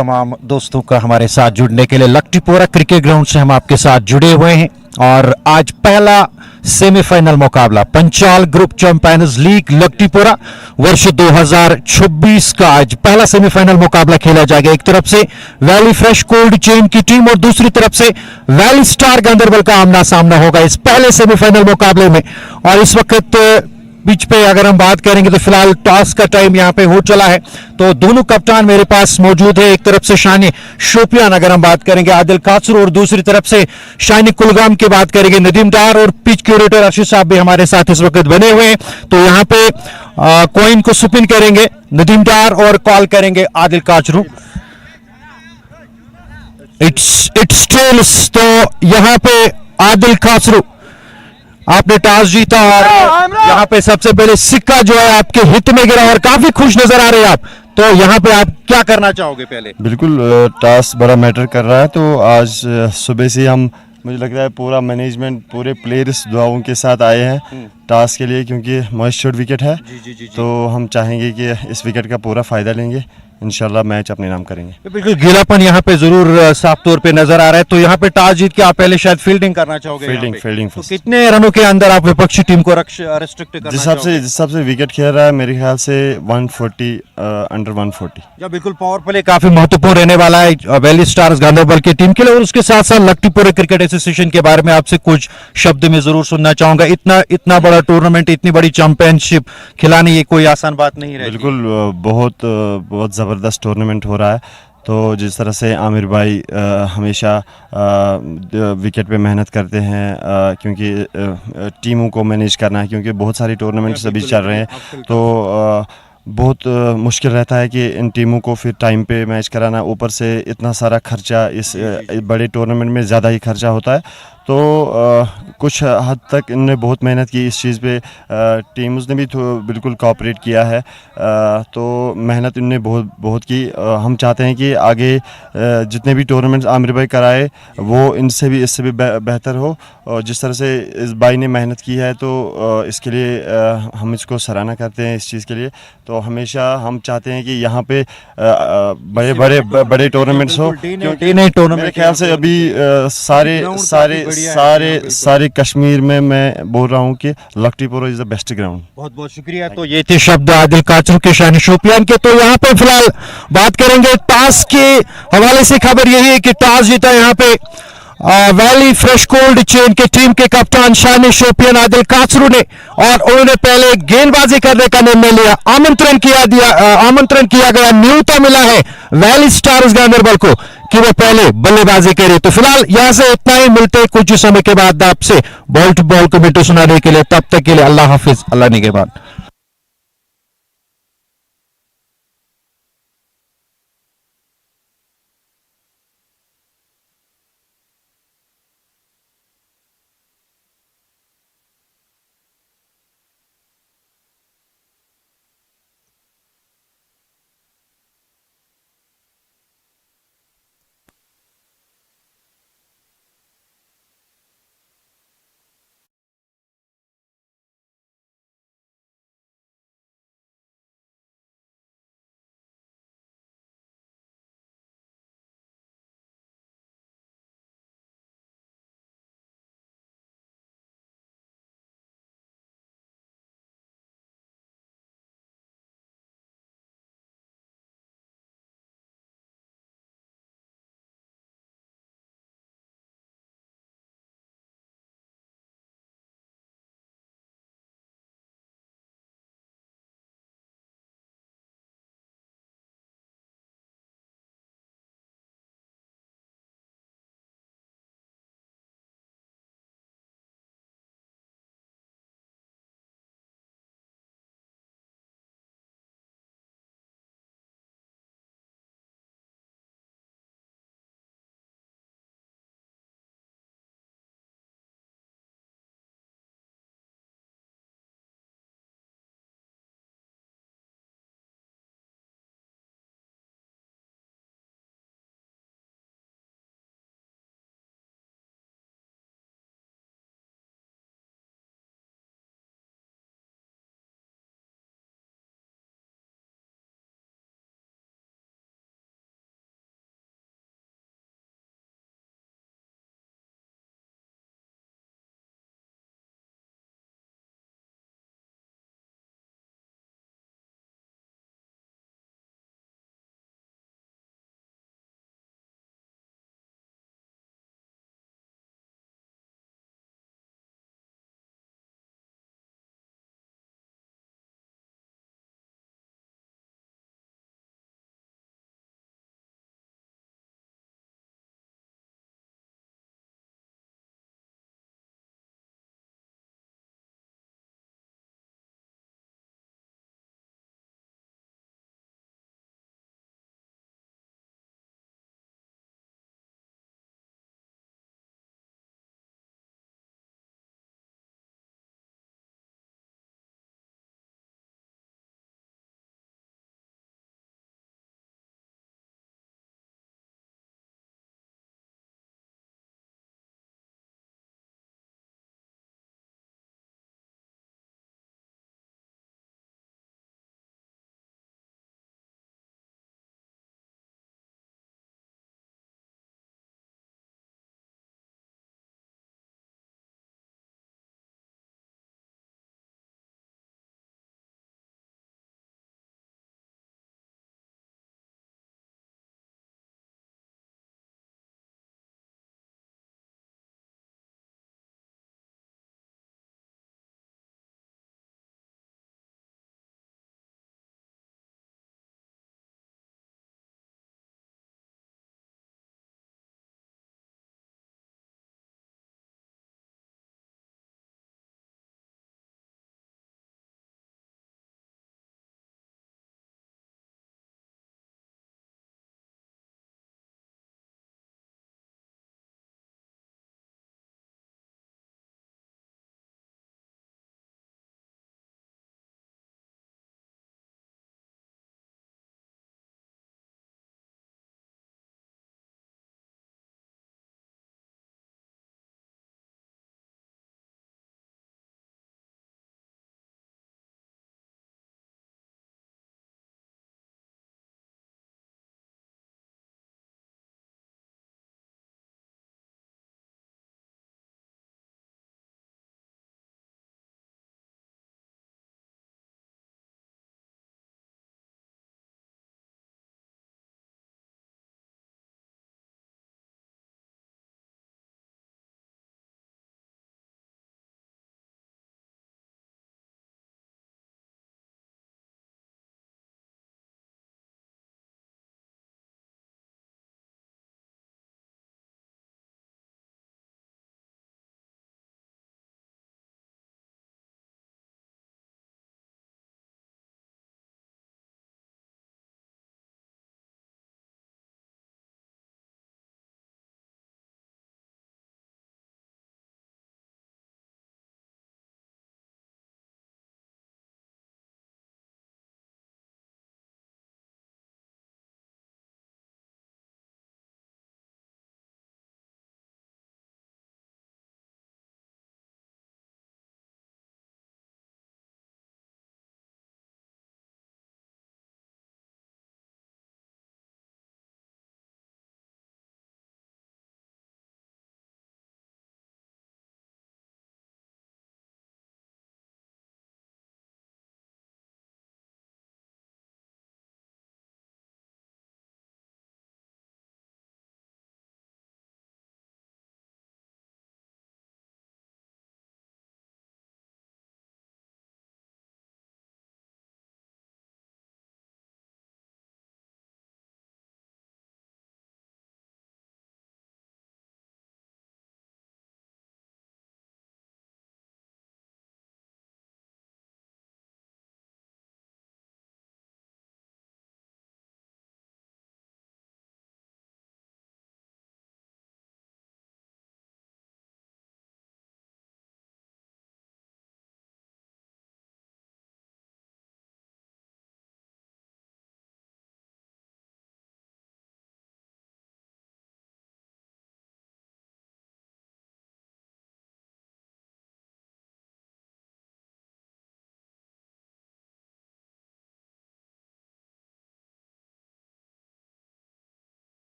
तमाम दोस्तों का हमारे साथ जुड़ने के लिए। लक्टीपोरा क्रिकेट ग्राउंड से हम आपके साथ जुड़े हुए हैं और आज पहला सेमीफाइनल मुकाबला पंचाल ग्रुप चैंपियंस लीग लक्टीपोरा वर्ष 2026 का आज पहला सेमीफाइनल मुकाबला खेला जाएगा। एक तरफ से वैली फ्रेश कोल्ड चेन की टीम और दूसरी तरफ से वैली स्टार गांदरबल का आमना सामना होगा इस पहले सेमीफाइनल मुकाबले में। और इस वक्त पिच पे अगर हम बात करेंगे तो फिलहाल टॉस का टाइम यहां पे हो चला है, तो दोनों कप्तान मेरे पास मौजूद है। एक तरफ से शानी शोपियान अगर हम बात करेंगे आदिल कासरू, और दूसरी तरफ से शानी कुलगाम की बात करेंगे नदीम डार, और पिच क्यूरेटर अर्शिद साहब भी हमारे साथ इस वक्त बने हुए हैं। तो यहां पे कॉइन को स्पिन करेंगे नदीम डार और कॉल करेंगे आदिल कासरू। इट्स टेल्स, तो यहां पे आदिल कासरू आपने टॉस जीता और यहाँ पे सबसे पहले सिक्का जो है आपके हित में गिरा और काफी खुश नजर आ रहे हैं आप। तो यहाँ पे आप क्या करना चाहोगे? पहले बिल्कुल टॉस बड़ा मैटर कर रहा है, तो आज सुबह से हम, मुझे लग रहा है पूरा मैनेजमेंट पूरे प्लेयर्स दुआओं के साथ आए हैं टॉस के लिए, क्योंकि मॉइस्चर विकेट है। जी। तो हम चाहेंगे कि इस विकेट का पूरा फ़ायदा लेंगे, इंशाल्लाह मैच अपने नाम करेंगे। बिल्कुल गीलापन यहाँ पे जरूर साफ तौर पे नजर आ रहा है। तो यहाँ पे टॉस जीत के आप पहले शायद फील्डिंग करना चाहोगे? फील्डिंग तो कितने रनों के अंदर आप विपक्षी टीम को रेस्ट्रिक्ट करना चाहोगे? जिस हिसाब से विकेट खेल रहा है मेरे ख्याल से 140, अंडर 140। या बिल्कुल पावर प्ले काफी महत्वपूर्ण रहने वाला है वैली स्टार्स गांदरबल की टीम के लिए। और उसके साथ साथ लक्टीपुरा क्रिकेट एसोसिएशन के बारे में आपसे कुछ शब्द में जरूर सुनना चाहूंगा। इतना बड़ा टूर्नामेंट, इतनी बड़ी चैंपियनशिप खिलानी ये कोई आसान बात नहीं है। बिल्कुल बहुत ज़बरदस्त टूर्नामेंट हो रहा है। तो जिस तरह से आमिर भाई हमेशा विकेट पे मेहनत करते हैं, क्योंकि टीमों को मैनेज करना है, क्योंकि बहुत सारी टूर्नामेंट्स अभी चल रहे हैं। तो बहुत मुश्किल रहता है कि इन टीमों को फिर टाइम पे मैच कराना, ऊपर से इतना सारा खर्चा, इस बड़े टूर्नामेंट में ज़्यादा ही खर्चा होता है। तो कुछ हद तक इन्होंने बहुत मेहनत की इस चीज़ पे, टीम्स ने भी बिल्कुल कोऑपरेट किया है। तो मेहनत इन्होंने बहुत की। हम चाहते हैं कि आगे जितने भी टूर्नामेंट्स आमिर भाई कराए वो इससे भी बेहतर हो। और जिस तरह से इस भाई ने मेहनत की है, तो इसके लिए हम इसको सराहना करते हैं इस चीज़ के लिए। तो हमेशा हम चाहते हैं कि यहाँ पे बड़े टूर्नामेंट्स हो, क्योंकि मेरे ख्याल से अभी सारे कश्मीर में मैं बोल रहा हूँ कि लक्टीपुरा इज द बेस्ट ग्राउंड। बहुत बहुत शुक्रिया। तो ये थे शब्द आदिल काचरू के शानी शोपियान के। तो यहाँ पे फिलहाल बात करेंगे टॉस के हवाले से। खबर यही है कि टॉस जीता यहाँ पे वैली फ्रेश कोल्ड चेन के टीम के कप्तान शानी शोपियान आदिल काचरू ने, और उन्होंने पहले गेंदबाजी करने का निर्णय लिया। आमंत्रण किया गया, न्योता मिला है वैली स्टार्स गांदरबल को कि वो पहले बल्लेबाजी करे। तो फिलहाल यहां से इतना ही, मिलते कुछ समय के बाद आपसे बॉल टू बॉल कमेंट्री सुनाने के लिए। तब तक के लिए अल्लाह हाफिज, अल्लाह निगहबान।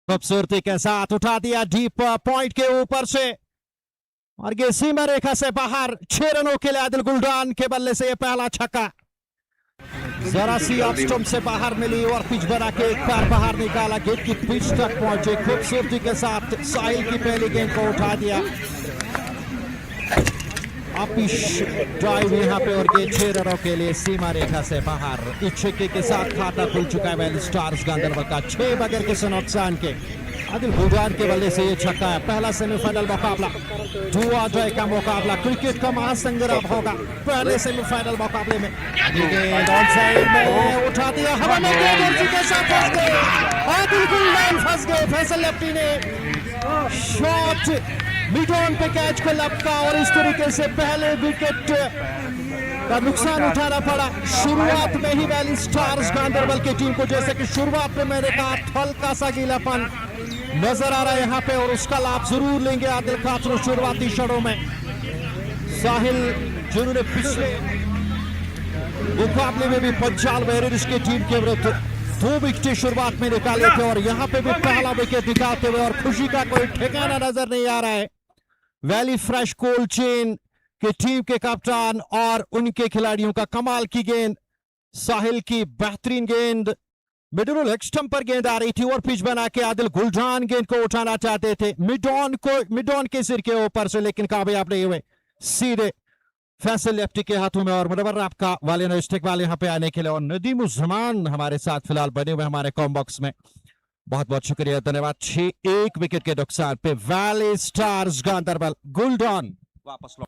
खूबसूरती के साथ उठा दिया डीप पॉइंट के ऊपर से और ये सीमा रेखा से बाहर 6 रनों के लिए आदिल गुलडान के बल्ले से ये पहला छक्का जरा सी ऑफ स्टंप से बाहर मिली और पिच बना के एक पैर बाहर निकाला, गेट की पिच तक पहुंचे। खूबसूरती के साथ साहिल की पहली गेंद को उठा दिया। आपिश ड्राइव यहाँ पे और ये 6 रनों के लिए सीमा रेखा से बाहर। इस छक्के के साथ खाता खुल चुका है वैली स्टार्स गांधरबल का 6 बगैर किसी नुकसान के। आदिल गुलडान के बल्ले से ये छक्का है। पहला सेमीफाइनल मुकाबला, डू और डाई का मुकाबला, क्रिकेट का महासंग्राम होगा पहले सेमीफाइनल मुकाबले में। ऑन साइड में उठा दिया, हवा में के साथ फंस गए आदिल गुलडान, फंस गए। फैसल लेफ्टी ने शॉट मिड ऑन पे कैच को लपका और इस तरीके से पहले विकेट का नुकसान उठाना पड़ा। शुरुआत में ही वैली स्टार्स गांधरबल की टीम को, जैसे कि शुरुआत में मैंने कहा, हल्का सा गीलापन नजर आ रहा है यहाँ पे और उसका लाभ जरूर लेंगे आदिल खातरू शुरुआती क्षणों में। साहिल जिन्होंने पिछले मुकाबले में भी पंचाल वेरियर्स की टीम के विरुद्ध 2 विकेट शुरुआत में निकाले थे और यहाँ पे भी पहला विकेट दिखाते हुए और खुशी का कोई ठिकाना नजर नहीं आ रहा है। वैली फ्रेश कोल्ड चेन की टीम के कप्तान और उनके खिलाड़ियों का कमाल की गेंद, साहिल की बेहतरीन गेंद, मिड लेग स्टंप पर गेंद आ रही थी और पिच बना के आदिल गुलडान गेंद को उठाना चाहते थे मिड ऑन के सिर के ऊपर से, लेकिन कामयाब नहीं हुए। सीधे फैसल लेफ्टी के हाथों में और मुनव्वर आपका वाले इस्तेकबाल यहाँ पे आने के लिए और नदीम जमान हमारे साथ फिलहाल बने हुए हमारे कॉम बॉक्स में। बहुत बहुत शुक्रिया, धन्यवाद। 6-1 विकेट के नुकसान पे वैली स्टार्स गांधरबल गुलडान वापस लौट।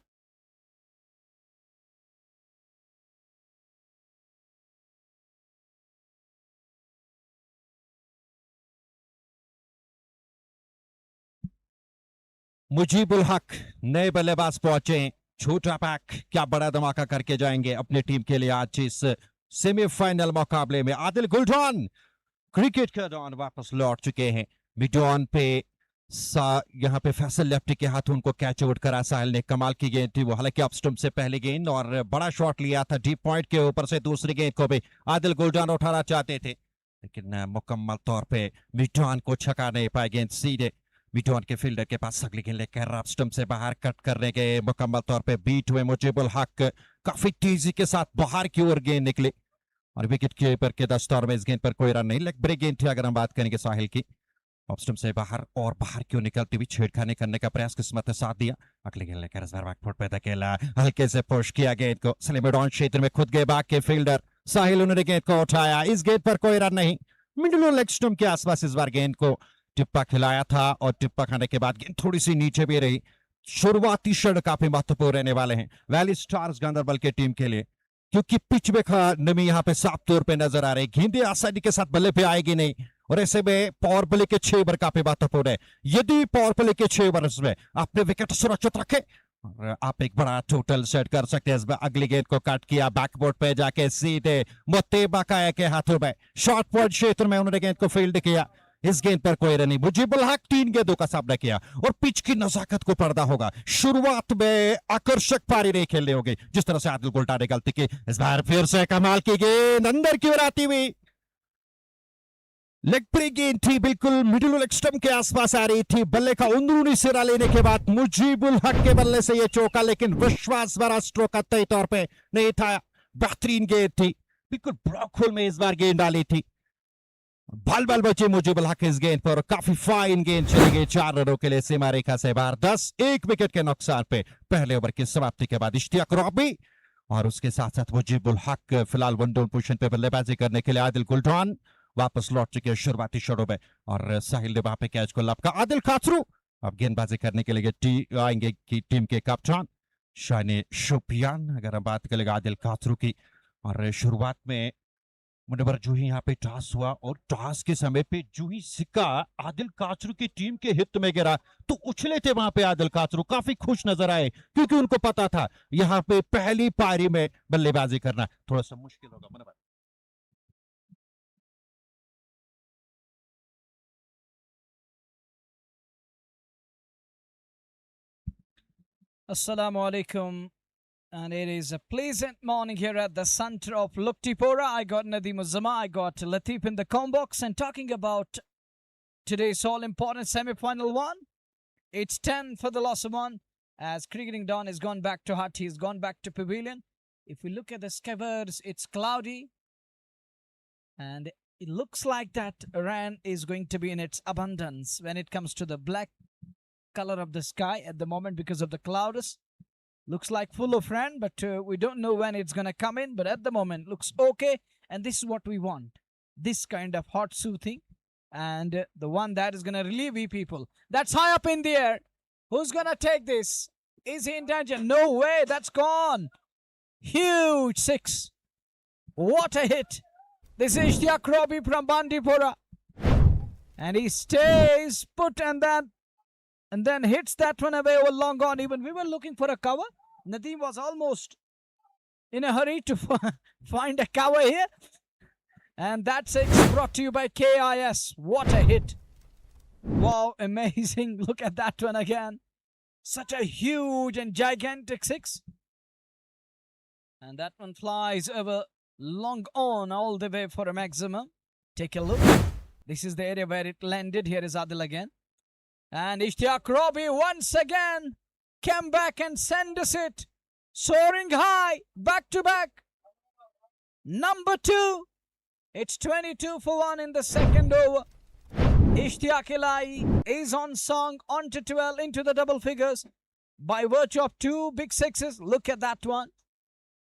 मुजीबुल हक नए बल्लेबाज पहुंचे। छोटा पैक क्या बड़ा धमाका करके जाएंगे अपनी टीम के लिए आज इस सेमीफाइनल मुकाबले में। आदिल गुलडान क्रिकेट का डॉन वापस लौट चुके हैं। मिड ऑन पे यहाँ पे फैसल लेफ्टी के हाथ उनको कैच आउट करा। साहिल ने कमाल की गेंद थी वो, हालांकि ऑफ स्टंप से पहली गेंद और बड़ा शॉट लिया था डीप पॉइंट के ऊपर से। दूसरी गेंद को भी आदिल गुलडान उठाना चाहते थे लेकिन मुकम्मल तौर पे मिड ऑन को छका नहीं पाए। गेंद सीधे मिड ऑन के फील्डर के पास अगली गेंद लेकर ऑफ स्टंप से बाहर कट करने के मुकम्मल तौर पे बीट हुए मुजीबुल हक। काफी तेजी के साथ बाहर की ओर गेंद निकली और विकेट कीपर के दस्तौर में इस गेंद पर कोई रन नहीं। लेग ब्रेक गेंद थी अगर हम बात करेंगे साहिल की। ऑफ स्टंप से बाहर और बाहर क्यों निकलती हुई छेड़खानी करने का प्रयास किस्मत ने साथ दिया। अगली गेंद लेकर इस बार बैकफुट पे धकेला, हल्के से पुश किया गेंद को। मिड ऑन क्षेत्र में खुद गए बाग के फील्डर साहिल, उन्होंने गेंद को उठाया। इस गेंद पर कोई रन नहीं। मिडिल लेग स्टंप के आसपास इस बार गेंद को टिप्पा खिलाया था और टिप्पा खाने के बाद गेंद थोड़ी सी नीचे भी रही। शुरुआती क्षण काफी महत्वपूर्ण रहने वाले हैं वैली स्टार्स गांधरबल की टीम के लिए, क्योंकि पिच में नमी यहाँ पे साफ तौर पे नजर आ रही। गेंदें आसानी के साथ बल्ले पे आएगी नहीं और ऐसे में पावर प्ले के 6 ओवर काफी महत्वपूर्ण है। यदि पावर प्ले के 6 ओवर्स में आपने विकेट सुरक्षित रखे और आप एक बड़ा टोटल सेट कर सकते हैं। अगली गेंद को कट किया, बैकबोर्ड पे जाके सीधे मुत्तेबा काया के हाथों में शॉर्ट पॉइंट क्षेत्र में उन्होंने गेंद को फील्ड किया। इस गेंद पर कोई रन नहीं। मुजीबुल हक 3 गेंदों का सामना किया और पिच की नजाकत को पर्दा होगा। शुरुआत में आकर्षक पारी नहीं खेलने होगी जिस तरह से आदिल गुलडान ने गलती की। इस बार फिर से कमाल की गेंद अंदर की ओर आती हुई लेग ब्रेक गेंद थी, बिल्कुल मिडिल लेग स्टंप के आसपास आ रही थी। बल्ले का अंदरूनी सिरा लेने के बाद मुजीबुल हक के बल्ले से यह चौका, लेकिन विश्वास भरा स्ट्रोक कतई तौर पे नहीं था। बेहतरीन गेंद थी, बिल्कुल ब्लॉक होल में इस बार गेंद डाली थी। बल बल बचे मुजीबुल हक इस गेंद पर, काफी फाइन गेंद चली गई 4 रनों के लिए सीमा रेखा से बाहर। 10-1 विकेट के नुकसान पे पहले ओवर की समाप्ति के बाद इश्तियाक रॉबी और उसके साथ साथ मुजीबुल हक फिलहाल वन डाउन पोजीशन पे बल्लेबाजी करने के लिए। आदिल गुलडान वापस लौट चुके शुरुआती क्षणों में और साहिल ने वहां पे कैच को लपका। आदिल खातरू अब गेंदबाजी करने के लिए आएंगे की टीम के कप्तान शान शोपियान। अगर हम बात करेंगे आदिल खातरू की, और शुरुआत में मुनव्वर जो ही यहाँ पे टॉस हुआ और टॉस के समय पे जो ही सिक्का आदिल काचरू की टीम के हित में गिरा तो उछले थे वहां पे आदिल काचरू, काफी खुश नजर आए क्योंकि उनको पता था यहाँ पे पहली पारी में बल्लेबाजी करना थोड़ा सा मुश्किल होगा। Munawwar Assalamu alaikum. And it is a pleasant morning here at the center of Luktipora. I got Nadeem Uzzama, I got Latif in the com box, and talking about today's all-important semi-final one. It's 10 for the loss of one, as Cricketing Dawn has gone back to hut. He's gone back to pavilion. If we look at the skywards, it's cloudy, and it looks like that rain is going to be in its abundance when it comes to the black color of the sky at the moment because of the clouds. Looks like full of rain, but we don't know when it's going to come in. But at the moment, looks okay. And this is what we want. This kind of hot soothing. And the one that is going to relieve we people. That's high up in the air. Who's going to take this? Is he in danger? No way. That's gone. Huge six. What a hit. This is Ishtiyaq Robbie from Bandipora. And he stays put and then hits that one away over long on. Even we were looking for a cover. Nadeem was almost in a hurry to find a cover here. And that's it, brought to you by KIS. What a hit. Wow, amazing. Look at that one again. Such a huge and gigantic six. And that one flies over long on all the way for a maximum. Take a look. This is the area where it landed. Here is Adil again. And Ishtiyaq Robbie once again came back and sent us it. Soaring high, back to back. Number 2. It's 22 for 1 in the second over. Ishtiyaq Ilai is on song, on to 12 into the double figures by virtue of 2 big sixes. Look at that one.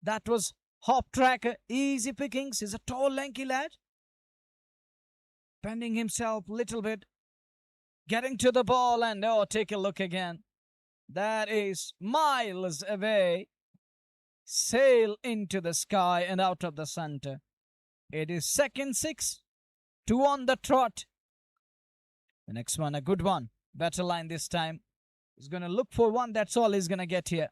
That was hop tracker, easy pickings. He's a tall, lanky lad. Bending himself a little bit. Getting to the ball and oh, take a look again. That is miles away. Sail into the sky and out of the center. It is second 6. 2 on the trot. The next one, a good one. Better line this time. He's going to look for one. That's all he's going to get here.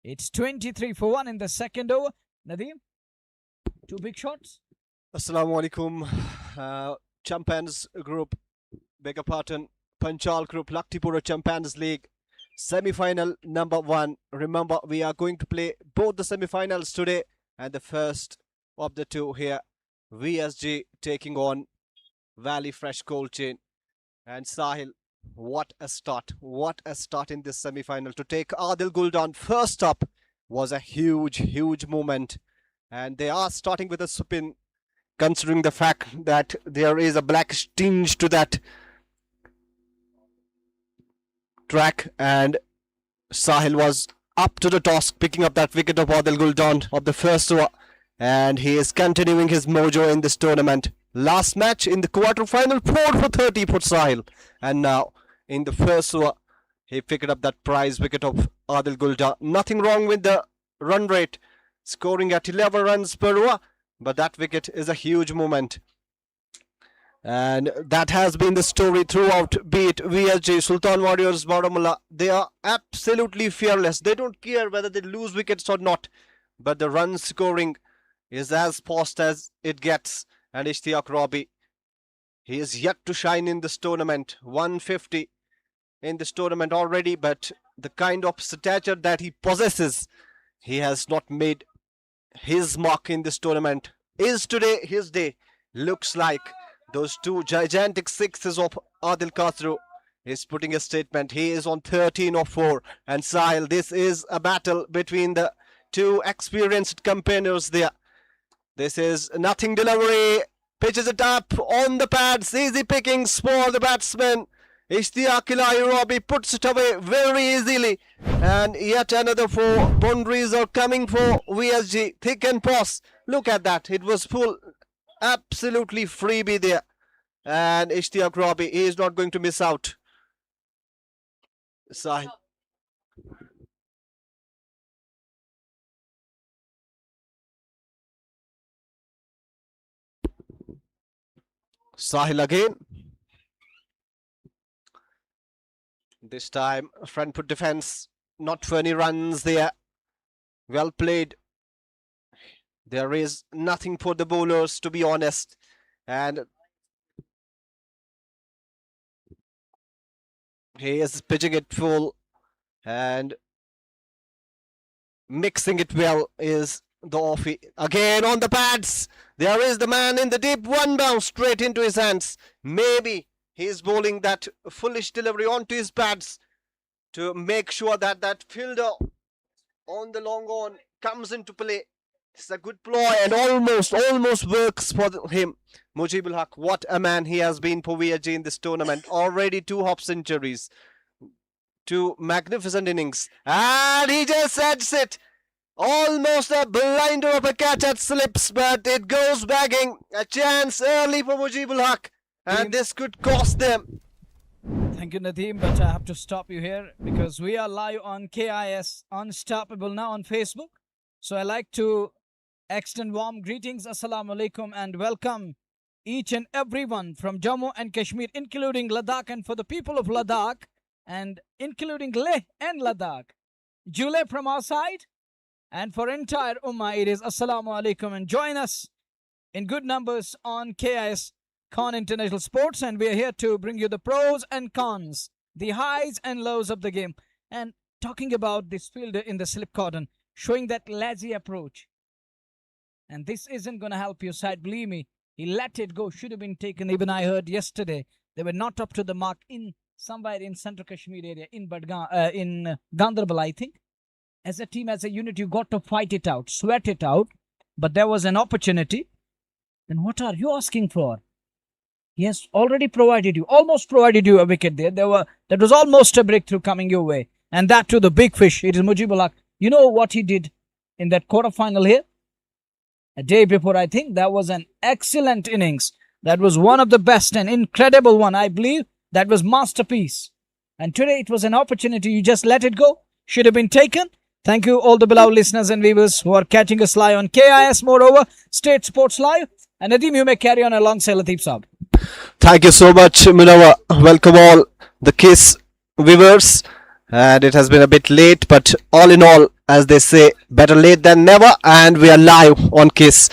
It's 23 for 1 in the second over. Nadeem, 2 big shots. Assalamu alaikum. Champions Group, beg your pardon, Panchal Group, Laktipura Champions League, semi-final number 1. Remember, we are going to play both the semi-finals today, and the first of the 2 here, VSG taking on Valley Fresh Cold Chain. And Sahil, what a start in this semi-final. To take Adil Guldan first up was a huge moment. And they are starting with a spin, considering the fact that there is a black tinge to that track. And Sahil was up to the task, picking up that wicket of Adil Guldan of the first over. And he is continuing his mojo in this tournament. Last match in the quarter-final, 4 for 30 for Sahil. And now, in the first over, he picked up that prize wicket of Adil Guldan. Nothing wrong with the run rate, scoring at 11 runs per over. But that wicket is a huge moment. And that has been the story throughout, be it VSG, Sultan Warriors, Baramulla. They are absolutely fearless. They don't care whether they lose wickets or not. But the run scoring is as fast as it gets. And Ishtiyaq Robbie, he is yet to shine in this tournament. 150 in this tournament already, but the kind of stature that he possesses, he has not made his mark in this tournament. Is today his day? Looks like those 2 gigantic sixes of Adil Kasru is putting a statement. He is on 13 of 4. And Sahil, this is a battle between the 2 experienced campaigners there. This is nothing delivery. Pitches it up on the pads. Easy pickings for the batsman. Ishtiyaq Ilai Robbie puts it away very easily. And yet another 4 boundaries are coming for VSG. Thick and pass. Look at that. It was full. Absolutely freebie there. And Ishtiyaq Robbie, he is not going to miss out. Sahil. Sahil again. This time, front foot defense, not for any runs there. Well played. There is nothing for the bowlers, to be honest. And he is pitching it full and mixing it well is the offie. Again on the pads. There is the man in the deep. One bounce straight into his hands. Maybe He's bowling that foolish delivery onto his pads to make sure that that fielder on the long on comes into play. It's a good ploy and almost works for him. Mujibul Haq, what a man he has been for VSG in this tournament. Already 2 half centuries, 2 magnificent innings, and he just sets it. Almost a blinder of a catch at slips, but it goes bagging. A chance early for Mujibul Haq, and this could cost them. Thank you, Nadeem, but I have to stop you here because we are live on KIS Unstoppable now on Facebook. So I like to extend warm greetings, Assalamu alaikum, and welcome each and everyone from Jammu and Kashmir, including Ladakh, and for the people of Ladakh, and including Leh and Ladakh, Jule from our side, and for entire Ummah, it is Assalamu alaikum, and join us in good numbers on KIS Khan International Sports, and we are here to bring you the pros and cons, the highs and lows of the game, and talking about this fielder in the slip cordon, showing that lazy approach. And this isn't going to help your side, believe me. He let it go, should have been taken. Even I heard yesterday, they were not up to the mark in somewhere in Central Kashmir area, in Ganderbal, I think. As a team, as a unit, you got to fight it out, sweat it out. But there was an opportunity. Then what are you asking for? He has already almost provided you a wicket there. That was almost a breakthrough coming your way. And that to the big fish, it is Mujibul Haq. You know what he did in that quarterfinal here? A day before, I think, that was an excellent innings. That was one of the best, an incredible one. I believe that was masterpiece. And today it was an opportunity. You just let it go. Should have been taken. Thank you all the beloved listeners and viewers who are catching us live on KIS, moreover, State Sports Live. And Nadeem, you may carry on alongside Lateef Saab. Thank you so much, Munawar. Welcome all the KISS viewers. And it has been a bit late, but all in all, as they say, better late than never. And we are live on KISS.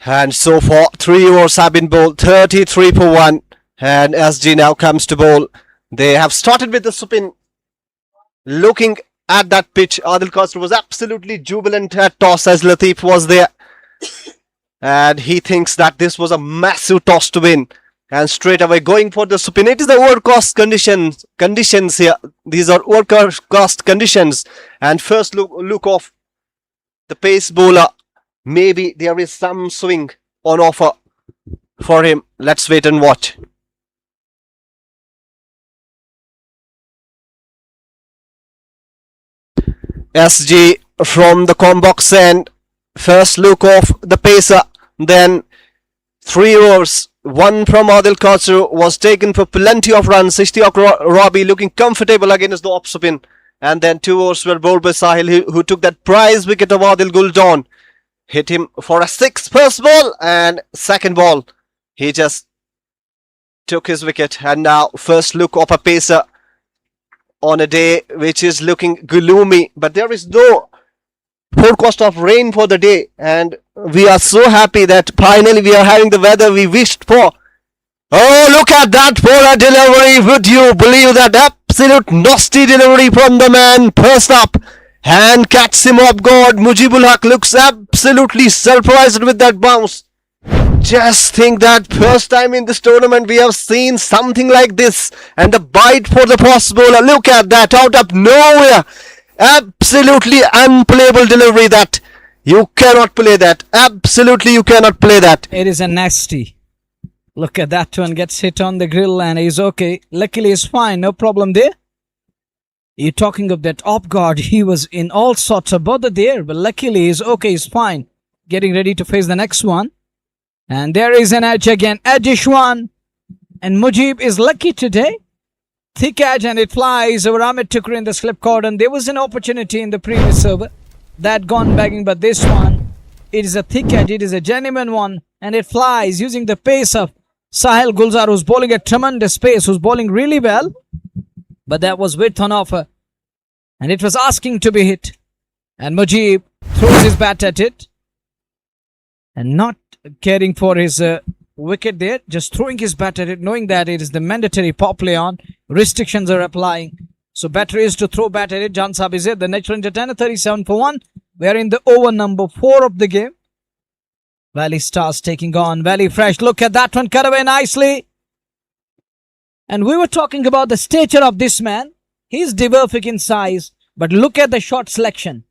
And so far, 3 overs have been bowled, 33 for 1. And SG now comes to bowl. They have started with the spin. Looking at that pitch, Adil Qasr was absolutely jubilant at toss as Lateef was there. And he thinks that this was a massive toss to win. And straight away going for the spin. It is the overcast conditions here. These are overcast conditions. And first look of the pace bowler. Maybe there is some swing on offer for him. Let's wait and watch. SG from the combox end. First look of the pacer. Then 3 overs. 1 from Adil Qasr was taken for plenty of runs. Ishtiaq Rabi looking comfortable against the off spin. And then 2 overs were bowled by Sahil, who took that prize wicket of Adil Guldan. Hit him for a 6 first ball, and second ball he just took his wicket. And now first look of a pacer on a day which is looking gloomy. But there is no forecast of rain for the day, and we are so happy that finally we are having the weather we wished for. Oh, look at that for a delivery. Would you believe that? Absolute nasty delivery from the man. First up and catches him off guard. Mujibul Haq looks absolutely surprised with that bounce. Just think that first time in this tournament we have seen something like this. And the bite for the fast bowler. Look at that, out of nowhere. Absolutely unplayable delivery that. You cannot play that. Absolutely you cannot play that. It is a nasty. Look at that one. Gets hit on the grill and he's okay. Luckily he's fine. No problem there. You're talking of that off guard. He was in all sorts of bother there. But luckily he's okay. He's fine. Getting ready to face the next one. And there is an edge again. Edgish one. And Mujib is lucky today. Thick edge and it flies over Amit Tukri in the slip cordon. There was an opportunity in the previous over that gone bagging, but this one, it is a thick edge, it is a genuine one, and it flies using the pace of Sahil Gulzar, who's bowling at tremendous pace, who's bowling really well, but that was width on offer, and it was asking to be hit, and Mujib throws his bat at it, and not caring for his wicket there, just throwing his bat at it, knowing that it is the mandatory pop play on, restrictions are applying. So better is to throw bat at it. Jan Saab is here. The natural entertainer, 37 for 1. We are in the over number 4 of the game. Valley Stars taking on Valley Fresh. Look at that one. Cut away nicely. And we were talking about the stature of this man. He's dwarfic in size, but look at the shot selection.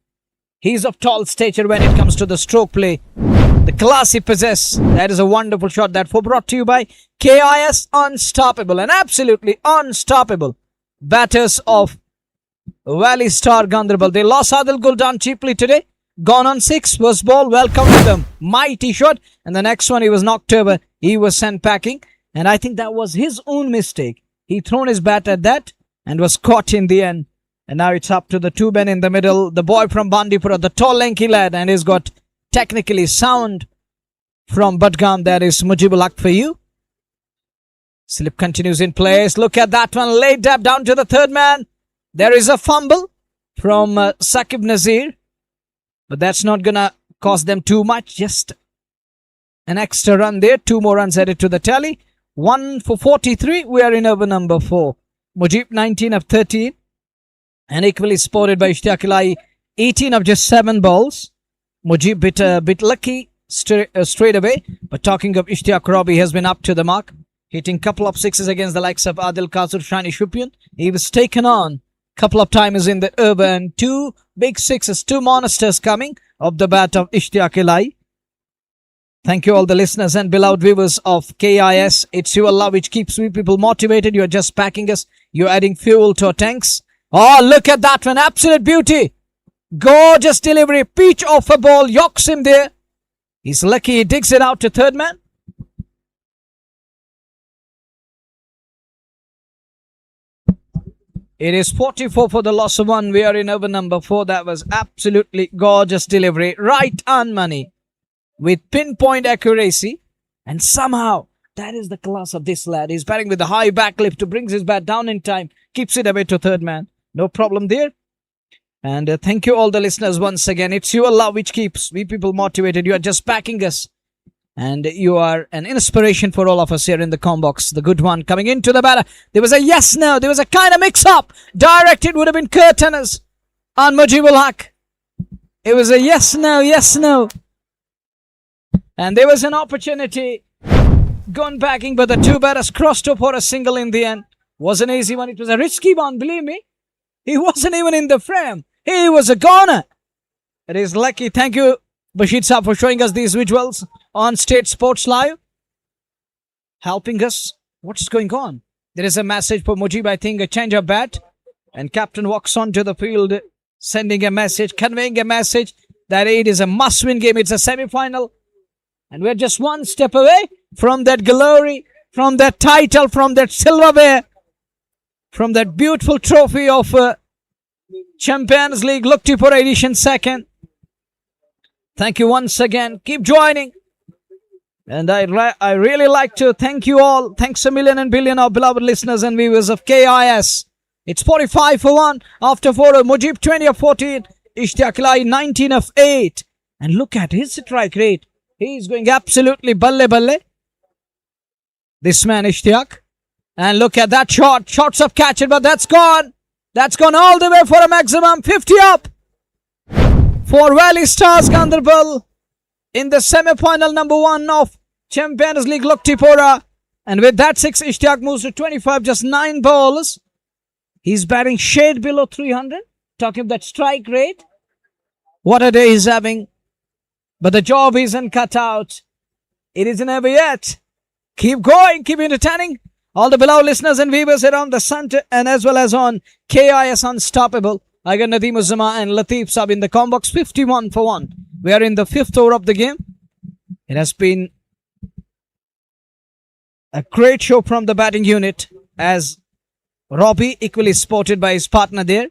He's of tall stature when it comes to the stroke play. The class he possesses. That is a wonderful shot. That for brought to you by KIS Unstoppable and absolutely unstoppable batters of Valley Star Ganderbal. They lost Adil Guldan cheaply today. Gone on 6. First ball, welcome to them. Mighty shot. And the next one, he was knocked over. He was sent packing. And I think that was his own mistake. He thrown his bat at that and was caught in the end. And now it's up to the two men in the middle. The boy from Bandipura, the tall lanky lad, and he's got technically sound from Budgam. That is Mujibul Haq for you. Slip continues in place. Look at that one. Laid dab down to the third man. There is a fumble from Saqib Nazir. But that's not going to cost them too much. Just an extra run there. 2 more runs added to the tally. 1 for 43. We are in over number 4. Mujib 19 of 13. And equally spotted by Ishtiyaq Ilahi. 18 of just 7 balls. Mujib bit lucky straight away. But talking of Ishtiyaq, Robbie has been up to the mark. Hitting couple of sixes against the likes of Adil Kasur, Shani Shupian. He was taken on couple of times in the urban. 2 big sixes, 2 monsters coming of the bat of Ishtiyaq Ilahi. Thank you all the listeners and beloved viewers of KIS. It's your love which keeps we people motivated. You're just packing us. You're adding fuel to our tanks. Oh, look at that one. Absolute beauty. Gorgeous delivery. Peach off a ball. Yokes him there. He's lucky he digs it out to third man. It is 44 for the loss of 1. We are in over number 4. That was absolutely gorgeous delivery. Right on money. With pinpoint accuracy. And somehow, that is the class of this lad. He's batting with the high back lift to brings his bat down in time. Keeps it away to third man. No problem there. And thank you all the listeners once again. It's your love which keeps we people motivated. You are just backing us. And you are an inspiration for all of us here in the combox. The good one coming into the batter. There was a yes, no. There was a kind of mix-up. Directed would have been curtainers on Mujibul Haq. It was a yes, no, yes, no. And there was an opportunity. Gone backing, but the 2 batters crossed up for a single in the end. Wasn't an easy one. It was a risky one, believe me. He wasn't even in the frame. He was a goner. It is lucky. Thank you, Bashir Saab, for showing us these visuals on State Sports Live. Helping us. What's going on? There is a message for Mujib, I think, a change of bat. And captain walks onto the field, sending a message, conveying a message that it is a must-win game. It's a semi-final. And we're just one step away from that glory, from that title, from that silverware, from that beautiful trophy of Champions League Luktipura Edition 2nd. Thank you once again. Keep joining. And I really like to thank you all. Thanks a million and billion of beloved listeners and viewers of KIS. It's 45 for 1 after 4. Mujib 20 of 14. Ishtiyaq Ilahi 19 of 8. And look at his strike rate. He's going absolutely balle. This man Ishtiyaq. And look at that shot. Shots of catch it, but that's gone. That's gone all the way for a maximum 50 up. For Valley Stars Ganderbal in the semi-final number 1 of Champions League Luktipura. And with that 6, Ishtiyaq moves to 25, just 9 balls. He's batting shade below 300. Talking about that strike rate. What a day he's having. But the job isn't cut out. It isn't over yet. Keep going, keep entertaining all the beloved listeners and viewers around the sun and as well as on KIS Unstoppable. I got Nadeem Uzzama and Latif Saab in the combox. 51 for 1. We are in the 5th over of the game. It has been a great show from the batting unit as Robbie equally spotted by his partner there.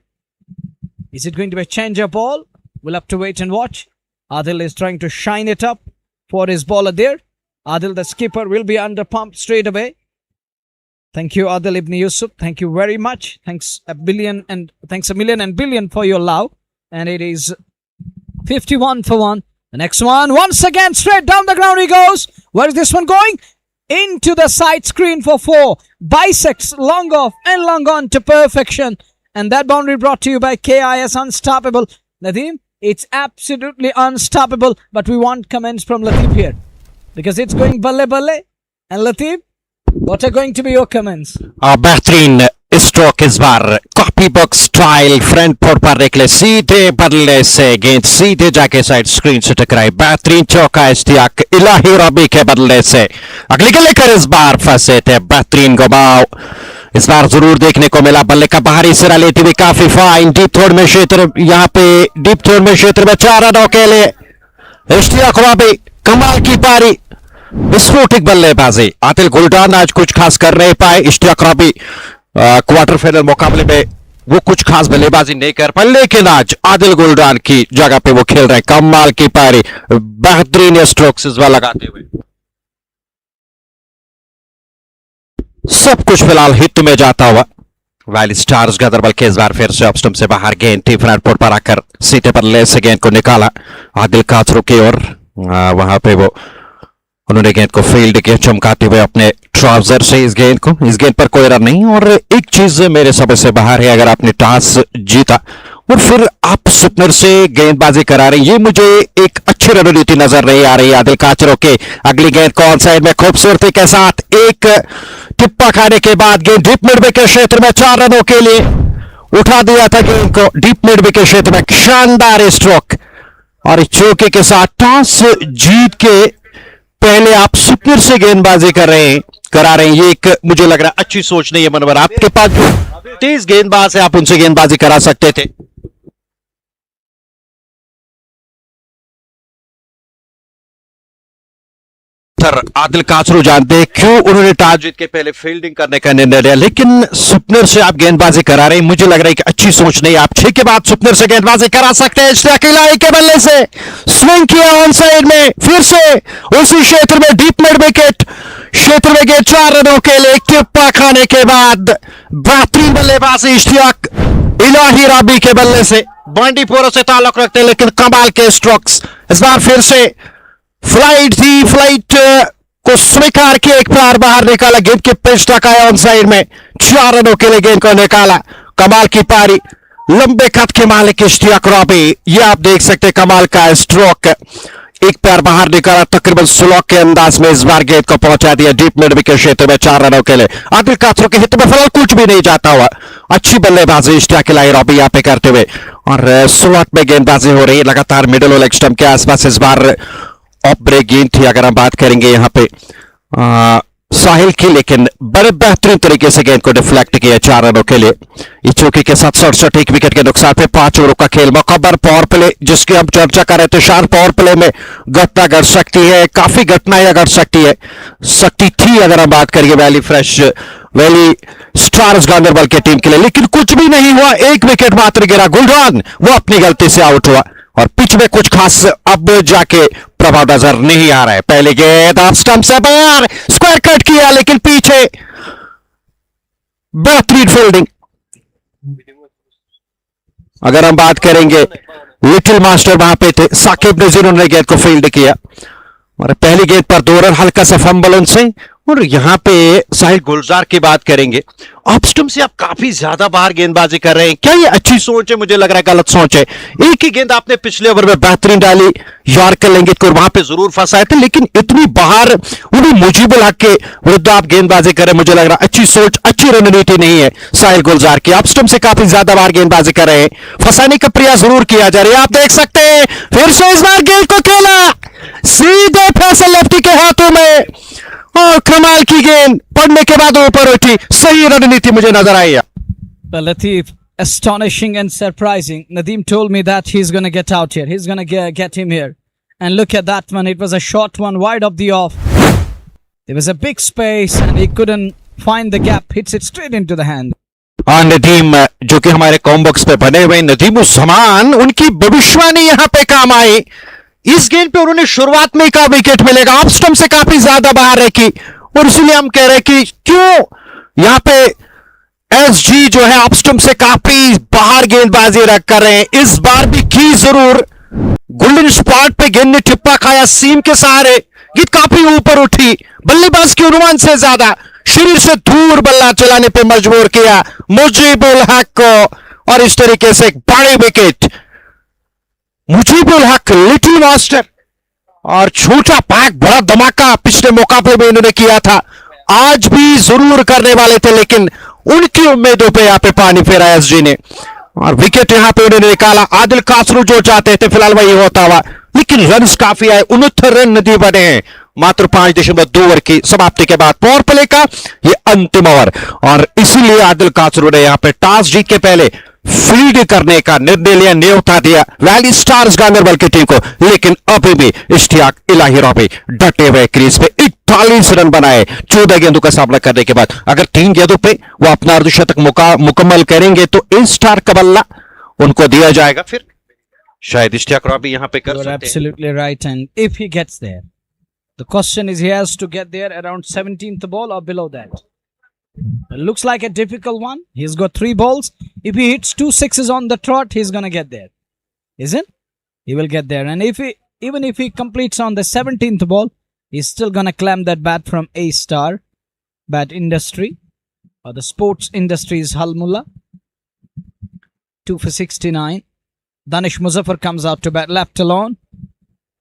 Is it going to be a change-up ball? We'll have to wait and watch. Adil is trying to shine it up for his bowler there. Adil, the skipper, will be under pump straight away. Thank you, Adil Ibn Yusuf. Thank you very much. Thanks a million and billion for your love. And it is 51 for 1. The next one, once again, straight down the ground he goes. Where is this one going? Into the side screen for 4. Bisects long off and long on to perfection. And that boundary brought to you by KIS Unstoppable. Nadeem, it's absolutely unstoppable. But we want comments from Latif here. Because it's going balle. And Latif, What are going to be your comments? बेहतरीन stroke इस बार copybook style front foot पर निकले, सीधे बल्ले से गेंद सीधे जाके साइड स्क्रीन से टकराई। बेहतरीन चौका इश्तियाक इलाही रबी के बल्ले से अगली के लेकर इस बार फंसे थे। बेहतरीन घुमाव इस बार जरूर देखने को मिला। बल्ले का बाहरी सिरा लेते हुए काफी फाइन डीप थोड़ में क्षेत्र, यहाँ पे डीप थोड़ में क्षेत्र में 4 रनों के लिए इश्तियाक रबी। कमाल की पारी, विस्फोटक बल्लेबाजी। आदिल गुलडान आज कुछ खास कर नहीं पाए। इश्तियाक रबी क्वार्टर फाइनल मुकाबले में वो कुछ खास बल्लेबाजी नहीं कर पाए, लेकिन आज आदिल गुलडान की जगह पे वो खेल रहे। कमाल की पारी, बेहतरीन स्ट्रोक्स इस बार लगाते हुए। सब कुछ फिलहाल हिट में जाता हुआ। वाइल्ड स्टार्स गंदरबल के इस बार फिर से ऑफ स्टंप से बाहर गेंद थी, फ्रंट पोर्ट पर आकर सीधे बल्ले से गेंद को निकाला आदिल काचरू की ओर। वहां पे वो उन्होंने गेंद को फील्ड किया चमकाते हुए अपने ट्राउजर से। इस गेंद पर कोई रन नहीं। और एक चीज मेरे समझ से बाहर है, अगर आपने टॉस जीता और फिर आप स्पिनर से गेंदबाजी करा रहे हैं, ये मुझे एक अच्छी रणनीति नजर नहीं आ रही है आदिल काचरू के। अगली गेंद को ऑन साइड में खूबसूरती के साथ एक टिप्पा खाने के बाद गेंद डीप मिड विकेट क्षेत्र में 4 रनों के लिए उठा दिया था गेंद को डीप मिड विकेट क्षेत्र में। शानदार स्ट्रोक और चौके के साथ टॉस जीत के पहले आप स्पिनर से गेंदबाजी करा रहे हैं, ये एक मुझे लग रहा है अच्छी सोच नहीं है मनवर। आपके पास जो तेज गेंदबाज है आप उनसे गेंदबाजी करा सकते थे। आदिल काचरू जानते हैं क्यों उन्होंने टॉस जीत के पहले फील्डिंग करने का निर्णय लिया, लेकिन स्पिनर से आप गेंदबाजी करा रहे हैं, मुझे लग रहा है कि अच्छी सोच नहीं। आप 6 के बाद स्पिनर से गेंदबाजी करा सकते हैं। इश्तियाक इलाही के बल्ले से स्विंग किया ऑन साइड में, फिर से उसी क्षेत्र में डीप मिड विकेट क्षेत्र में गेंद 4 रनों के लिए टिप्पा खाने के बाद बेहतरीन बल्लेबाजी इश्तियाक इलाही रबी के बल्ले से। बांडीपोरा से ताल्लुक रखते हैं लेकिन कमाल के स्ट्रोक्स। इस बार फिर से फ्लाइट को स्वीकार किया, एक बार बाहर निकाला, गेंद के पिच तक आया ऑन साइड में, 4 रनों के लिए गेंद को निकाला। कमाल की पारी, लंबे कद के मालिक इश्तियाक रबी, ये आप देख सकते कमाल का स्ट्रोक। एक पैर बाहर निकाला, तकरीबन स्लो के अंदाज में इस बार गेंद को पहुंचा दिया डीप मिड विकेट क्षेत्र में 4 रनों के लिए। आदिल काचरू के हित में फिलहाल कुछ भी नहीं जाता हुआ। अच्छी बल्लेबाजी इश्तियाक इलाही रबी यहाँ पे करते हुए और स्लॉट में गेंदबाजी हो रही है लगातार मिडिल और लेग स्टंप के आसपास। इस बार ऑफ ब्रेक गेंद थी अगर हम बात करेंगे यहाँ पे साहिल की, लेकिन बड़े बेहतरीन तरीके से गेंद को डिफ्लेक्ट किया 4 रनों के लिए। इस चौके के साथ 67 विकेट के नुकसान पे 5 ओवरों का खेल मुकम्मल। पावर प्ले जिसकी हम चर्चा कर रहे थे, शार्प पावर प्ले में घटना घट सकती है, काफी घटनाएं घट सकती थी अगर हम बात करेंगे वैली स्टार्स गांदरबल की टीम के लिए, लेकिन कुछ भी नहीं हुआ। 1 विकेट मात्र गिरा, गुलडान वो अपनी गलती से आउट हुआ और पिच में कुछ खास अब जाके प्रभाव नजर नहीं आ रहा है। पहले गेंद ऑफ स्टंप से बाहर स्क्वायर कट किया, लेकिन पीछे बेहतरीन फील्डिंग। अगर हम बात करेंगे लिटिल मास्टर वहां पे थे, साकिब नजीर, उन्होंने गेंद को फील्ड किया और पहली गेंद पर 2 रन, हल्का सा फंबल उनसे। और यहां पे साहिल गुलजार की बात करेंगे, ऑफ स्टंप से आप काफी ज्यादा बाहर गेंदबाजी कर रहे हैं, क्या ये अच्छी सोच है? मुझे लग रहा है गलत सोच है। एक ही गेंद आपने पिछले ओवर में बेहतरीन डाली यॉर्कर लेंगे को, वहां पे जरूर फंसाए थे, लेकिन इतनी बाहर उन्हें मुजीबुल हक के विरुद्ध आप गेंदबाजी करें, मुझे लग रहा है अच्छी सोच, अच्छी रणनीति नहीं है साहिल गुलजार की। ऑफ स्टंप से काफी ज्यादा बाहर गेंदबाजी कर रहे हैं, फंसाने का प्रयास जरूर किया जा रहा है। आप देख सकते हैं फिर से इस बार गेंद को खेला सीधे फैसल लेफ्टी के हाथों में और कमाल की गेंद पड़ने के बाद ऊपर उठी। सही रणनीति मुझे नजर आई है। Well, Latif, astonishing and surprising. Nadeem told me that he's going to get out here. He's going to get him here. And look at that one. It was a short one wide of the off. There was a big space and he couldn't find the gap. Hits it straight into the hand. Nadeem जो कि हमारे combox पे बने हुए नदीम उस्मान, उनकी भविष्यवाणी यहां पे काम आई। इस गेंद पे उन्होंने शुरुआत में कहा विकेट मिलेगा, ऑफ स्टंप से काफी ज्यादा बाहर रखी और इसलिए हम कह रहे हैं कि क्यों यहां पे एसजी जो है ऑफ स्टंप से काफी बाहर गेंदबाजी रख कर रहे हैं। इस बार भी की जरूर, गोल्डन स्पॉट पे गेंद ने टिप्पा खाया सीम के सहारे, गेंद काफी ऊपर उठी, बल्लेबाज के अनुमान से ज्यादा शरीर से दूर बल्ला चलाने पे मजबूर किया मुजीबुल हक को और इस तरीके से एक बड़ी विकेट। मुजीबुल हक लिटिल मास्टर और छोटा पैक, बड़ा धमाका पिछले मुकाबले में इन्होंने किया था आज भी जरूर करने वाले थे, लेकिन उनकी उम्मीदों पे यहाँ पे पानी फेरा एसजी ने और विकेट यहाँ पे उन्होंने निकाला। आदिल कासरू जो चाहते थे फिलहाल वही होता हुआ, लेकिन रन्स काफी आए, 69 रन नदी बने हैं मात्र 5.2 ओवर की समाप्ति के बाद। पावर प्ले का ये अंतिम ओवर और इसीलिए आदिल कासरू ने यहाँ पे टॉस जीत के पहले फील्ड करने का निर्णय लिया, न्योता दिया वैली स्टार्स गांदरबल की टीम को। लेकिन अभी भी इश्तियाक इलाही रॉबी डटे हुए क्रीज पे 41 रन बनाए 14 गेंदों का सामना करने के बाद। अगर 3 गेंदों पे वो अपना अर्धशतक मुकम्मल करेंगे तो इन स्टार का बल्ला उनको दिया जाएगा, फिर शायद इश्तियाक रॉबी यहां पे कर You're सकते हैं। absolutely right, and if he gets there, the question is he has to get there around 17th ball or below that. It looks like a difficult one. He's got 3 balls. If he hits 2 sixes on the trot, he's gonna get there, isn't? He will get there, and even if he completes on the 17th ball, he's still gonna climb that bat from A Star Bat Industry or the Sports Industries Halmulla. 2 for 69. Danish Muzaffar comes out to bat left alone.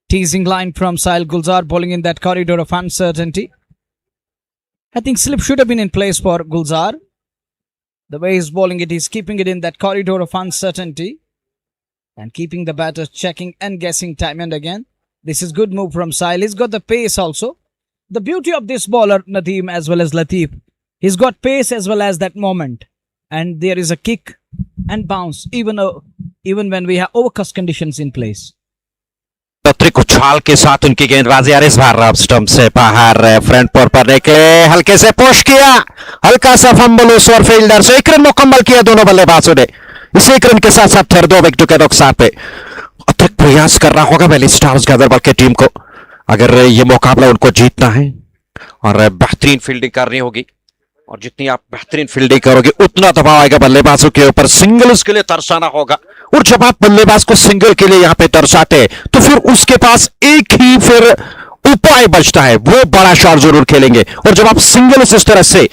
Teasing line from Sahil Gulzar, bowling in that corridor of uncertainty. I think slip should have been in place for Gulzar. The way he's bowling it, he's keeping it in that corridor of uncertainty and keeping the batters checking and guessing time and again. This is good move from Sahil. He's got the pace also. The beauty of this bowler, Nadeem as well as Latif, he's got pace as well as that moment. And there is a kick and bounce even when we have overcast conditions in place. पत्रिक उछाल के साथ उनकी गेंदबाजी और इस बार stump से बाहर front पर निकले, हल्के से पुश किया, हल्का सा फंबल उस और फील्डर से 1 रन मुकम्मल किया दोनों बल्लेबाजों ने। इस 1 रन के साथ साथ फिर 2 विकेटों के नुकसान पे अतिरिक्त प्रयास करना होगा वैली स्टार्स गांदरबल की टीम को अगर ये मुकाबला उनको जीतना है और बेहतरीन फील्डिंग करनी होगी। और जितनी आप बेहतरीन फील्डिंग करोगे उतना दबाव आएगा बल्लेबाजों के ऊपर, सिंगल्स के लिए तरसाना होगा। और जब आप बल्लेबाज को सिंगल के लिए यहां पे तरसाते हैं तो फिर उसके पास एक ही फिर उपाय बचता है, वो बड़ा शॉट जरूर खेलेंगे। और जब आप सिंगल्स इस तरह से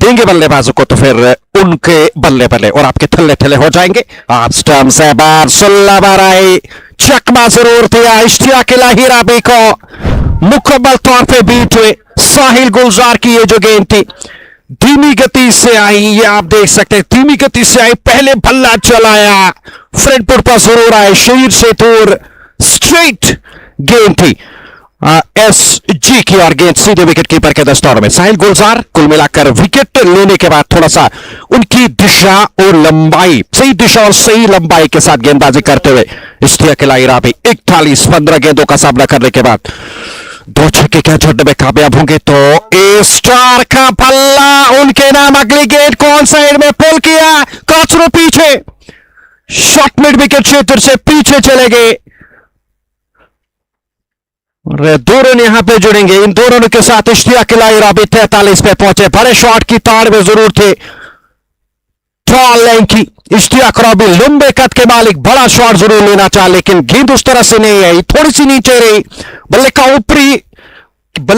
देंगे बल्लेबाजों को तो फिर उनके बल्ले बल्ले और आपके थल्ले थल्ले हो जाएंगे। आप स्टंप से बार 16 बार आई, चकमा जरूर दिया इश्तियाक इलाही राबी को, मुकम्मल तौर पे बीट हुए। साहिल गुलजार की ये जो गेंद थी धीमी गति से आई, ये आप देख सकते हैं धीमी गति से आई, पहले बल्ला चलाया, फ्रंट पुट पर जरूर आए, शरीर से दूर स्ट्रेट गेंद थी एसजी की और गेंद सीधे विकेट कीपर के दस्तौर में। साहिल गुलजार कुल मिलाकर विकेट लेने के बाद थोड़ा सा उनकी दिशा और लंबाई, सही दिशा और सही लंबाई के साथ गेंदबाजी करते हुए इश्तियाक इलाही राबी 41 15 गेंदों का सामना करने के बाद 2 छक्के क्या छोड़ने में कामयाब होंगे तो ए स्टार का पल्ला उनके नाम। अगली गेंद कौन साइड में पुल किया, काचरू पीछे, शॉट मिड विकेट क्षेत्र से पीछे चले गए और 2 रन यहां पे जुड़ेंगे। इन 2 रनों के साथ इश्तियाक इलाही राबी 43 पे पहुंचे। बड़े शॉट की ताड़ में जरूर थे, टॉल लाइन की इश्तियाक राबी लंबे कद के मालिक, बड़ा शॉट जरूर लेना चाहा लेकिन गेंद उस तरह से नहीं आई, थोड़ी सी नीचे रही, बल्ले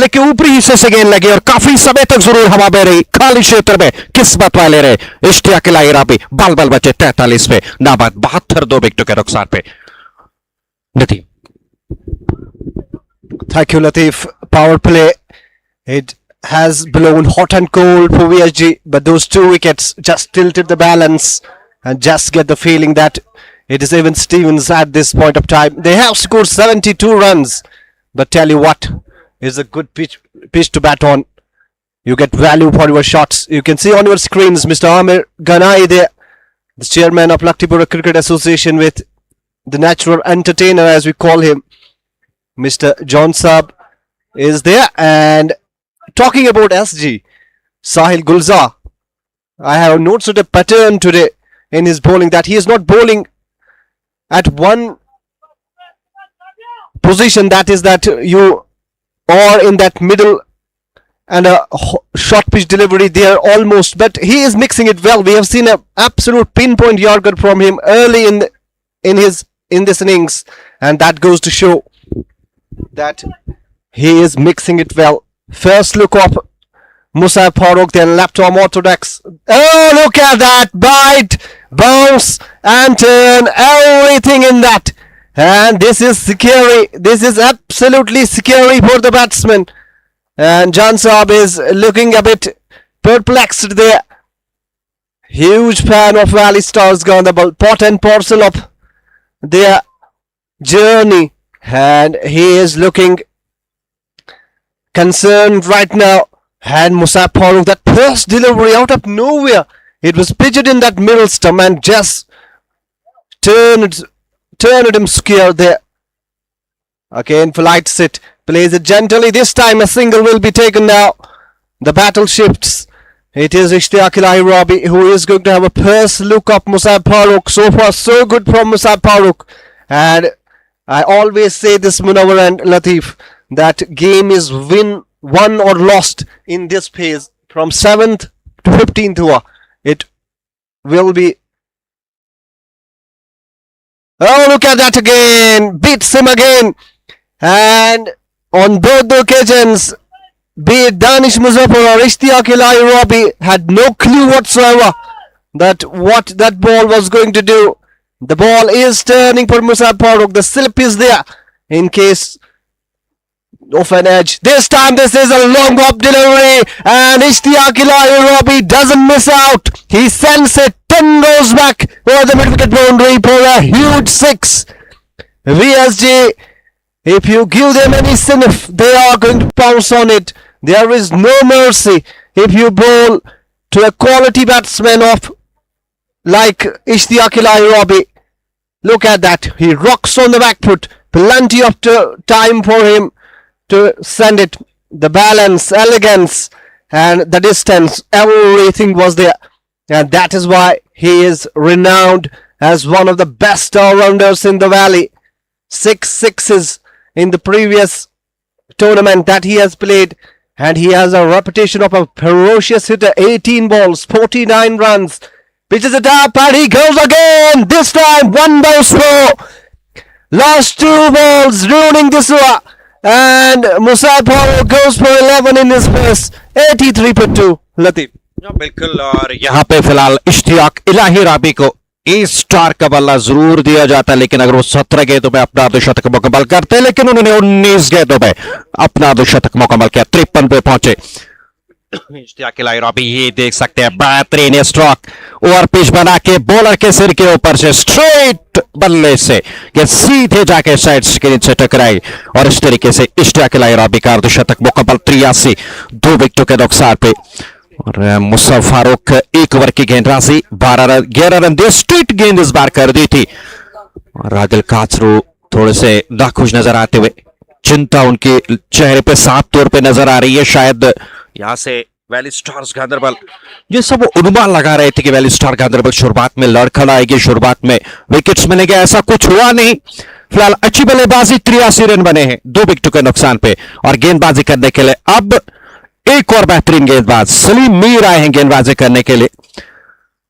के ऊपरी हिस्से से गेंद लगी और काफी समय तक जरूर हवा में रही। खाली क्षेत्र में किस्मत वाले रहे इश्तियाक इलाही राबी, बाल बाल बचे 43 पे, नाबाद 72 2 विकेटों के नुकसान पे। Nadeem, Thank you, Latif. Power play. It has blown hot and cold for VSG, but those 2 wickets just tilted the balance and just get the feeling that it is even Stevens at this point of time. They have scored 72 runs, but tell you what, it's a good pitch to bat on. You get value for your shots. You can see on your screens Mr. Amir Ganai there, the chairman of Laktipura Cricket Association, with the natural entertainer as we call him, Mr. John Saab is there. And talking about SG, Sahil Gulzar, I have noticed a pattern today in his bowling that he is not bowling at one position, that is that you are in that middle and a short pitch delivery there almost, but he is mixing it well. We have seen an absolute pinpoint Yorker from him early in this innings, and that goes to show that he is mixing it well. First look up Musa Farooq, then left arm orthodox. Oh, look at that bite, bounce and turn, everything in that. And this is scary. This is absolutely scary for the batsman. And Jan Saab is looking a bit perplexed there. Huge fan of Valley Stars Ganderbal, part and parcel of their journey, and he is looking concerned right now. And Musab Farooq, that first delivery out of nowhere, it was pitched in that middle stump and just turned him scared there. Again, flights it, plays it gently. This time a single will be taken now. The battle shifts. It is Ishtiaq Rabi who is going to have a first look of Musab Farooq. So far, so good from Musab Farooq. And I always say this, Munawar and Latif, that game is won or lost in this phase. From 7th to 15th over, it will be. Oh, look at that again. Beats him again. And on both the occasions, be it Danish Muzaffar or Ishtiaq Rabi, had no clue whatsoever that what that ball was going to do. The ball is turning for Musab Farooq. The slip is there in case of an edge. This time this is a long hop delivery and Ishtiaq Rabi doesn't miss out. He sends it 10 rows back over the mid-wicket boundary for a huge 6. VSG, if you give them any sniff, they are going to pounce on it. There is no mercy if you bowl to a quality batsman of like Ishtiaq Rabi. Look at that. He rocks on the back foot. Plenty of time for him to send it. The balance, elegance, and the distance, everything was there. And that is why he is renowned as one of the best all-rounders in the valley. 6 sixes in the previous tournament that he has played. And he has a reputation of a ferocious hitter. 18 balls, 49 runs. Pitches it up and he goes again. This time, one bounce throw. Last 2 balls ruining this over. And Musab Farooq goes for 11 in his first. 83 for 2. Latif. बिल्कुल और यहाँ पे फिलहाल इश्तियाक इलाही राबी को ए star का बल्ला जरूर दिया जाता है, लेकिन अगर वो 17 गेंदों में अपना अर्धशतक मुकम्मल करते, लेकिन उन्होंने 19 गेंदों में अपना अर्धशतक मुकम्मल किया, 53 पे पहुंचे इश्तियाक इलाही राबी। ये देख सकते हैं बेहतरीन स्ट्रोक, ओवर पिच बना के बॉलर के सिर के ऊपर से स्ट्रेट बल्ले से ये सीधे जाके साइड स्क्रीन से टकराई और इस तरीके से इश्तियाक इलाही राबी का अर्धशतक मुकम्मल 83, 2 विकेटों के नुकसान पे। और मुसब फारूक 1 ओवर की गेंदबाजी 11 रन दिए, स्ट्रेट गेंद इस बार कर दी थी और आदिल काचरू थोड़े से नाखुश नजर आते हुए, चिंता उनके चेहरे पे साफ तौर पे नजर आ रही है। शायद यहां से वैली स्टार्स गांदरबल ये सब अनुमान लगा रहे थे कि वैली स्टार गांदरबल शुरुआत में लड़खड़ आएगी, शुरुआत में विकेट्स मिलेंगे, ऐसा कुछ हुआ नहीं। फिलहाल अच्छी बल्लेबाजी, 83 रन बने हैं 2 विकेटों के नुकसान पे और गेंदबाजी करने के लिए अब एक और बेहतरीन गेंदबाज सलीम मीर आए हैं गेंदबाजी करने के लिए।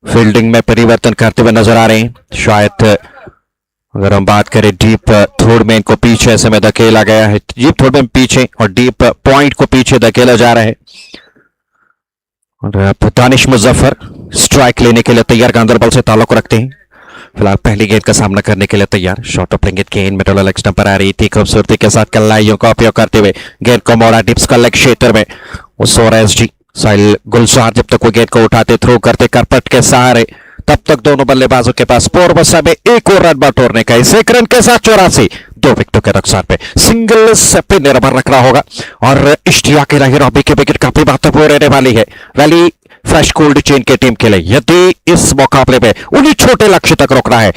फील्डिंग में परिवर्तन करते हुए नजर आ रहे हैं। शायद अगर हम बात करें डीप थोड़ में इनको पीछे ऐसे में धकेला गया है, डीप थोड़ में पीछे और डीप पॉइंट को पीछे धकेला जा रहा है। और दानिश मुजफ्फर स्ट्राइक लेने के लिए तैयार, गांदरबल से ताल्लुक रखते हैं। फिलहाल पहली गेंद का सामना करने के लिए तैयार, शॉर्ट ऑफ लेंगे गेंद मिडल लेग स्टंप पर आ रही थी, खूबसूरती के साथ कलाइयों का उपयोग करते हुए गेंद को मोड़ा डिप्स का लेग क्षेत्र में। वो सोरेसजी साहिल गुलजार जब तक वो गेंद को उठाते, थ्रो करते करपट के सहारे, तब तक दोनों बल्लेबाजों के पास पूर्व समय 1 और रन बटोरने का, इस 1 रन के साथ 84, 2 विकेटों के नुकसान पे सिंगल पे निर्भर रखना होगा। और इश्तियाक इलाही राबी के विकेट काफी महत्वपूर्ण रहने वाली है वैली फ्रेश कोल्ड चेन की टीम के लिए, यदि इस मुकाबले में उन्हीं छोटे लक्ष्य तक रोकना है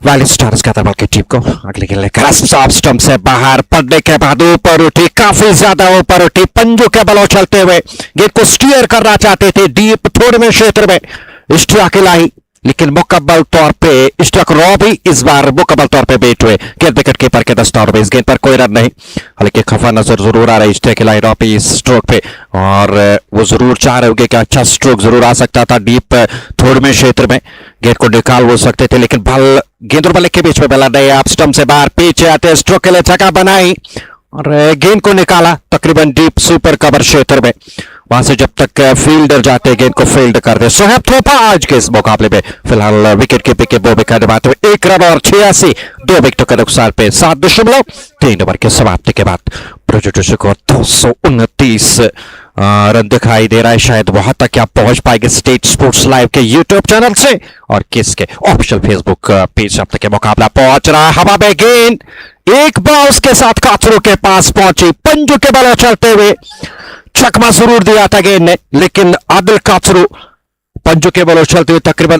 वैली स्टार्स गांदरबल की टीम को। अगले गेंद ऑफ स्टंप से बाहर पड़ने के बाद ऊपर उठी, काफी ज्यादा ऊपर उठी, पंजों के बलों चलते हुए गेंद को स्टीयर करना चाहते थे डीप थोड़े में क्षेत्र में इश्तियाक इलाही, लेकिन मुकम्मल तौर पे इश्तियाक राबी इस बार मुकम्मल तौर पे बैट हुए। गेंद विकेट कीपर के दस्तार में इस गेंद पर कोई रन नहीं, हालांकि खफा नजर जरूर आ रहा है इश्तियाक इलाही राबी इस स्ट्रोक पे और वो जरूर चाह रहे होंगे कि अच्छा स्ट्रोक जरूर आ सकता था डीप थोड़ में क्षेत्र में, गेंद को निकाल वो सकते थे, लेकिन बल गेंद और बल्ले के बीच में बल्ला नहीं, आप स्टंप से बाहर पीछे आते स्ट्रोक के लिए जगह बनाई और गेंद को निकाला तकरीबन डीप सुपर कवर क्षेत्र में, वहां से जब तक फील्डर जाते गेंद को फील्ड करते। सोहेब थोपा आज के इस मुकाबले में फिलहाल विकेट कीपिंग के बो विकेट बात हुए 1 रन और 86, 2 विकेटों के नुकसान पे 7.3 ओवर की समाप्ति के बाद प्रोजेक्ट स्कोर 229 रन दिखाई दे रहा है। शायद वहां तक आप पहुंच पाएंगे स्टेट स्पोर्ट्स लाइव के यूट्यूब चैनल से और किस के ऑफिशियल फेसबुक पेज। अब तक के मुकाबला पहुंच रहा है, हवा में गेंद एक बाउंस के साथ काचरू के पास पहुंची, पंजों के बल चलते हुए चकमा जरूर दिया था गेंद ने, लेकिन आदिल काचरू पंजों के बल चलते हुए तकरीबन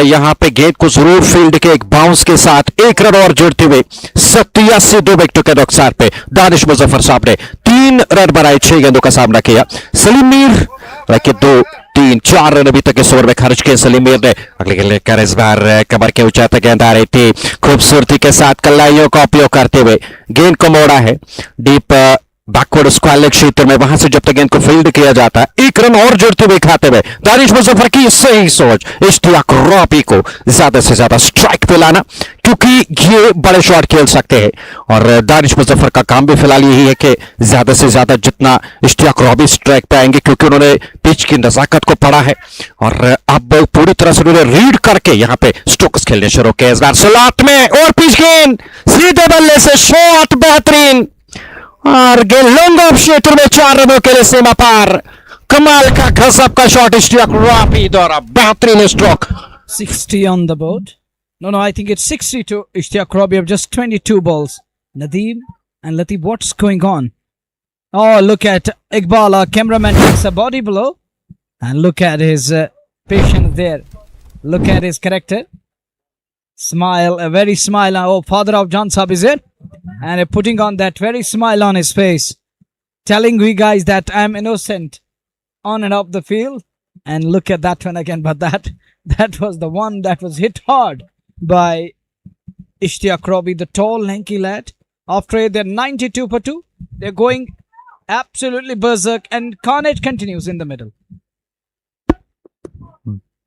यहां पे गेंद को जरूर फील्ड के एक बाउंस के साथ 1 रन और जोड़ते हुए 87, 2 विकेटों के नुकसान पे दानिश मुजफ्फर साहब ने 3 रन बनाए, 6 गेंदों का सामना किया। सलीम मीर लेकिन 2, 3, 4 रन अभी तक इस ओवर में खर्च किए सलीम मीर ने। अगले गेंद लेकर इस बार कमर के ऊंचाई तक गेंद आ रही थी, खूबसूरती के साथ कलाइयों का उपयोग करते हुए गेंद को मोड़ा है डीप बैकवर्ड स्क्वायर क्षेत्र में, वहां से जब तक गेंद को फील्ड किया जाता है 1 रन और जोड़ते हुए खाते हुए दानिश मुजफ्फर की सही सोच इश्तियाक रॉबी को ज्यादा से ज्यादा स्ट्राइक पे लाना, क्योंकि ये बड़े शॉट खेल सकते हैं और दानिश मुजफ्फर का काम भी फिलहाल यही है कि ज्यादा से ज्यादा जितना इश्तियाक रॉबी स्ट्राइक पे आएंगे, क्योंकि उन्होंने पिच की नजाकत को पढ़ा है और अब पूरी तरह से उन्होंने रीड करके यहाँ पे स्ट्रोक्स खेलने शुरू किए। इस बार सुलात में और पिच गेंद सीधे बल्ले से शॉट बेहतरीन और गेंद लॉन्ग ऑफ क्षेत्र में 4 रनों के लिए सीमा पार, कमाल का गजब का शॉट इश्तियाक रॉबी द्वारा, बेहतरीन stroke. 60 on the board. No, I think it's 60 to Ishtiaq Robbie of just 22 balls. Nadeem and Latif, what's going on? Oh, look at Iqbal, our cameraman, takes a body blow. And look at his patience there. Look at his character. Smile, a very smile. Oh, father of John Saab is here. And putting on that very smile on his face. Telling we guys that I'm innocent on and off the field. And look at that one again. But that was the one that was hit hard by Ishtiaq Robbie, the tall, lanky lad. After they're 92 for 2. They're going absolutely berserk, and carnage continues in the middle.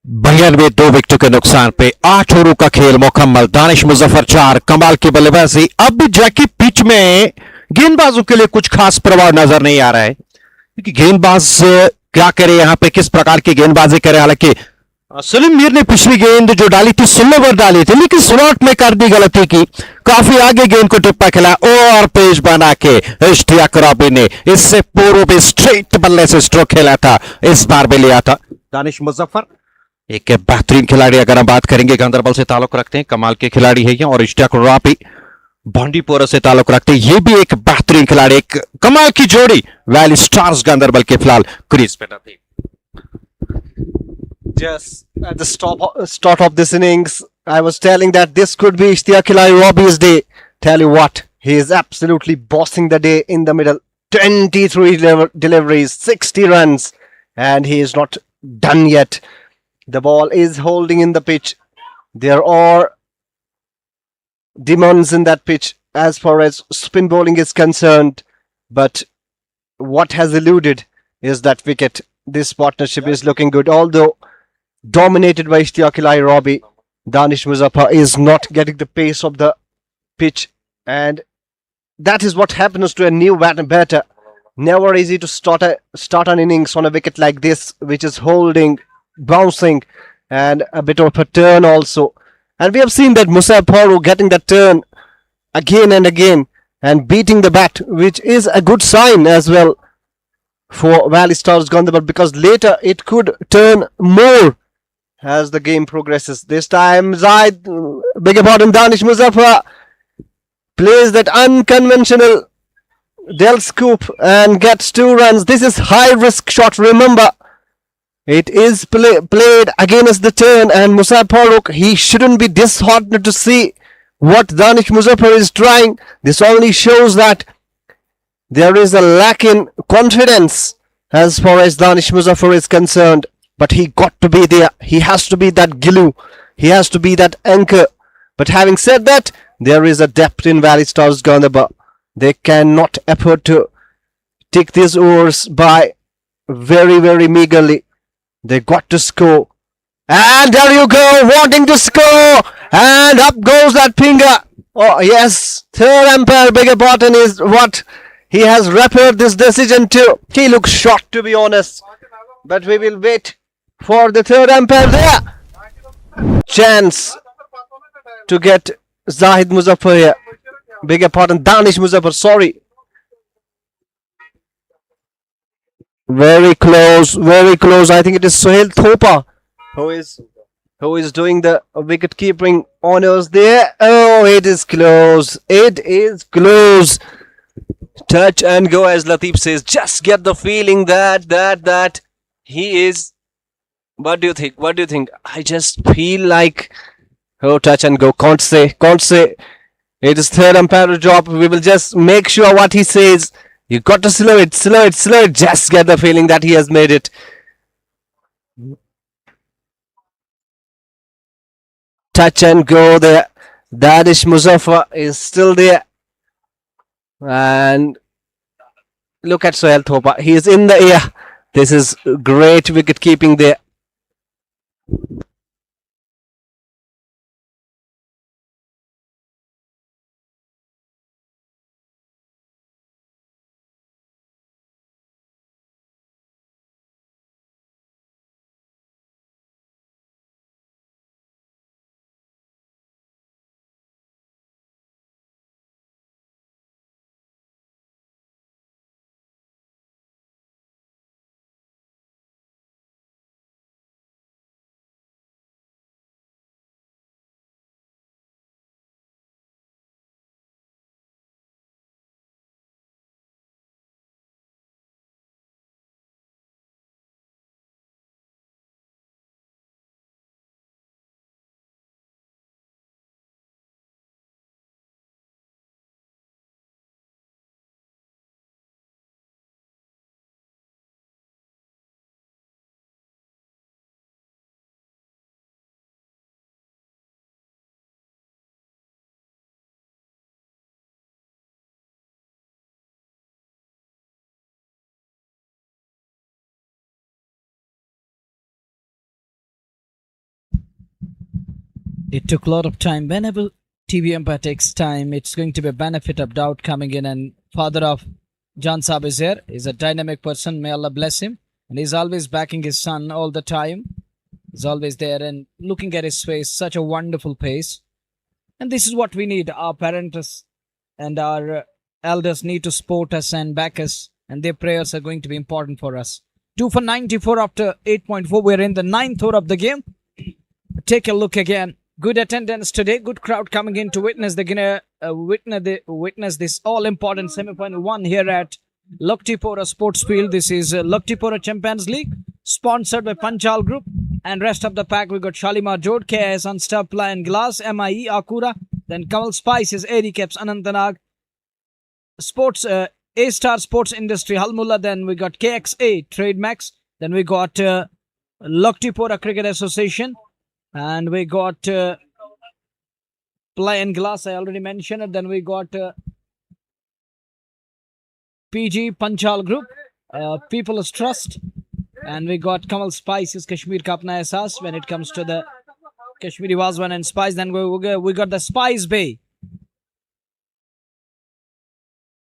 92, 2 विकेटों के नुकसान पे 8 ओवरों का खेल मुकम्मल। दानिश मुजफ्फर 4, कमाल की बल्लेबाजी। अब जैकी पिच में गेंदबाजों के लिए कुछ खास प्रभाव नजर नहीं आ रहा है, क्योंकि गेंदबाज क्या करे, यहाँ पे किस प्रकार की गेंदबाजी करे। हालांकि सलीम मीर ने पिछली गेंद जो डाली थी स्लोवर डाली थी, लेकिन स्लॉट में कर दी गलती की, काफी आगे गेंद को टिप्पा खिला और पेश बना के इश्तियाक रॉबी ने इससे पूर्व भी स्ट्रेट बल्ले से स्ट्रोक खेला था, इस बार भी लिया था। दानिश मुजफ्फर एक बेहतरीन खिलाड़ी, अगर हम बात करेंगे गांदरबल से ताल्लुक रखते हैं, कमाल के खिलाड़ी है ये, और इश्तियाक रॉबी बांडीपोरा से ताल्लुक रखते हैं, ये भी एक बेहतरीन खिलाड़ी, एक कमाल की जोड़ी वैली स्टार्स गांदरबल के फिलहाल क्रीज पे थी। Just at the start of this innings, I was telling that this could be Ishtiaq Robbie's day. Tell you what, he is absolutely bossing the day in the middle. 23 deliveries, 60 runs, and he is not done yet. The ball is holding in the pitch. There are demands in that pitch as far as spin bowling is concerned, but what has eluded is that wicket. This partnership is looking good, although dominated by Ishtiaq Robbie. Danish Muzaffar is not getting the pace of the pitch, and that is what happens to a new batter. Never easy to start an innings on a wicket like this, which is holding, bouncing, and a bit of a turn also. And we have seen that Musa Paru getting that turn again and again and beating the bat, which is a good sign as well for Valley Stars Ganderbal, because later it could turn more as the game progresses. This time Zaid, beg your pardon, Danish Muzaffar plays that unconventional del scoop and gets 2 runs. This is high risk shot, remember. It is played against the turn, and Musa Farooq, he shouldn't be disheartened to see what Danish Muzaffar is trying. This only shows that there is a lack in confidence as far as Danish Muzaffar is concerned. But he got to be there. He has to be that glue. He has to be that anchor. But having said that, there is a depth in Valley Stars Ganderbal. They cannot afford to take these overs by very, very meagerly. They got to score. And there you go, wanting to score. And up goes that finger. Oh, yes. Third umpire, beg your pardon, is what he has referred this decision to. He looks shocked, to be honest. But we will wait for the third umpire there. Chance to get Zahid Muzaffar here. Beg your pardon, Danish Muzaffar, sorry. Very close, very close. I think it is Sohail Thopa who is doing the wicket keeping honors there. Oh, it is close. It is close. Touch and go, as Latif says. Just get the feeling that he is. What do you think? What do you think? I just feel like, oh, touch and go. Can't say. It is third umpire job. We will just make sure what he says. You got to slow it. Just get the feeling that he has made it. Touch and go there. Danish Muzaffar is still there. And look at Sohail Thopa. He is in the air. This is great wicket keeping there. It took a lot of time. Whenever TV umpire takes time, it's going to be a benefit of doubt coming in. And father of Jan Saab is here. He's a dynamic person. May Allah bless him. And he's always backing his son all the time. He's always there and looking at his face. Such a wonderful pace. And this is what we need. Our parents and our elders need to support us and back us. And their prayers are going to be important for us. 2 for 94 after 8.4. We're in the 9th over of the game. Take a look again. Good attendance today. Good crowd coming in to witness this all-important semi-final one here at Laktipora Sports Field. This is Laktipora Champions League, sponsored by Panchal Group. And rest of the pack, we got Shalimar Jod, KS Unstuff, Ply and Glass, MIE, Akura. Then Kamal Spices, AD Caps, Anantnag. Sports, A-Star Sports Industry, Halmulla. Then we got KXA, Trademax. Then we got Laktipora Cricket Association. And we got Ply and Glass, I already mentioned it. Then we got PG Panchal Group, People's Trust. And we got Kamal Spices, Kashmir Ka Apna Ehsaas when it comes to the Kashmiri Wazwan and Spice. Then we got the Spice Bay.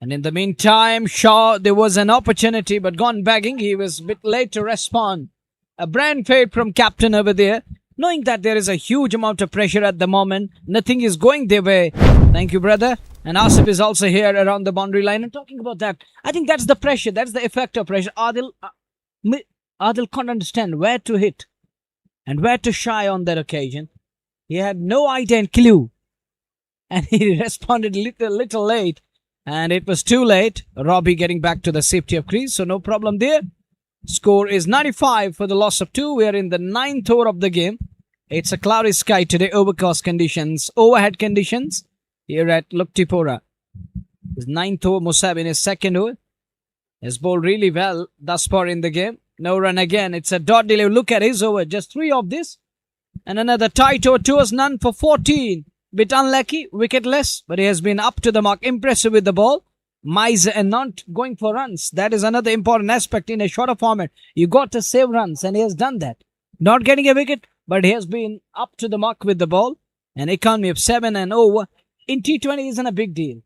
And in the meantime, Shaw, there was an opportunity but gone begging. He was a bit late to respond. A brand fade from captain over there. Knowing that there is a huge amount of pressure at the moment, nothing is going their way. Thank you, brother. And Asif is also here around the boundary line. And talking about that, I think that's the pressure. That's the effect of pressure. Adil can't understand where to hit and where to shy on that occasion. He had no idea and clue. And he responded little late. And it was too late. Robbie getting back to the safety of crease. So no problem there. Score is 95 for the loss of 2. We are in the 9th over of the game. It's a cloudy sky today, overcast conditions, overhead conditions here at Laktipora. His 9th over, Musab in his 2nd over. Has bowled really well thus far in the game. No run again. It's a dot delay. Look at his over. Just 3 of this. And another tight over, 2 none for 14. Bit unlucky, wicketless, but he has been up to the mark. Impressive with the ball. Miser and not going for runs. That is another important aspect in a shorter format. You got to save runs and he has done that. Not getting a wicket, but he has been up to the mark with the ball. An economy of 7 and over. in T20 isn't a big deal.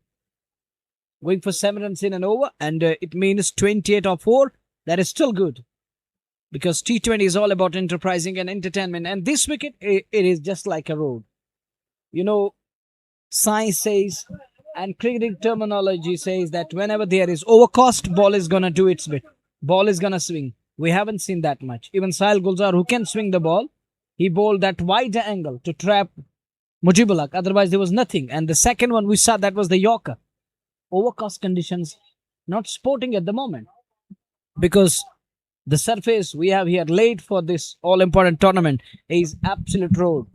Going for 7 runs in an over, and it means 28 or 4. That is still good. Because T20 is all about enterprising and entertainment. And this wicket, it is just like a road. You know, science says, and cricketing terminology says that whenever there is overcast, ball is going to do its bit. Ball is going to swing. We haven't seen that much. Even Sahil Gulzar, who can swing the ball, he bowled that wide angle to trap Mujibul Haq. Otherwise, there was nothing. And the second one we saw, that was the Yorker. Overcast conditions, not sporting at the moment. Because the surface we have here laid for this all-important tournament is absolute road.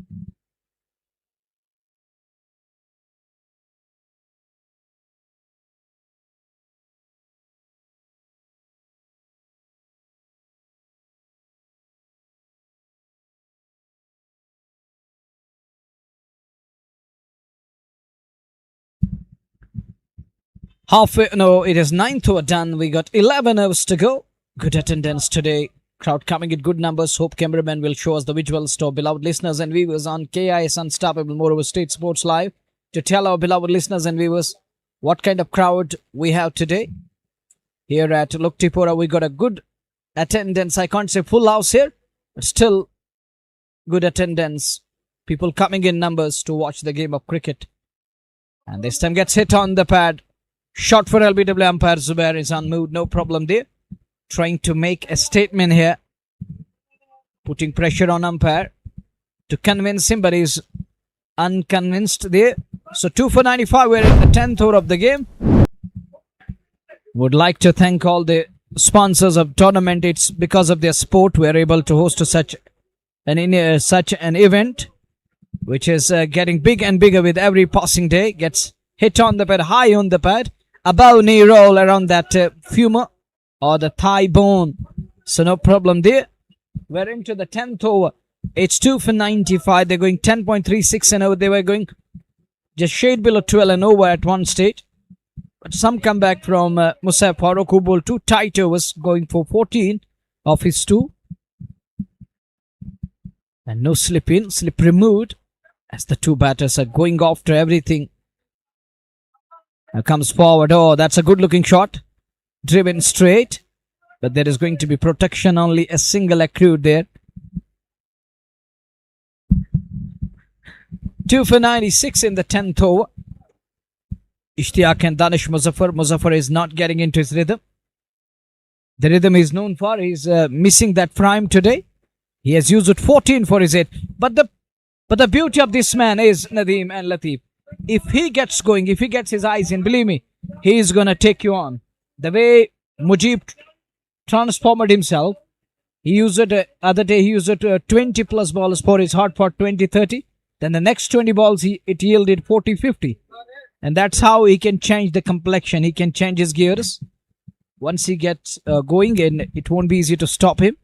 Halfway, no, it is 9th over done. We got 11 overs to go. Good attendance today. Crowd coming in good numbers. Hope cameraman will show us the visuals to our beloved listeners and viewers on KIS Unstoppable Moreover State Sports Live to tell our beloved listeners and viewers what kind of crowd we have today. Here at Luktipura, we got a good attendance. I can't say full house here, but still good attendance. People coming in numbers to watch the game of cricket. And this time gets hit on the pad. Shot for LBW umpire. Zubair is on mood. No problem there. Trying to make a statement here. Putting pressure on umpire to convince him, but he's unconvinced there. So 2 for 95. We're in the 10th over of the game. Would like to thank all the sponsors of tournament. It's because of their support we're able to host such an event, which is getting big and bigger with every passing day. Gets hit on the pad, high on the pad, above knee roll around that femur or the thigh bone. So no problem there. We're into the 10th over. It's 2 for 95. They're going 10.36 and over. They were going just shade below 12 and over at one stage. But some comeback from Musaf Farooq, who bowled 2 tight overs, going for 14 of his 2. And no slip in, slip removed, as the 2 batters are going after everything. Now comes forward. Oh, that's a good looking shot. Driven straight. But there is going to be protection. Only a single accrued there. 2 for 96 in the 10th over. Ishtiyaq and Danish Muzaffar. Muzaffar is not getting into his rhythm. The rhythm he's known for. He's missing that prime today. He has used it 14 for his 8. But the beauty of this man is Nadeem and Latif. If he gets going, if he gets his eyes in, believe me, he is going to take you on. The way Mujib transformed himself, he used it other day, he used it 20 plus balls for his hard for 20-30. Then the next 20 balls, it yielded 40-50. And that's how he can change the complexion. He can change his gears. Once he gets going, and it won't be easy to stop him.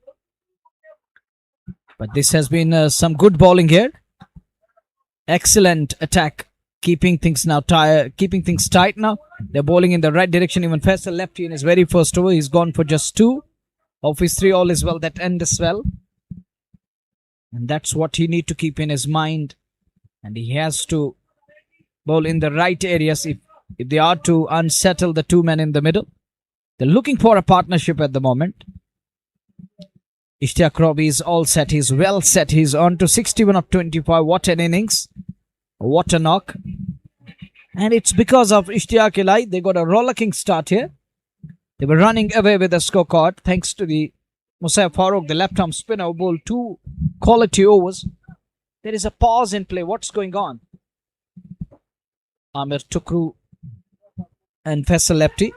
But this has been some good bowling here. Excellent attack. Keeping things tight now. They're bowling in the right direction. Even Faisal lefty in his very first over. He's gone for just 2 of his 3 all as well. That end as well. And that's what he need to keep in his mind. And he has to bowl in the right areas if they are to unsettle the 2 men in the middle. They're looking for a partnership at the moment. Ishtiyaq Robi is all set. He's well set. He's on to 61 of 25. What an innings. What a knock. And it's because of Ishtiyaq Ilai. They got a rollicking start here. They were running away with the scorecard thanks to the Musaf Farooq, the left-arm spinner, who bowled 2 quality overs. There is a pause in play. What's going on? Amir Tukru and Faisal lefty.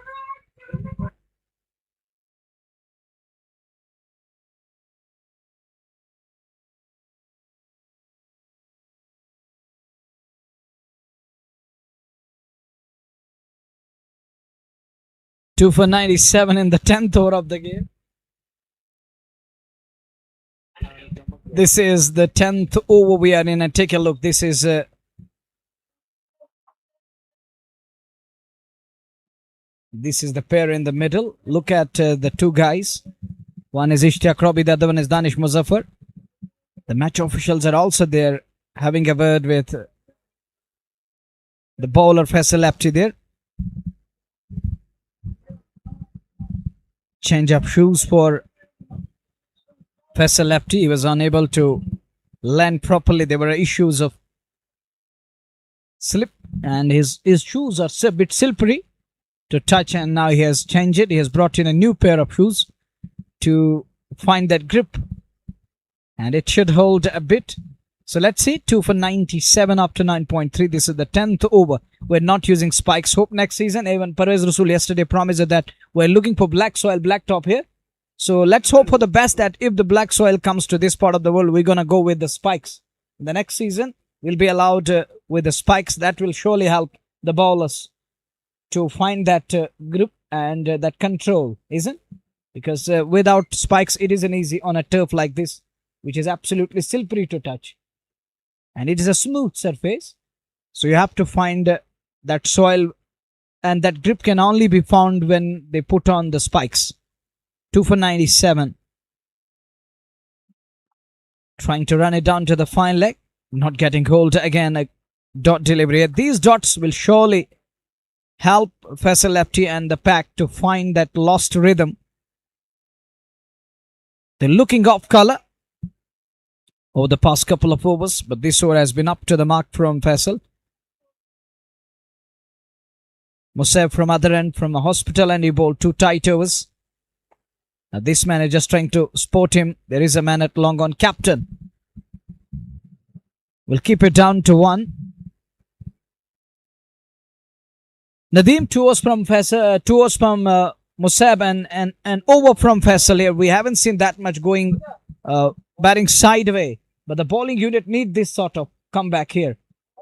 Two for 97 in the 10th over of the game. This is the 10th over we are in, and take a look. This is the pair in the middle. Look at the 2 guys. One is Ishtiyaq Robi, the other one is Danish Muzaffar. The match officials are also there, having a word with The bowler Faisal Apti there. Change up shoes for Faisal Apti. He was unable to land properly. There were issues of slip, and his shoes are a bit slippery to touch, and now he has changed it. He has brought in a new pair of shoes to find that grip, and it should hold a bit. So let's see, 2 for 97 after 9.3. This is the 10th over. We're not using spikes. Hope next season. Even Pervez Rasool yesterday promised that we're looking for black soil, black top here. So let's hope for the best that if the black soil comes to this part of the world, we're going to go with the spikes. The next season, we'll be allowed with the spikes. That will surely help the bowlers to find that grip and that control, isn't? Because without spikes, it isn't easy on a turf like this, which is absolutely slippery to touch. And it is a smooth surface. So you have to find that soil, and that grip can only be found when they put on the spikes. 2 for 97. Trying to run it down to the fine leg. Not getting hold again. A dot delivery. These dots will surely help Faisal Apti and the pack to find that lost rhythm. They're looking off color over the past couple of overs, but this over has been up to the mark from Faisal. Musab from other end from the hospital, and he bowled 2 tight overs. Now this man is just trying to spot him. There is a man at long on. Captain will keep it down to 1. Nadeem, 2 overs from Faisal, 2 overs from Musab, and over from Faisal here. We haven't seen that much going batting sideways. But the bowling unit need this sort of comeback here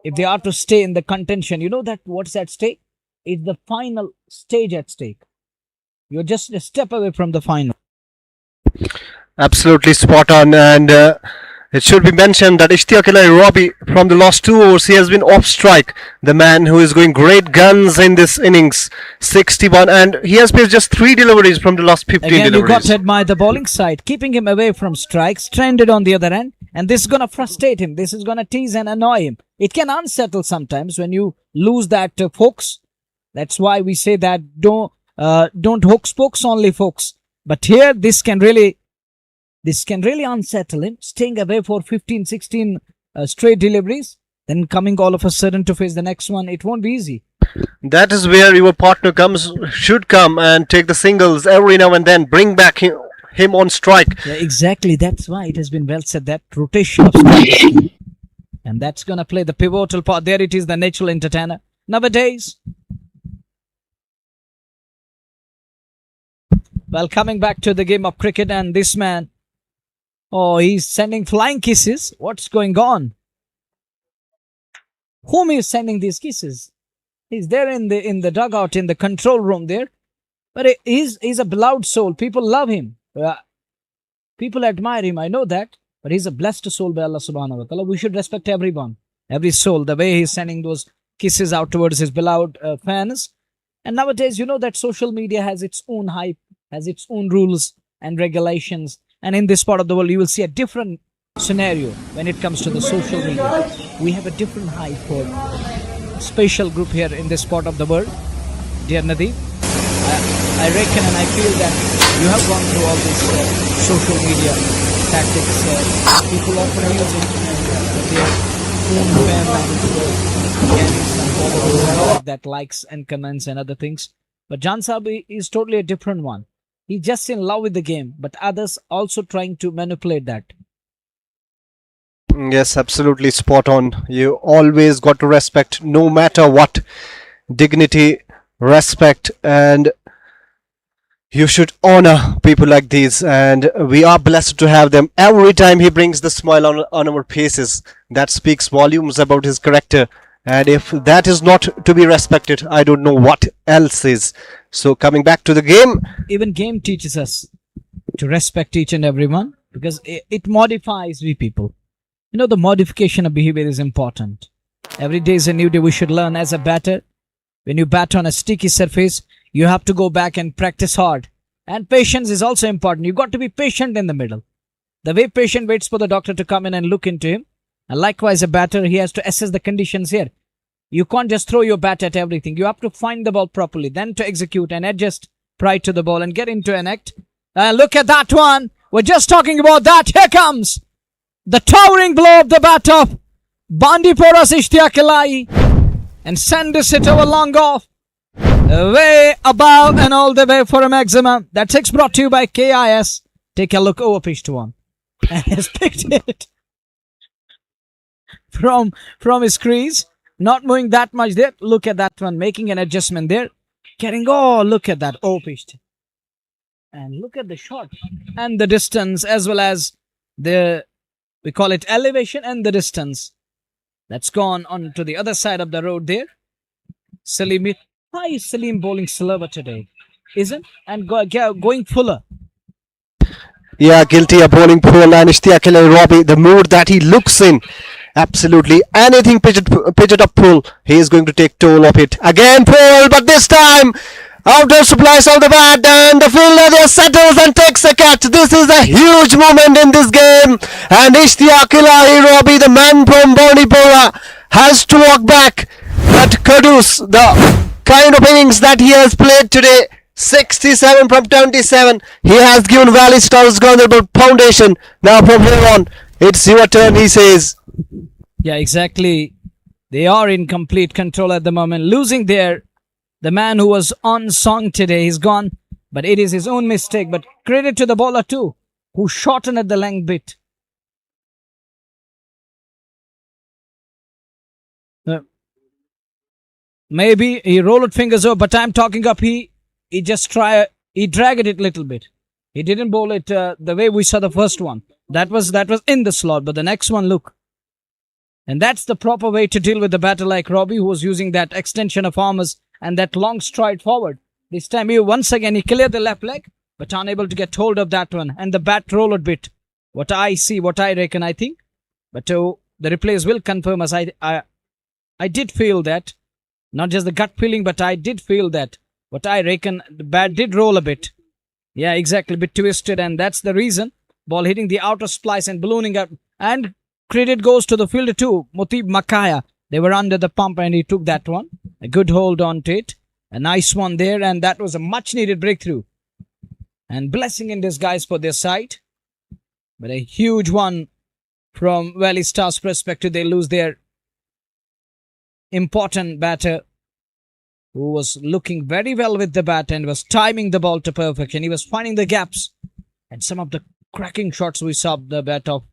if they are to stay in the contention. You know that what's at stake? It's the final stage at stake. You're just a step away from the final. Absolutely spot on, and it should be mentioned that Robbie, from the last 2 overs, he has been off strike. The man who is going great guns in this innings, 61, and he has placed just 3 deliveries from the last 15 Again, deliveries. you got to admire the bowling side, keeping him away from strikes, stranded on the other end, and this is going to frustrate him. This is going to tease and annoy him. It can unsettle sometimes when you lose that focus. That's why we say that don't hook spokes only, folks. But here, this can really unsettle him, staying away for 15, 16 straight deliveries, then coming all of a sudden to face the next one. It won't be easy. That is where your partner should come and take the singles every now and then, bring back him on strike. Yeah, exactly. That's why it has been well said, that rotation of strikes. And that's going to play the pivotal part. There it is, the natural entertainer. Nowadays, well, coming back to the game of cricket, and this man, oh, he's sending flying kisses. What's going on? Whom is sending these kisses? He's there in the dugout, in the control room there. But he's a beloved soul. People love him. People admire him. I know that. But he's a blessed soul by Allah subhanahu wa ta'ala. We should respect everyone, every soul, the way he's sending those kisses out towards his beloved fans. And nowadays, you know that social media has its own hype, has its own rules and regulations. And in this part of the world, you will see a different scenario when it comes to the social media. We have a different hype for a special group here in this part of the world. Dear Nadeem, I reckon and I feel that you have gone through all these social media tactics. People often use it their own fan language, that likes and comments and other things. But Jan Saab is totally a different one. He's just in love with the game, but others also trying to manipulate that. Yes, absolutely spot on. You always got to respect, no matter what. Dignity, respect, and you should honor people like these, and we are blessed to have them. Every time he brings the smile on our faces, that speaks volumes about his character. And if that is not to be respected, I don't know what else is. So coming back to the game. Even game teaches us to respect each and everyone, because it modifies we people. You know, the modification of behavior is important. Every day is a new day. We should learn as a batter. When you bat on a sticky surface, you have to go back and practice hard. And patience is also important. You got to be patient in the middle. The way patient waits for the doctor to come in and look into him. And likewise, a batter, he has to assess the conditions here. You can't just throw your bat at everything. You have to find the ball properly, then to execute and adjust prior to the ball and get into an act. Look at that one. We're just talking about that. Here comes the towering blow of the bat of Bandipora's htxtps and send this hit over long off. Way above and all the way for a maximum. That 6 brought to you by KIS. Take a look over pitch to one. And has picked it from his crease. Not moving that much there. Look at that one. Making an adjustment there. Getting, oh, look at that. Over pitched. And look at the shot. And the distance as well as the, we call it elevation and the distance. That's gone on to the other side of the road there. Salim, why is Salim bowling slower today? Isn't? And going fuller. Yeah, guilty of bowling poor and htxtps Robbie, the mood that he looks in. Absolutely anything pitch it up pull, he is going to take toll of it. Again pull, but this time outer supplies of the bat and the fielder there settles and takes a catch. This is a huge moment in this game and htxtps Robbie, the man from Bandipora, has to walk back. But Kudus, the kind of innings that he has played today, 67 from 27, he has given Valley Stars Ganderbal foundation. Now from here on, it's your turn, he says. Yeah, exactly. They are in complete control at the moment. Losing there, the man who was on song today, he's gone. But it is his own mistake. But credit to the bowler too, who shortened at the length bit. Maybe he rolled fingers over, but I'm talking up. He dragged it a little bit. He didn't bowl it the way we saw the first one. That was in the slot, but the next one, look. And that's the proper way to deal with the batter like Robbie, who was using that extension of arms and that long stride forward. This time, once again, he cleared the left leg, but unable to get hold of that one. And the bat rolled a bit. What I see, what I reckon, I think. But the replays will confirm us. I did feel that. Not just the gut feeling, but I did feel that. What I reckon, the bat did roll a bit. Yeah, exactly, a bit twisted. And that's the reason. Ball hitting the outer splice and ballooning up. And credit goes to the fielder too, Mutib Makaya. They were under the pump and he took that one. A good hold on to it. A nice one there, and that was a much needed breakthrough. And blessing in disguise for their side. But a huge one from Valley Stars' perspective. They lose their important batter who was looking very well with the bat and was timing the ball to perfection. He was finding the gaps. And some of the cracking shots we saw the bat of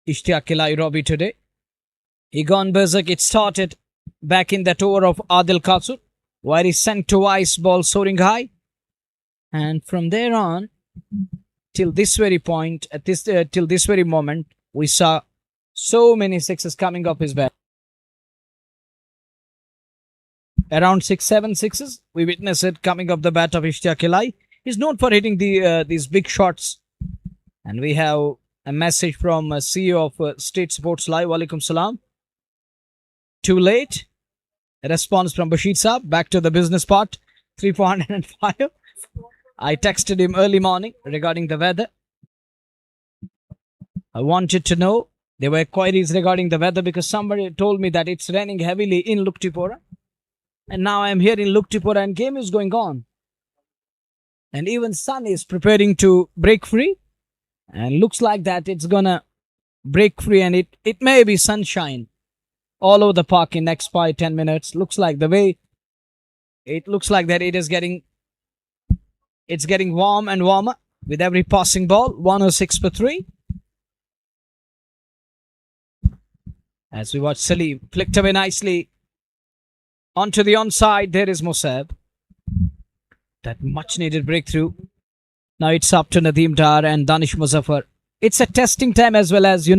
htxtps Robbie today. He gone berserk. It started back in that over of Adil Kasur, where he sent twice, ball soaring high. And from there on, till this very point, till this very moment, we saw so many sixes coming off his bat. Around 6-7 sixes, we witnessed it coming off the bat of htxtps. He's known for hitting these big shots. And we have a message from CEO of State Sports Live. Walaikum Salam. Too late. A response from Bashir Saab. Back to the business part. 3405. I texted him early morning regarding the weather. I wanted to know. There were queries regarding the weather because somebody told me that it's raining heavily in Luktipora. And now I'm here in Luktipora and game is going on. And even sun is preparing to break free. And looks like that it's gonna break free and it may be sunshine all over the park in next 5-10 minutes. Looks like the way it looks like that it's getting warm and warmer with every passing ball. 106 for 3. As we watch Salim flicked away nicely onto the onside. There is Musab. That much needed breakthrough. Now it's up to Nadeem Dar and Danish Muzaffar. It's a testing time as well as,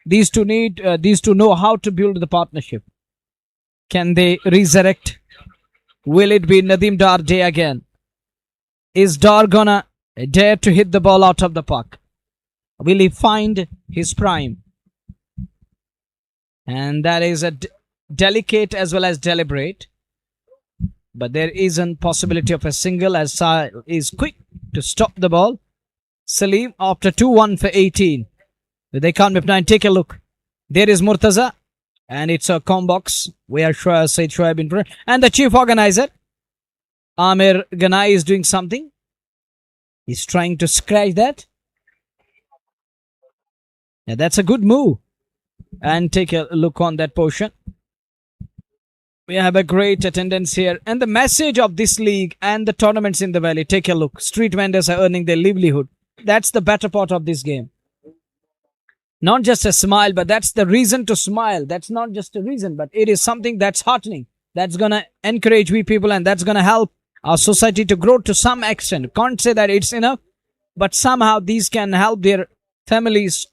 these two know how to build the partnership. Can they resurrect? Will it be Nadeem Dar day again? Is Dar gonna dare to hit the ball out of the park? Will he find his prime? And that is a delicate as well as deliberate. But there is a possibility of a single as Sahil is quick to stop the ball. Salim after 2-1 for 18. They can't be 9. Take a look. There is Murtaza. And it's a combox where Said Shoaib in front. And the chief organizer, Amir Ganai, is doing something. He's trying to scratch that. Yeah, that's a good move. And take a look on that portion. We have a great attendance here. And the message of this league and the tournaments in the valley, take a look. Street vendors are earning their livelihood. That's the better part of this game. Not just a smile, but that's the reason to smile. That's not just a reason, but it is something that's heartening. That's going to encourage we people, and that's going to help our society to grow to some extent. Can't say that it's enough, but somehow these can help their families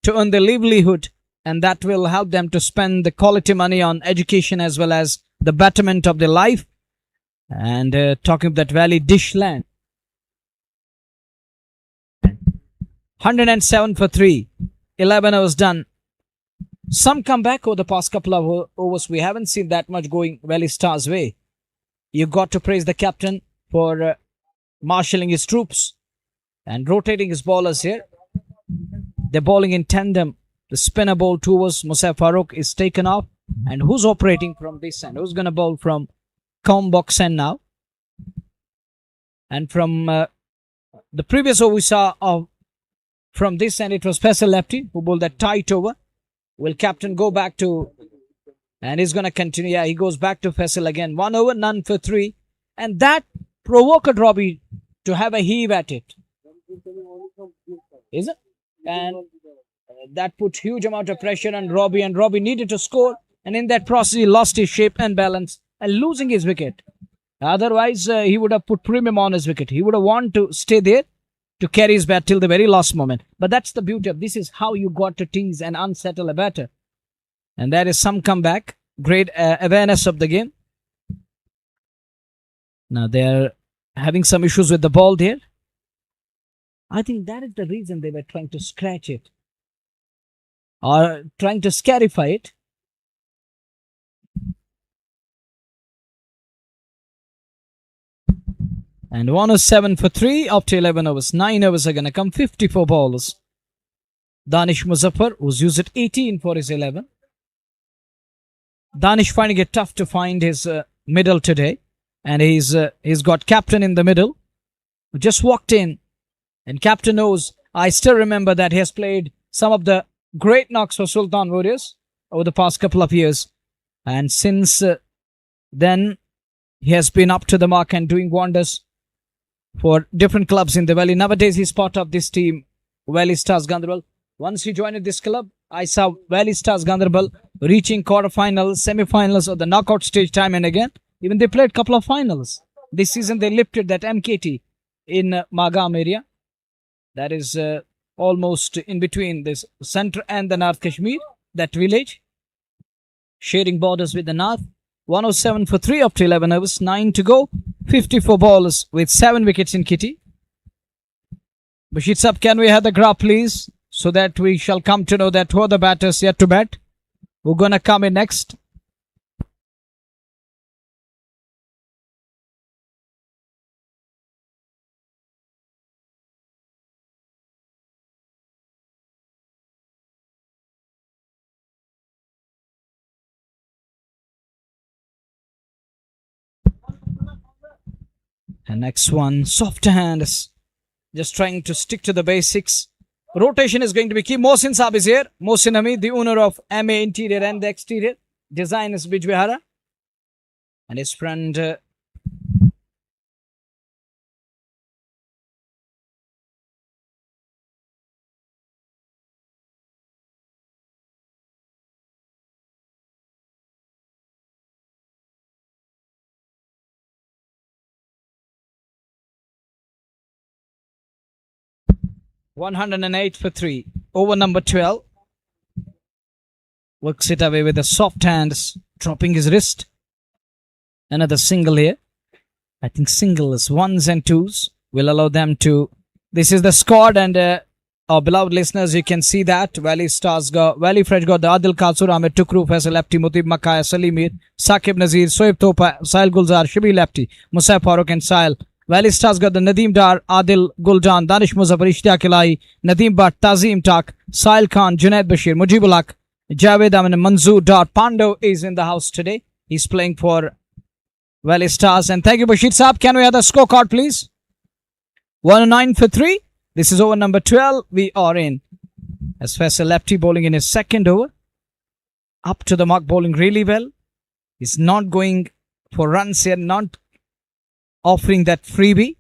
to earn their livelihood, and that will help them to spend the quality money on education as well as the betterment of their life. And talking of that valley, Dishland. 107 for 3. 11 overs done. Some comeback over the past couple of overs. We haven't seen that much going Valley Stars' way. You got to praise the captain for marshalling his troops and rotating his bowlers here. They're bowling in tandem. The spinner ball 2 overs. Musa Farouk is taken off. And who's operating from this end? Who's going to bowl from combox end now? And from the previous over we saw from this end, it was Faisal Lefty who bowled that tight over. Will captain go back to, and he's going to continue. Yeah, he goes back to Faisal again. 1 over, none for 3. And that provoked Robbie to have a heave at it. Is it? And that put huge amount of pressure on Robbie, and Robbie needed to score. And in that process, he lost his shape and balance and losing his wicket. Otherwise, he would have put premium on his wicket. He would have wanted to stay there to carry his bat till the very last moment. But that's the beauty of this, is how you got to tease and unsettle a batter. And that is some comeback. Great awareness of the game. Now they're having some issues with the ball there. I think that is the reason they were trying to scratch it. Or trying to scarify it. And 107 for 3 after 11 overs. 9 overs are going to come. 54 balls. Danish Muzaffar, who's used it 18 for his 11. Danish finding it tough to find his middle today. And he's got captain in the middle, who just walked in. And captain knows, I still remember that he has played some of the great knocks for Sultan Warriors over the past couple of years. And since then, he has been up to the mark and doing wonders for different clubs in the valley. Nowadays, he's part of this team, Valley Stars Ganderbal. Once he joined this club, I saw Valley Stars Ganderbal reaching quarterfinals, semi-finals, or the knockout stage time and again. Even they played a couple of finals. This season, they lifted that MKT in Magam area. That is almost in between this center and the North Kashmir, that village, sharing borders with the North. 107 for 3 after 11 overs, 9 to go. 54 balls with 7 wickets in kitty. Bashir Sab, can we have the graph please? So that we shall come to know that who are the batters yet to bat. Who are going to come in next? And next one, soft hands. Just trying to stick to the basics. Rotation is going to be key. Mohsin Saab is here. Mohsin Hamid, the owner of MA Interior and the Exterior. Design is Bijbihara. And his friend... 108 for 3. Over number 12. Works it away with the soft hands, dropping his wrist. Another single here. I think singles, 1s and 2s will allow them to... This is the squad, and our beloved listeners, you can see that. Valley Stars got, Valley Fresh got the Adil Kasur, Ahmed Tukru, Faisal Lefty, Mutib Makaya, Salimir, Saqib Nazir, Soeb Topa, Sahil Gulzar, Shibi Lefty, Musa Farooq and Sahil. Valley Stars got the Nadeem Dar, Adil Guljan, Danish Muzaffar, Ishtiyaq Ilahi, Nadeem Bhatt, Tazim Tak, Sahil Khan, Junaid Bashir, Mujibul Haq, Javed, Manzoor Pando is in the house today. He's playing for Valley Stars. And thank you, Bashir Saab. Can we have the scorecard, please? 109 for 3. This is over number 12. We are in. As Faisal lefty bowling in his second over. Up to the mark, bowling really well. He's not going for runs here, not offering that freebie.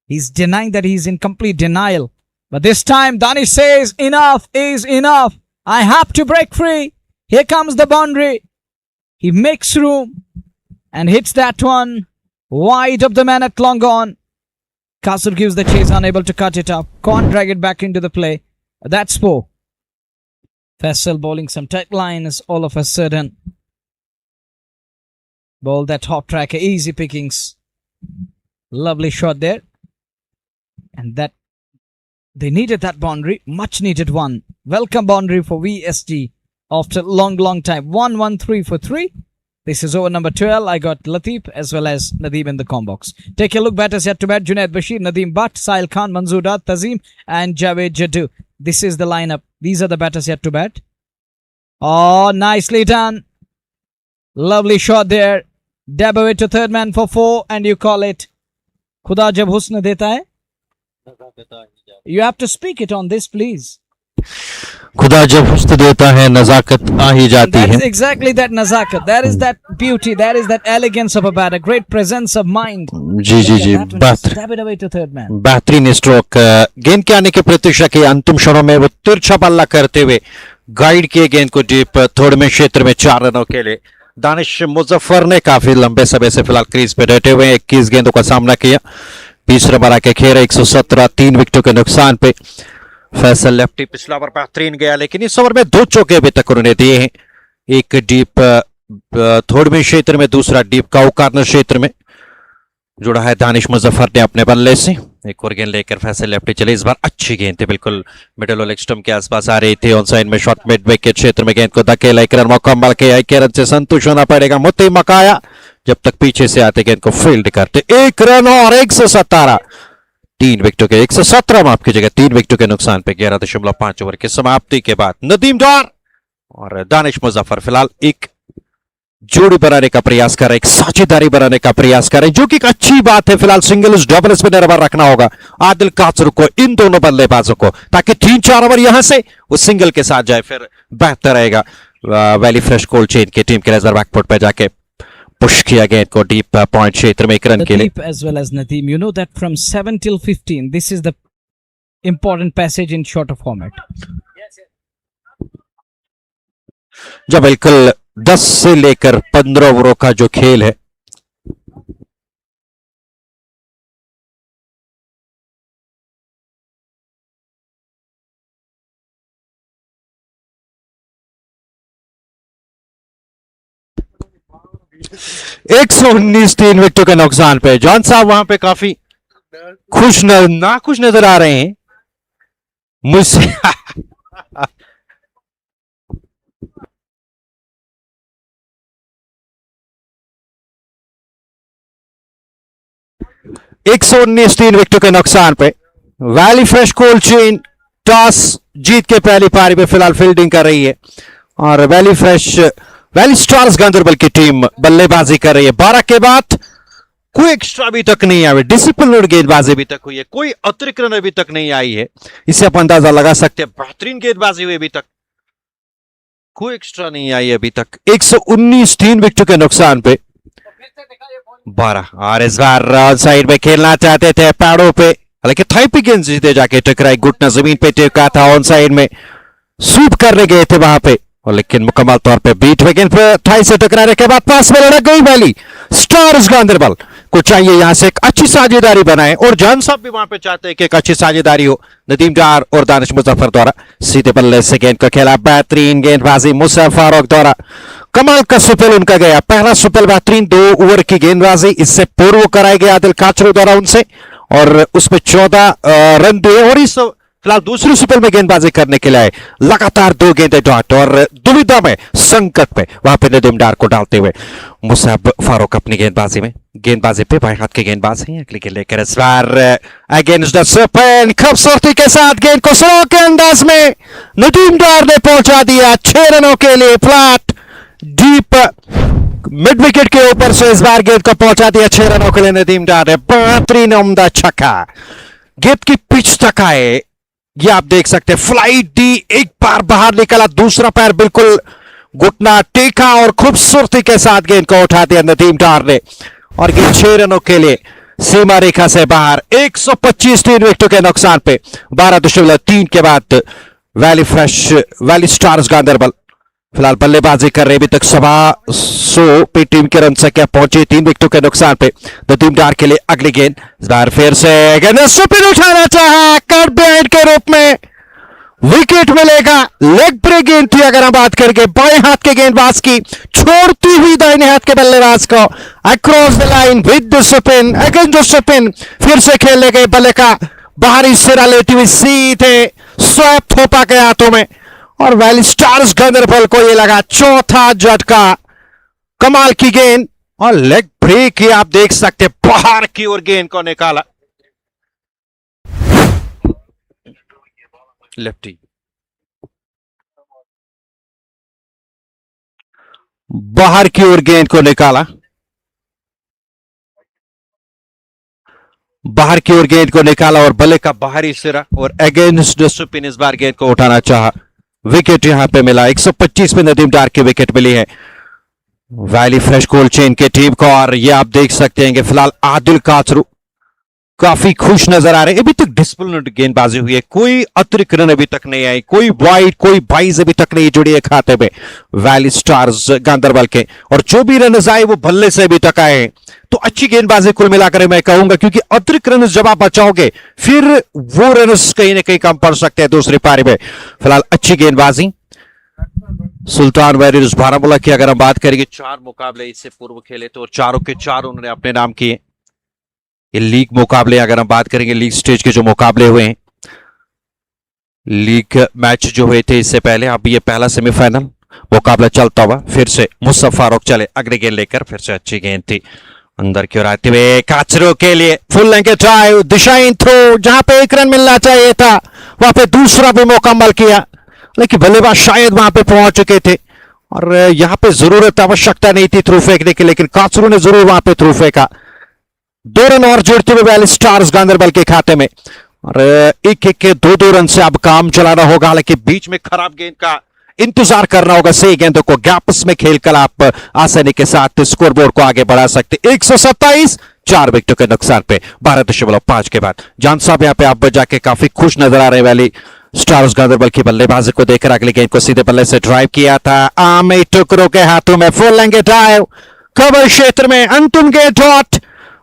He's denying that he's in complete denial. But this time, Danish says, enough is enough. I have to break free. Here comes the boundary. He makes room and hits that one wide of the man at long on. Castle gives the chase, unable to cut it up. Can't drag it back into the play. That's four. Faisal bowling some tight lines all of a sudden. Ball that hop tracker, easy pickings. Lovely shot there. And that they needed that boundary, much needed one. Welcome boundary for VSG after long time. 1-1-3 for 3. This is over number 12. I got Latif as well as Nadeem in the com box. Take a look, batters yet to bat. Junaid Bashir, Nadeem Butt, Sahil Khan, Manzoor Dat, Tazim and Javed Jaddu. This is the lineup. These are the batters yet to bat. Oh, nicely done. Lovely shot there. Dab away to third man for 4 and you call it Khuda jab husn deta hai. You have to speak it on this, please. खुदा जब हुस्न देता है नजाकत आ ही जाती That's है. exactly that nazakat. That is that beauty. That is that elegance of a batter. Great presence of mind. जी जी जी, Stab it away to third man. बेहतरीन स्ट्रोक. गेंद के आने की प्रतीक्षा की अंतिम क्षणों में वो तिरछा बल्ला करते हुए गाइड किए गेंद को डीप थोड़े में क्षेत्र में 4 रनों के लिए. दानिश मुजफ्फर ने काफी लंबे समय से फिलहाल क्रीज पे डटे हुए 21 गेंदों का सामना किया. 20 रन बना के खेल 117, 3 विकेटों के नुकसान पे. फैसल लेफ्टी पिछला ओवर बेहतरीन गया, लेकिन इस ओवर में 2 चौके अभी तक उन्होंने दिए हैं. एक डीप थोड़ में क्षेत्र में, दूसरा डीप काउ कार्नर क्षेत्र में जुड़ा है दानिश मुजफ्फर ने अपने बल्ले से. एक और गेंद लेकर फैसल लेफ्टी चले. इस बार अच्छी गेंद थी, बिल्कुल मिडिल लेग स्टंप के आसपास आ रही थी. ऑन साइड में शॉर्ट मिड विकेट क्षेत्र में गेंद को धकेला. 1 रन मुकम्मल किया. 1 रन से संतुष्ट होना पड़ेगा मुत्ती मकाया जब तक पीछे से आते गेंद को फील्ड करते. 1 रन और 117, 3 विकेटों के 117 माफ कीजिएगा, 3 विकेटों के नुकसान पे 11.5 ओवर की समाप्ति के बाद नदीम डार और दानिश मुजफ्फर फिलहाल एक जोड़ी बनाने का प्रयास कर रहे, एक साझेदारी बनाने का प्रयास कर रहे, जो कि एक अच्छी बात है. फिलहाल सिंगल्स डबल्स पे निर्भर रखना होगा आदिल कासर को, इन दोनों बल्लेबाजों को, ताकि 3-4 ओवर यहां से वो सिंगल के साथ जाए, फिर बेहतर रहेगा. वैली फ्रेश कोल्ड चेन की टीम के नजर बैकफुट पे जाके पुश किया गेंद को डीप पॉइंट क्षेत्र में 1 रन के लिए. As well as Nadeem, you know that from 7 till 15, this is the important passage in shorter format. जब बिल्कुल 10 से लेकर 15 ओवरों का जो खेल है, एक 119, 3 विकेटों के नुकसान पे. जॉन साहब वहां पे काफी नाखुश नजर आ रहे हैं मुझसे. 119, 3 विकेटों के नुकसान पे. Valley fresh cold chain toss जीत के पहली पारी में फिलहाल फील्डिंग कर रही है और वैली स्टार्स गांदरबल की टीम बल्लेबाजी कर रही है. 12 के बाद कोई एक्स्ट्रा अभी तक नहीं आया. डिसिप्लिन गेंदबाजी अभी तक हुई है, कोई अतिरिक्त रन अभी तक नहीं आई है. इससे आप अंदाजा लगा सकते हैं बेहतरीन गेंदबाजी हुई अभी तक, कोई एक्स्ट्रा नहीं आई अभी तक. 119, 3 विकेटों के नुकसान पे 12. और इस बार ऑन साइड में खेलना चाहते थे पैड़ों पे, हालांकि थाई पे गेंद सीधे जाके टकराई, घुटना जमीन पे टेका था. ऑन साइड में स्वीप करने गए थे वहां पे, और लेकिन मुकम्मल तौर पे बीट हुए गेंद पे थाई से टकराने के बाद पास में लड़क गई. वैली स्टार्स गांदरबल को चाहिए यहां से एक अच्छी साझेदारी बनाए, और जान साहब भी वहां पे चाहते हैं कि एक अच्छी साझेदारी हो. नदीम डार और दानिश मुजफ्फर द्वारा सीधे बल्ले से गेंद को खेला. बेहतरीन गेंदबाजी मुसा फारूक द्वारा, कमाल का सुपेल उनका गया. पहला सुपेल बेहतरीन 2 ओवर की गेंदबाजी. इससे पूर्व कराए गए आदिल काचरू द्वारा उनसे, और उसमें 14 रन दिए. और इस फिलहाल दूसरी सुपर में गेंदबाजी करने के लिए लगातार 2 गेंदें डॉट और दुविधा में, संकट में वहां पे नदीम डार को डालते हुए मुसअब फारूक अपनी गेंदबाजी पे बाएं हाथ के गेंदबाज हैं। अगली गेंद लेकर इस बार अगेंस्ट द स्पिन, खूबसूरती के साथ गेंद को स्लो के अंदाज में नदीम डार ने पहुंचा दिया 6 रनों के लिए। फ्लैट डीप मिड विकेट के ऊपर से इस बार गेंद को पहुंचा दिया 6 रनों के लिए नदीम डार ने। बेहतरीन उम्दा छक्का, गेंद की पिच तक आए, ये आप देख सकते हैं। फ्लाइट दी, एक बार बाहर निकला, दूसरा पैर बिल्कुल घुटना टेका और खूबसूरती के साथ गेंद को उठा दिया नदीम डार ने और गेंद 6 रनों के लिए सीमा रेखा से बाहर। 125 3 विकेटों के नुकसान पे 12.3 के बाद वैली स्टार्स गांदरबल फिलहाल बल्लेबाजी कर रहे, अभी तक 125 पे टीम के रन संख्या पहुंचे 3 विकेटों के नुकसान पे। नदीम डार के लिए अगली गेंद, इस बार फिर से गेंद स्पिन उठाना चाहा, कट बिहाइंड के रूप में विकेट मिलेगा। लेग ब्रेक गेंद थी अगर हम बात करेंगे बाएं हाथ के गेंदबाज की, छोड़ती हुई दाहिने हाथ के बल्लेबाज को across the line with the spin, against the spin, फिर से खेलने गए, बल्ले का बाहरी सिरा लेती हुई सीधे स्वैप थोपा के हाथों में और वैली स्टार्स गांदरबल को यह लगा चौथा झटका। कमाल की गेंद और लेग ब्रेक ही आप देख सकते, बाहर की ओर गेंद को निकाला लेफ्टी। बाहर की ओर गेंद को निकाला, बाहर की ओर गेंद को निकाला और बल्ले का बाहरी सिरा और अगेंस्ट द स्पिन इस बार गेंद को उठाना चाहा। विकेट यहां पे मिला, 125 में नदीम डार की विकेट मिली है वैली फ्रेश कोल्ड चेन के टीम को। और ये आप देख सकते हैं कि फिलहाल आदिल काचरू काफी खुश नजर आ रहे हैं। अभी तक डिसिप्लिन्ड गेंदबाजी हुई है, कोई अतिरिक्त रन अभी तक नहीं आई, कोई वाइड, कोई बाइज अभी तक नहीं जुड़ी है खाते में वैली स्टार्स गांदरबल के, और जो भी रन आए वो बल्ले से अभी तक आए हैं। तो अच्छी गेंदबाजी कुल मिलाकर मैं कहूंगा, क्योंकि अतिरिक्त रन जब आप बचाओगे फिर वो रन कहीं ना कहीं कम पड़ सकते हैं दूसरी पारी में। फिलहाल अच्छी गेंदबाजी सुल्तान वैरियर्स बारामूला की अगर हम बात करेंगे, 4 मुकाबले इससे पूर्व खेले तो चारों के 4 उन्होंने अपने नाम किए। ये लीग मुकाबले अगर हम बात करेंगे, लीग स्टेज के जो मुकाबले हुए हैं, लीग मैच जो हुए थे इससे पहले, अब ये पहला सेमीफाइनल मुकाबला चलता हुआ। फिर से मुसअब फारूक चले अगली गेंद लेकर, फिर से अच्छी गेंद थी अंदर की ओर आते हुए काचरू के लिए फुल लेंगे ड्राइव, दिशाहीन थ्रो, जहां पे 1 रन मिलना चाहिए था वहां पे दूसरा भी मुकम्मल किया, लेकिन बल्लेबाज शायद वहां पे पहुंच चुके थे और यहां पे जरूरत आवश्यकता नहीं थी थ्रू फेंकने की, लेकिन काचरू ने जरूर वहां पे थ्रू फेंका। 2 रन और जोड़ते हुए वैली स्टार्स गांदरबल के खाते में और 1-1 के 2-2 रन से अब काम चलाना होगा। हालांकि बीच में खराब गेंद का इंतजार करना होगा, सही गेंदों को गैप्स में खेलकर आप आसानी के साथ स्कोरबोर्ड को आगे बढ़ा सकते। 127 4 विकेटों के नुकसान पे 12.5 के बाद जान साहब यहां पे आप जाके काफी खुश नजर आ रहे हैं वैली स्टार्स गांदरबल की बल्लेबाजी को देखकर। अगली गेंद को सीधे बल्ले से ड्राइव किया था, आमिर टुकरों के हाथों में फुल लेंगे ड्राइव, कवर क्षेत्र में अंतिम गेंद डॉट।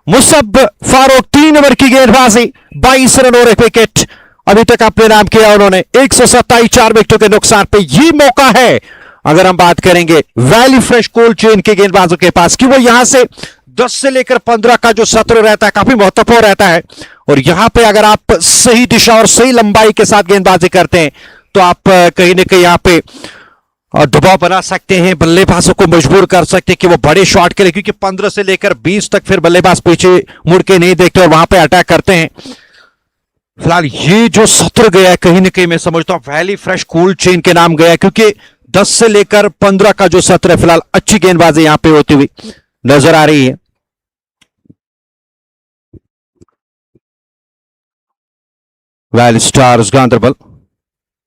मुसअब फारूक 3 ओवर की गेंदबाजी, 22 रन और 1 विकेट अभी तक अपने नाम किया उन्होंने। 127 4 विकेटों के नुकसान पे ये मौका है अगर हम बात करेंगे वैली फ्रेश कोल्ड चेन के गेंदबाजों के पास कि वो यहां से 10 से लेकर 15 का जो सत्र रहता है काफी महत्वपूर्ण रहता है, और यहां पे अगर आप सही दिशा और सही लंबाई के साथ गेंदबाजी करते हैं तो आप कहीं ना कहीं यहां पे दबाव बना सकते हैं, बल्लेबाजों को मजबूर कर सकते हैं कि वो बड़े शॉट के लिए, क्योंकि 15 से लेकर 20 तक फिर बल्लेबाज पीछे मुड़ के नहीं देखते और वहां पे अटैक करते हैं। फिलहाल ये जो सत्र गया है कहीं ना कहीं मैं समझता हूं वैली फ्रेश कोल्ड चेन के नाम गया, क्योंकि 10 से लेकर 15 का जो सत्र है फिलहाल अच्छी गेंदबाजी यहां पे होती हुई नजर आ रही है। वैली स्टार्स गांदरबल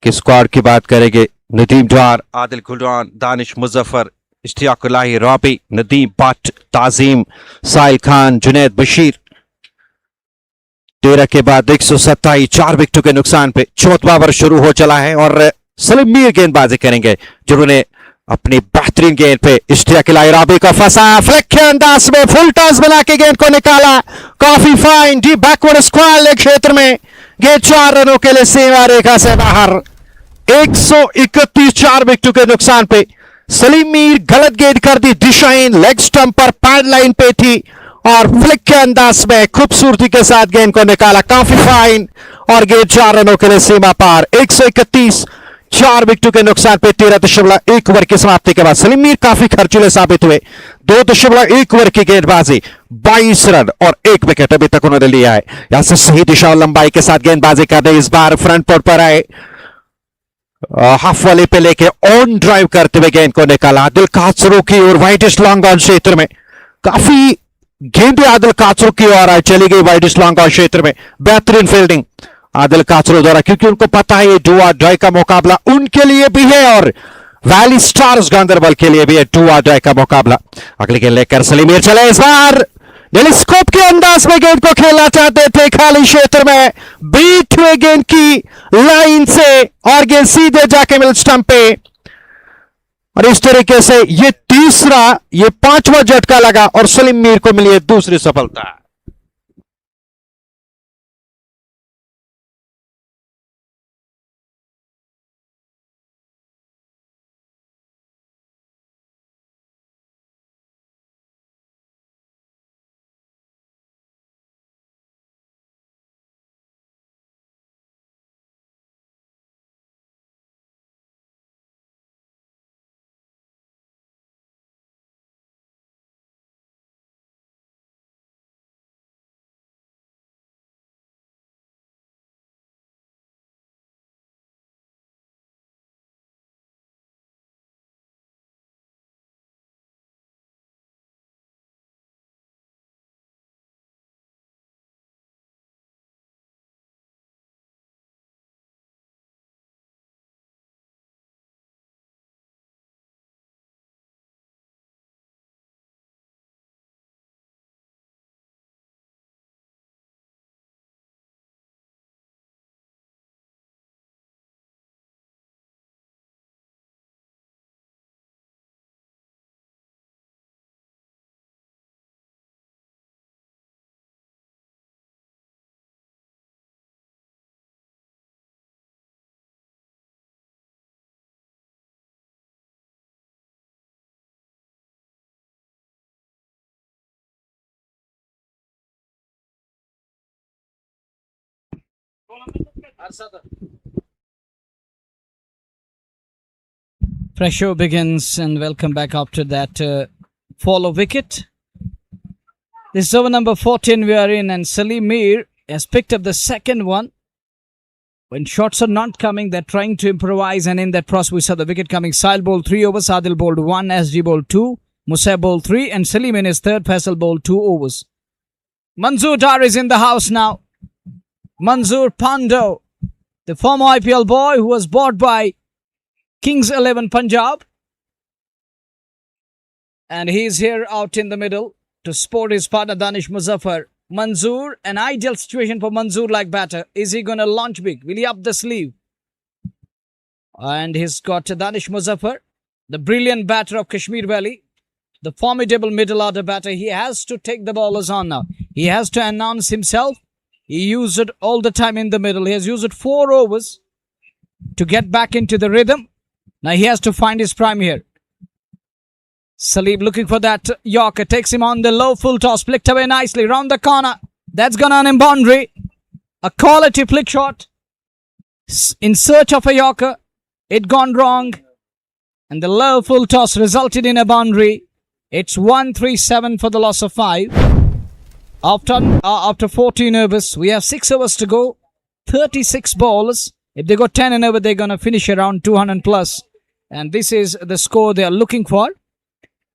के स्क्वाड की बात करेंगे, नदीम डार, आदिल गुलरान, दानिश मुजफ्फर, इश्तियाकुल्लाही रॉबी, नदीम भट्ट, ताजीम, साहिल खान, जुनैद बशीर। 13 के बाद 127 4 विकेटों के नुकसान पे 4वां ओवर शुरू हो चला है और सलीम मीर गेंदबाजी करेंगे, जिन्होंने अपनी बेहतरीन गेंद पे इश्तियाकुल्लाही रॉबी का फंसा, फ्लिक के अंदाज में फुल टॉस बना के गेंद को निकाला, काफी fine deep backward square leg क्षेत्र में गेंद 4 रनों के लिए सीमा रेखा से बाहर। 131 4 विकेटों के नुकसान पे सलीम मीर गलत गेंद कर दी, दिशाहीन लेग स्टंप पर पैड लाइन पे थी और फ्लिक के अंदाज में खूबसूरती के साथ गेंद को निकाला, काफी फाइन, और गेंद 4 रनों के लिए सीमा पार। 131, 4 विकेटों के नुकसान पे 13.1 ओवर की समाप्ति के बाद सलीम मीर काफी खर्चीले साबित हुए। 2.1 ओवर की गेंदबाजी, 22 रन और 1 विकेट अभी तक उन्होंने लिया है। यहां से सही दिशा और लंबाई के साथ गेंदबाजी कर रहे, इस बार फ्रंट पोर्ट पर आए, हाफ वाले पे लेके ऑन ड्राइव करते हुए गेंद को निकाला आदिल काचरू की और वाइडेस्ट लॉन्ग ऑन क्षेत्र में। काफी गेंद आदिल काचरू की ओर आई, चली गई वाइडेस्ट लॉन्ग ऑन क्षेत्र में। बेहतरीन फील्डिंग आदिल काचरू द्वारा, क्योंकि उनको पता है ये डू और डाई का मुकाबला उनके लिए भी है और वैली स्टार्स गांदरबल के लिए भी है डू और डाई का मुकाबला। अगली गेंद लेकर सलीम मीर चले, इस बार टेलीस्कोप के अंदाज में गेंद को खेलना चाहते थे, खाली क्षेत्र में बीट हुए गेंद की लाइन से और गेंद सीधे जाके मिल स्टंप पे, और इस तरीके से ये तीसरा, ये 5वां झटका लगा और सलीम मीर को मिली है दूसरी सफलता। Fresh show begins and welcome back after that follow wicket. This is over number 14 we are in, and Salim Mir has picked up the second one. When shots are not coming, they're trying to improvise, and in that process we saw the wicket coming. Sahil bowled 3 overs, Adil bowled 1, SG bowled 2, Musa bowled 3, and Salim in his third, Faisal bowled 2 overs. Manzoor Dar is in the house now. Manzoor Pando, the former IPL boy who was bought by Kings 11 Punjab, and he is here out in the middle to support his partner Danish Muzaffar. Manzoor, an ideal situation for Manzoor like batter. Is he going to launch big? Will he up the sleeve? And he's got Danish Muzaffar, the brilliant batter of Kashmir Valley, the formidable middle order batter. He has to take the bowlers on now. He has to announce himself. He used it all the time in the middle. He has used it 4 overs to get back into the rhythm. Now he has to find his prime here. Salim looking for that Yorker. Takes him on the low, full toss. Flicked away nicely. Round the corner. That's gone on in boundary. A quality flick shot. In search of a Yorker. It gone wrong. And the low, full toss resulted in a boundary. It's 137 for the loss of 5. After 14 overs, we have 6 overs to go. 36 balls. If they go 10 and over, they're going to finish around 200 plus. And this is the score they are looking for.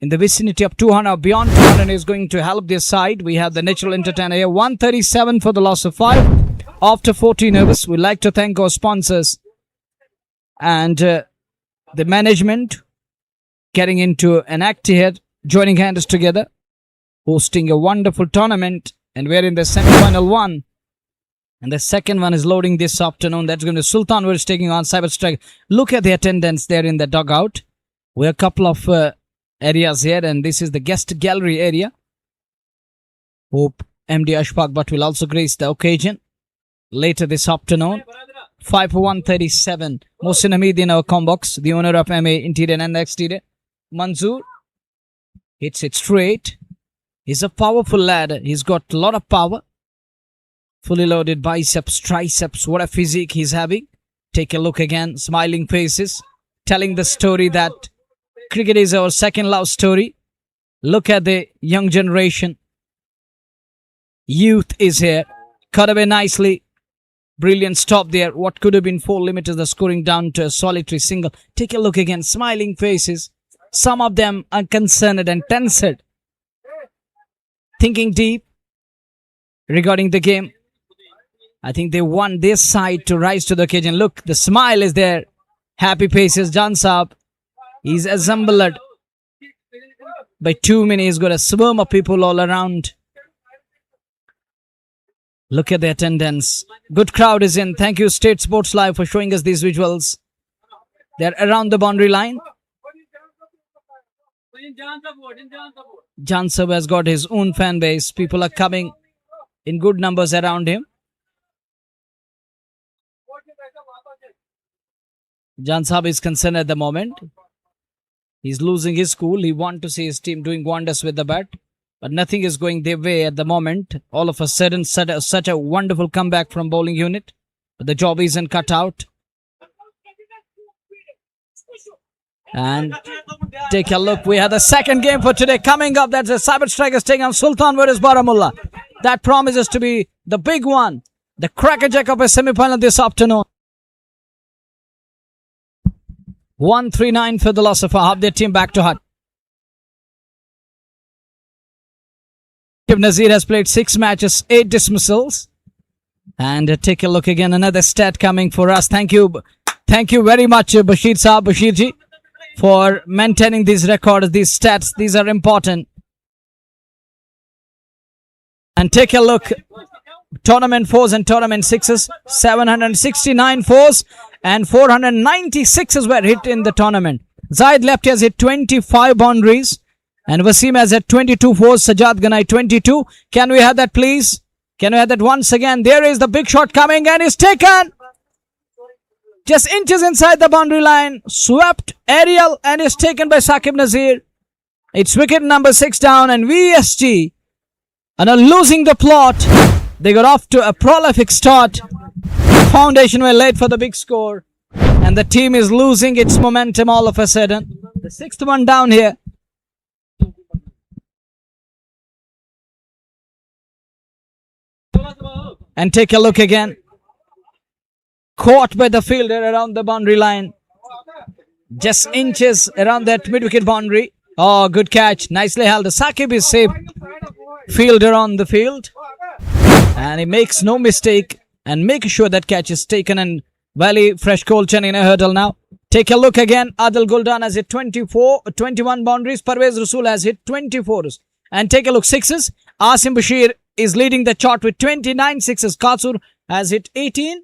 In the vicinity of 200, beyond 200 is going to help their side. We have the natural entertainer here. 137 for the loss of 5. After 14 overs, we'd like to thank our sponsors and the management getting into an act here, joining hands together, hosting a wonderful tournament. And we're in the semi-final one. And the second one is loading this afternoon. That's going to Sultan Wars taking on Cyber Strike. Look at the attendance there in the dugout. We have a couple of areas here, and this is the guest gallery area. Hope MD Ashfaq Bhatt will also grace the occasion later this afternoon. 5 for 137. Mohsin Hamid in our combox, the owner of MA Interior and Exterior. Manzoor hits it straight. He's a powerful lad. He's got a lot of power. Fully loaded biceps, triceps. What a physique he's having. Take a look again. Smiling faces. Telling the story that cricket is our second love story. Look at the young generation. Youth is here. Cut away nicely. Brilliant stop there. What could have been 4 limiters, the scoring down to a solitary single. Take a look again. Smiling faces. Some of them are concerned and tensed. Thinking deep regarding the game. I think they want this side to rise to the occasion. Look, the smile is there. Happy faces. Jan Saab. He's assembled by 2 minutes. He's got a swarm of people all around. Look at the attendance. Good crowd is in. Thank you, State Sports Live, for showing us these visuals. They're around the boundary line. Jan Saab has got his own fan base. People are coming in good numbers around him. Jan Saab is concerned at the moment. He's losing his cool. He wants to see his team doing wonders with the bat. But nothing is going their way at the moment. All of a sudden, such a wonderful comeback from bowling unit. But the job isn't cut out. And take a look. We have the second game for today coming up. That's the Cyber Strikers taking on Sultan versus Baramulla. That promises to be the big one. The crackerjack of a semi-final this afternoon. 139 for the loss of half their team back to Hut. Nazir has played 6 matches, 8 dismissals. And take a look again. Another stat coming for us. Thank you very much, Bashir Saab, Bashirji, for maintaining these records, these stats. These are important. And take a look. Tournament 4s and tournament 6s. 769 4s and 496s were hit in the tournament. Zaid Lefty has hit 25 boundaries. And Wasim has had 22 4s. Sajad Ganai 22. Can we have that, please? Can we have that once again? There is the big shot coming and is taken. Just inches inside the boundary line. Swept aerial and is taken by Saqib Nazir. It's wicket number 6 down and VSG are now losing the plot. They got off to a prolific start. Foundation were late for the big score. And the team is losing its momentum all of a sudden. The 6th one down here. And take a look again. Caught by the fielder around the boundary line. Just inches around that mid-wicket boundary. Oh, good catch. Nicely held. Saqib is safe. Fielder on the field. And he makes no mistake. And make sure that catch is taken. And Valley Fresh Kolchan in a hurdle now. Take a look again. Adil Guldan has hit 21 boundaries. Parvez Rasool has hit 24s. And take a look. 6s. Asim Bashir is leading the chart with 29 6s. Katsur has hit 18.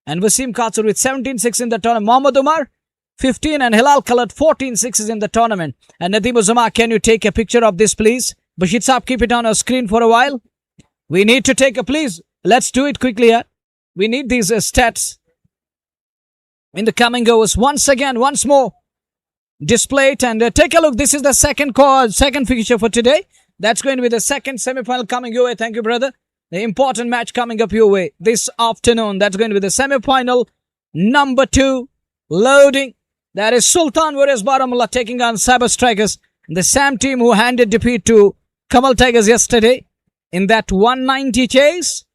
And Wasim Katsur with 17 6 in the tournament. Mohammad Umar 15 and Hilal Khalat 14 6s in the tournament. And Nadeem Uzama, can you take a picture of this, please? Bashir Saab, keep it on our screen for a while. We need to take a, please. Let's do it quickly here. We need these stats in the coming overs. Once more displayed. And take a look. This is the second fixture for today. That's going to be the second semi-final coming your way. Thank you, brother. The important match coming up your way this afternoon. That's going to be the semi-final number 2. Loading. That is Sultan versus Baramulla taking on Cyber Strikers. The same team who handed defeat to Kamal Tigers yesterday in that 190 chase.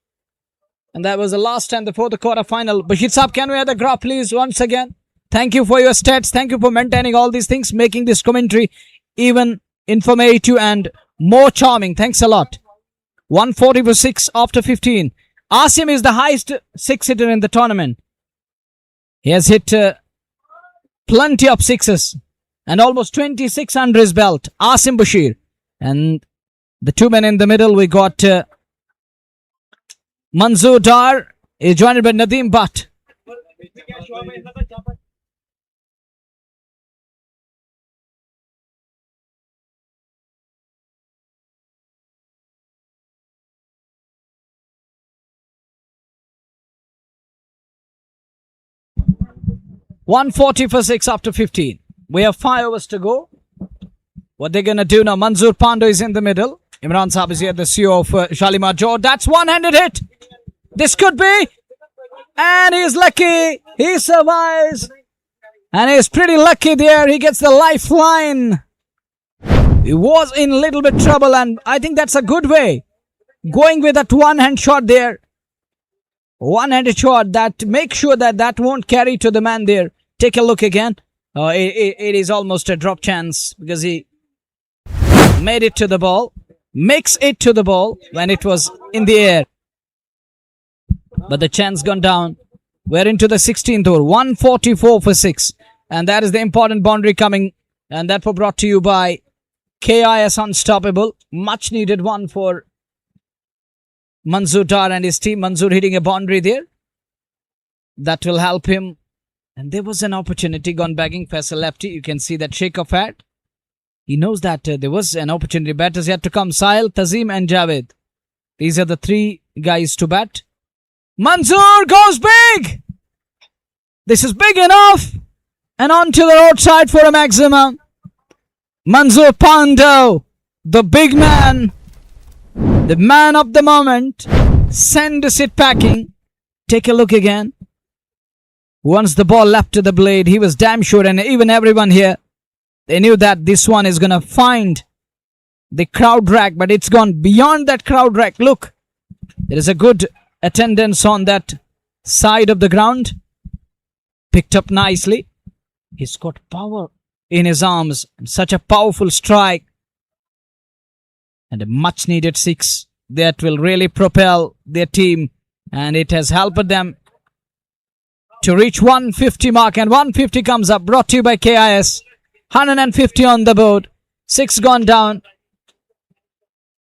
And that was the last time before the quarter-final. Bashir Saab, can we have the graph, please, once again? Thank you for your stats. Thank you for maintaining all these things, making this commentary even informative and more charming. Thanks a lot. 140 for 6 after 15. Asim is the highest 6-hitter in the tournament. He has hit plenty of 6s and almost 26 under his belt. Asim Bashir. And the 2 men in the middle, we got Manzoor Dar is joined by Nadeem Bhatt. .140 for 6 after 15. We have 5 overs to go. What they're going to do now, Manzoor Pando is in the middle. Imran Saab is here, the CEO of Shalimar Joe. That's one-handed hit. This could be. And he's lucky. He survives. And he's pretty lucky there. He gets the lifeline. He was in a little bit trouble, and I think that's a good way. Going with that one-hand shot there. One-handed shot that makes sure that won't carry to the man there. Take a look again. It is almost a drop chance because he made it to the ball. Makes it to the ball when it was in the air. But the chance gone down. We're into the 16th over. 144 for 6. And that is the important boundary coming. And that was brought to you by KIS Unstoppable. Much needed one for Manzoor Dar and his team. Manzoor hitting a boundary there. That will help him. And there was an opportunity gone bagging. Faisal lefty. You can see that shake of hat. He knows that there was an opportunity. Batters yet to come. Sahil, Tazim and Javed. These are the three guys to bat. Manzoor goes big! This is big enough! And on to the roadside for a maximum. Manzoor Pando, the big man, the man of the moment, sends it packing. Take a look again. Once the ball left to the blade, he was damn sure, and even everyone here, they knew that this one is going to find the crowd drag, but it's gone beyond that crowd drag. Look, there is a good attendance on that side of the ground. Picked up nicely. He's got power in his arms. Such a powerful strike. And a much needed 6 that will really propel their team. And it has helped them to reach 150 mark. And 150 comes up. Brought to you by KIS. 150 on the board. 6 gone down.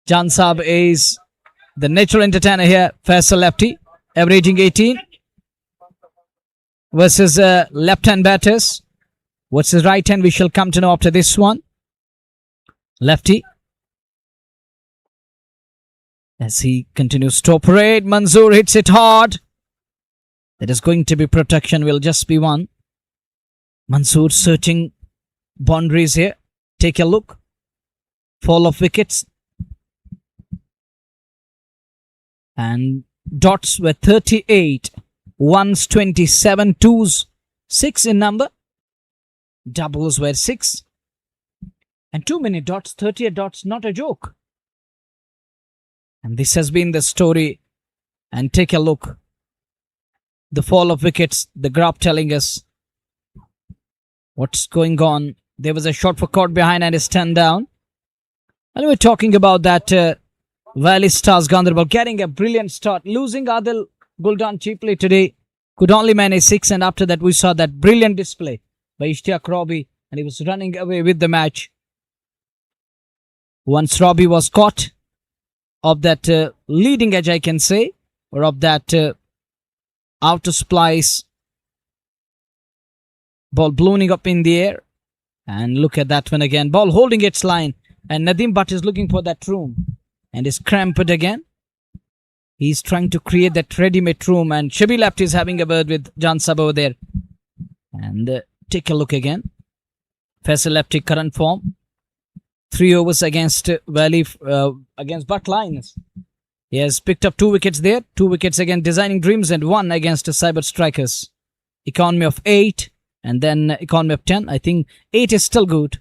Jan Saab is the natural entertainer here. Faisal lefty. Averaging 18. Versus left-hand batters. What's his right hand? We shall come to know after this one. Lefty. As he continues to operate, Manzoor hits it hard. There is going to be protection. Will just be one. Manzoor searching boundaries here. Take a look. Fall of wickets. And dots were 38. Ones 27. Twos 6 in number. Doubles were 6. And too many dots. 38 dots. Not a joke. And this has been the story. And take a look. The fall of wickets. The graph telling us what's going on. There was a shot for caught behind and is 10 down. And we're talking about that Valley Stars Ganderbal getting a brilliant start. Losing Adil Guldan cheaply today. Could only manage 6. And after that we saw that brilliant display by Ishtiaq Robbie. And he was running away with the match. Once Robbie was caught of that leading edge, I can say. Or of that outer splice. Ball ballooning up in the air. And look at that one again. Ball holding its line. And Nadeem Butt is looking for that room. And is cramped again. He's trying to create that ready-made room. And Shabi left is having a word with Jan Saab over there. And take a look again. Faisal lefty current form. 3 overs against Valley, against Butt Lions. He has picked up 2 wickets there. 2 wickets against Designing Dreams and 1 against Cyber Strikers. Economy of 8 and then economy of 10. I think 8 is still good.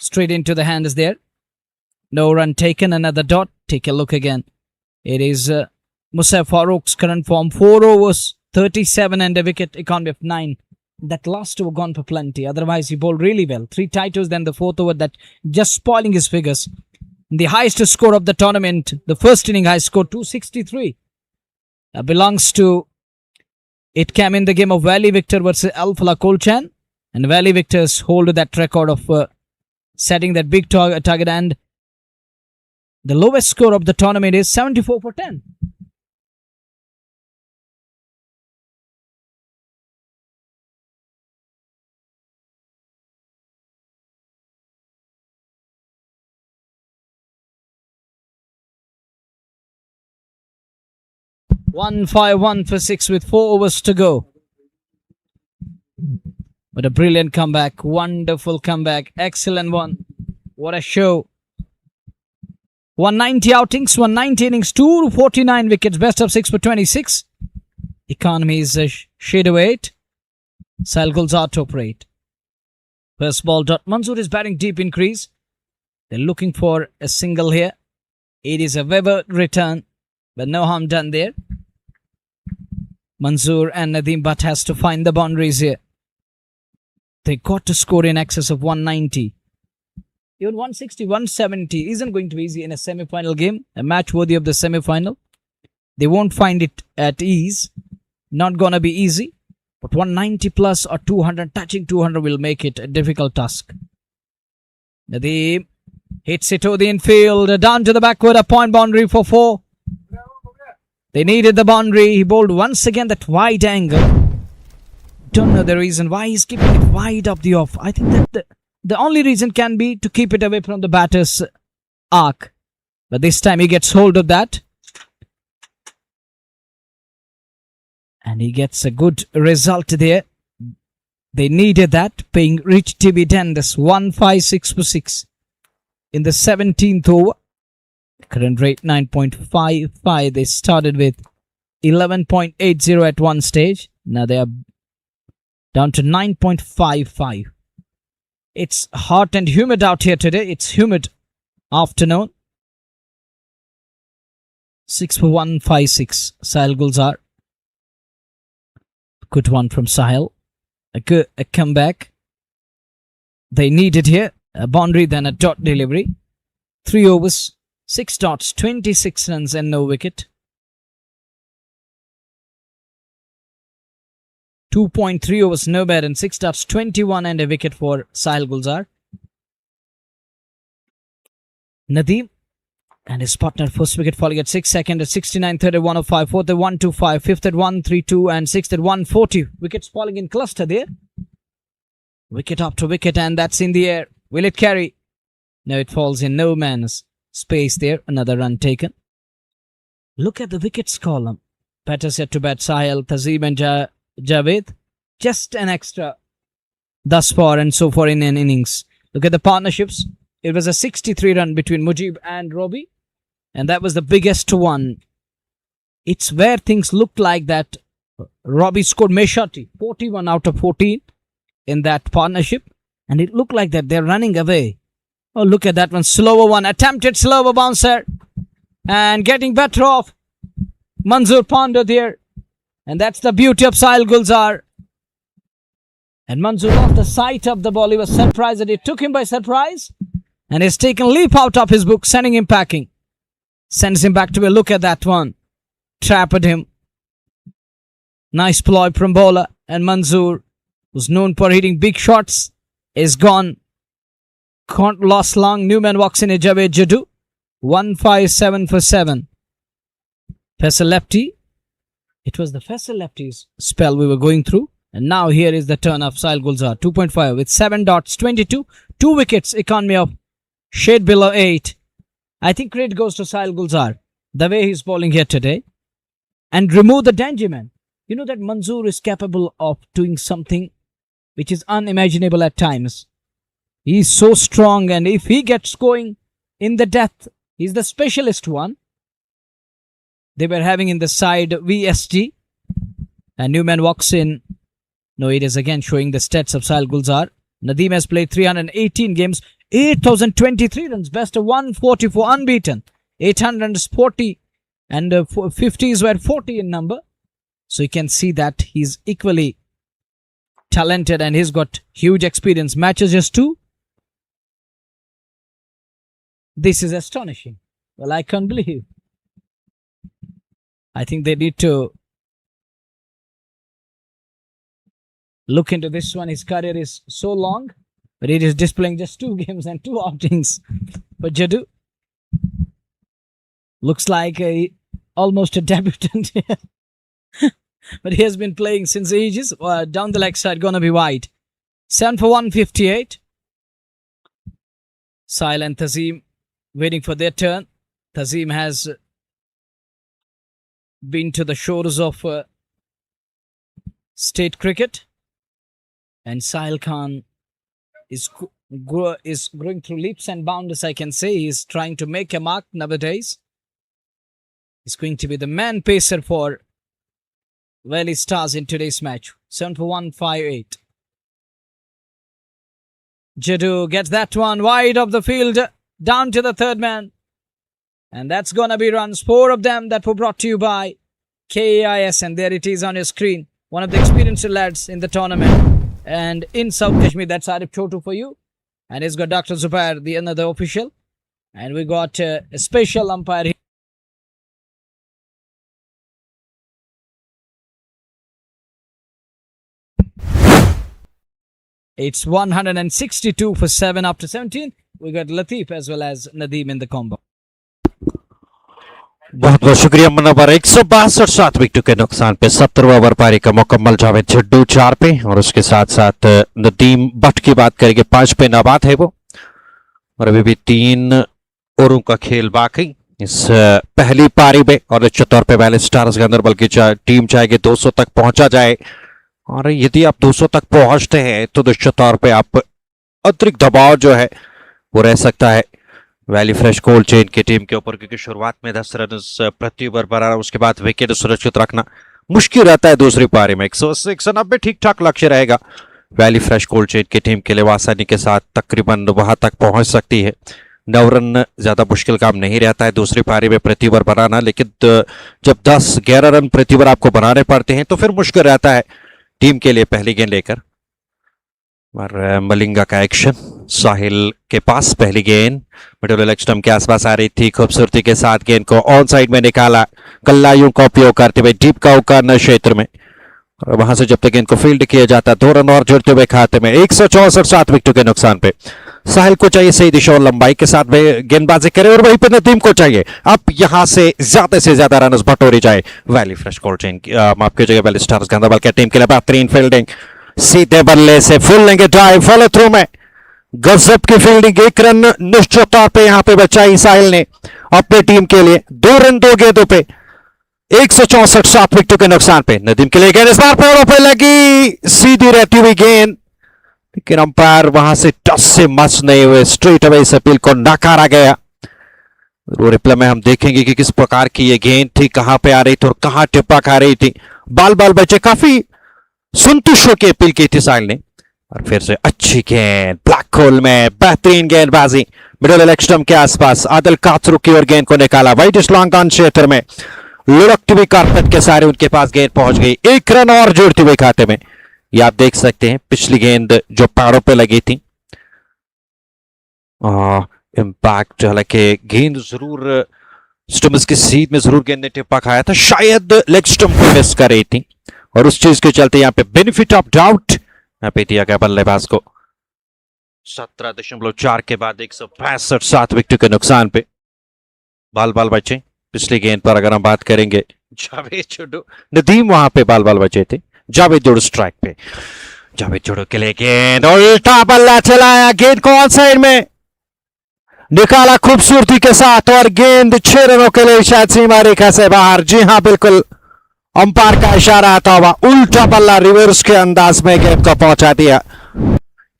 Straight into the hands there. No run taken. Another dot. Take a look again. It is Musa Farouk's current form. 4 overs, 37 and a wicket. Economy of 9. That last over gone for plenty. Otherwise, he bowled really well. 3 titles, then the 4th over that just spoiling his figures. The highest score of the tournament, the first inning high score, 263. Belongs to, it came in the game of Valley Victor versus Alfala Kolchan. And Valley Victors hold that record of setting that big target. And the lowest score of the tournament is 74 for 10. One 5-1 for 6 with 4 overs to go. What a brilliant comeback. Wonderful comeback. Excellent one. What a show. 190 outings, 190 innings, 249 wickets, best of 6 for 26. Economy is shade of 8. Sahil Gulzar top rate. First ball dot. Manzoor is batting deep in crease. They're looking for a single here. It is a Weber return, but no harm done there. Manzoor and Nadeem Butt has to find the boundaries here. They got to score in excess of 190. Even 160, 170 isn't going to be easy in a semi-final game, a match worthy of the semi-final. They won't find it at ease. Not gonna be easy. But 190 plus or 200, touching 200 will make it a difficult task. Nadeem hits it to the infield, down to the backward, a point boundary for 4. They needed the boundary. He bowled once again that wide angle. Don't know the reason why he's keeping it wide up the off. I think that the only reason can be to keep it away from the batter's arc. But this time he gets hold of that. And he gets a good result there. They needed that, paying rich dividends. 156 for 6 in the 17th over. Current rate 9.55. They started with 11.80 at one stage. Now they are down to 9.55. It's hot and humid out here today. It's humid afternoon. 6 for 156. Sahil Gulzar. Good one from Sahil. A comeback. They needed here a boundary, then a dot delivery. 3 overs, 6 dots, 26 runs and no wicket. 2.3 overs, no bad, and 6 dots, 21 and a wicket for Sahil Gulzar. Nadeem and his partner, first wicket falling at 6, second at 69, third at 105, fourth at 125, fifth at 132, and sixth at 140. Wickets falling in cluster there. Wicket after wicket, and that's in the air. Will it carry? No, it falls in no man's space there. Another run taken. Look at the wickets column. Batters yet to bat: Sahil, Tazeem, and Javed. Just an extra thus far and so far in an innings. Look at the partnerships. It was a 63 run between Mujib and Robbie, and that was the biggest one. It's where things looked like that. Robbie scored Meshati, 41 out of 14 in that partnership, and it looked like that they're running away. Oh, look at that one. Slower one. Attempted slower bouncer, and getting better off Manzoor Panda there. And that's the beauty of Sahil Gulzar. And Manzoor lost the sight of the ball. He was surprised that it took him by surprise. And he's taken a leap out of his book, sending him packing. Sends him back to a look at that one. Trapped him. Nice ploy from bowler. And Manzoor, who's known for hitting big shots, is gone. Can't last long. Newman walks in a Javed Jadoo. 157 for 7. Faisal lefty. It was the Faisal lefty's spell we were going through. And now here is the turn of Sahil Gulzar. 2.5 with 7 dots, 22. 2 wickets, economy of shade below 8. I think credit goes to Sahil Gulzar. The way he's bowling here today. And remove the danger man. You know that Manzoor is capable of doing something which is unimaginable at times. He's so strong, and if he gets going in the death, he's the specialist one. They were having in the side VSG. And Newman walks in. No, it is again showing the stats of Sahil Gulzar. Nadeem has played 318 games, 8,023 runs, best of 144, unbeaten. 840 and 50s were 40 in number. So you can see that he's equally talented and he's got huge experience. Matches just 2. This is astonishing. Well, I can't believe. I think they need to look into this one. His career is so long, but it is displaying just 2 games and 2 outings. But Jadoo looks like almost a debutant here. But he has been playing since ages. Down the leg side, gonna be wide. 7 for 158. Sahil and Tazeem waiting for their turn. Tazeem has been to the shores of state cricket. And Sahil Khan is is growing through leaps and bounds, I can say. He's trying to make a mark nowadays. He's going to be the man pacer for Valley Stars in today's match. 7 for 158. Jadu gets that one wide of the field, down to the third man. And that's gonna be runs. 4 of them that were brought to you by KAIS. And there it is on your screen. One of the experienced lads in the tournament. And in South Kashmir, that's Arif Chotu for you. And he's got Dr. Zubair, the another official. And we got a special umpire here. It's 162 for 7 after 17. We got Latif as well as Nadeem in the combo. बहुत बहुत शुक्रिया मुनव्वर। 162 7 विकेटों के नुकसान पे 70वां over पारी का मुकम्मल। जावेद झड्डू 4 पे और उसके साथ साथ नदीम भट्ट की बात करेंगे 5 पे नाबाद है वो। और अभी भी 3 ओवरों का खेल बाकी इस पहली पारी में। और निश्चित तौर पे वैली स्टार्स गांदरबल की टीम चाहेगी 200 तक पहुंचा जाए। और यदि आप 200 तक पहुंचते हैं तो निश्चित तौर पे आप अतिरिक्त दबाव जो है वो रह सकता है वैली फ्रेश कोल्ड चेन की टीम के ऊपर, क्योंकि शुरुआत में 10 रन प्रति ओवर बनाना, उसके बाद विकेट सुरक्षित रखना मुश्किल रहता है। दूसरी पारी में 180 190 ठीक ठाक लक्ष्य रहेगा वैली फ्रेश कोल्ड चेन की टीम के लिए। आसानी के साथ तकरीबन वहां तक पहुंच सकती है। 9 रन ज्यादा मुश्किल काम नहीं रहता है दूसरी पारी में प्रति ओवर बनाना, लेकिन जब 10-11 रन प्रति ओवर आपको बनाने पड़ते हैं तो फिर मुश्किल रहता है टीम के लिए पहली गेंद लेकर। और मलिंगा का एक्शन साहिल के पास, पहली गेंद मिडल लेग स्टंप के आसपास आ रही थी, खूबसूरती के साथ गेंद को ऑन साइड में निकाला कल्लाइयों का उपयोग करते हुए डीप का उकान क्षेत्र में। और वहां से जब तक गेंद को फील्ड किया जाता 2 रन और जुड़ते हुए खाते में। 164 7 विकेटों के नुकसान पे साहिल को चाहिए सही दिशा और लंबाई के साथ गेंदबाजी करे, और वहीं पे नदीम को चाहिए अब यहां से ज्यादा रन बटोरी जाए वैली फ्रेश कोल्ड चेन की, माफ कीजिएगा वैली स्टार्स गांदरबल की टीम के लिए। बेहतरीन फील्डिंग, सीधे बल्ले से फुल लेंगे ड्राइव, फॉलो थ्रू में गजब की फील्डिंग। 1 रन निश्चित तौर पे यहां पे बचाई साहिल ने अपनी टीम के लिए। 2 रन 2 गेंदों पे 164 7 विकेटों के नुकसान पे। नदीम के लिए गेंद इस बार पैरों पे लगी, सीधी रहती हुई गेंद, लेकिन अंपायर वहां से टच से मच नहीं हुए, स्ट्रेट अवे इस अपील को नकारा गया। रिप्ले में हम देखेंगे कि किस प्रकार की ये गेंद थी, कहां पे आ रही थी और कहां टिप्पा खा रही थी। बाल बचे, काफी संतुष्ट होकर अपील की थी साहिल ने। और फिर से अच्छी गेंद ब्लैक होल में, बेहतरीन गेंदबाजी मिडल लेग स्टंप के आसपास। आदिल कातरू की ओर गेंद को निकाला वाइट लॉन्ग ऑन क्षेत्र में, लुढ़कती हुई कारपेट के सारे उनके पास गेंद पहुंच गई। 1 रन और जोड़ते हुए खाते में। ये आप देख सकते हैं पिछली गेंद जो पैरों पे लगी थी, इंपैक्ट, हालांकि गेंद जरूर स्टम्प्स की सीध में जरूर गेंद ने टिप्पा खाया था, शायद लेग स्टंप को मिस कर रही थी और उस चीज के चलते यहां पे बेनिफिट ऑफ डाउट यहां पे दिया गया बल्लेबाज को। 17.4 के बाद 165 7 विकेट के नुकसान पे। बाल बचे पिछली गेंद पर अगर हम बात करेंगे जावेद जुडू, नदीम वहां पे बाल बचे थे, जावेद जुडू स्ट्राइक पे। जावेद जुडू के लिए गेंद, उल्टा बल्ला चलाया, गेंद को ऑन साइड में निकाला खूबसूरती के साथ और गेंद 6 रनों के लिए शायद सीमा रेखा से बाहर। जी हां बिल्कुल, अंपायर का इशारा आता हुआ उल्टा बल्ला रिवर्स के अंदाज में गेंद को पहुंचा दिया।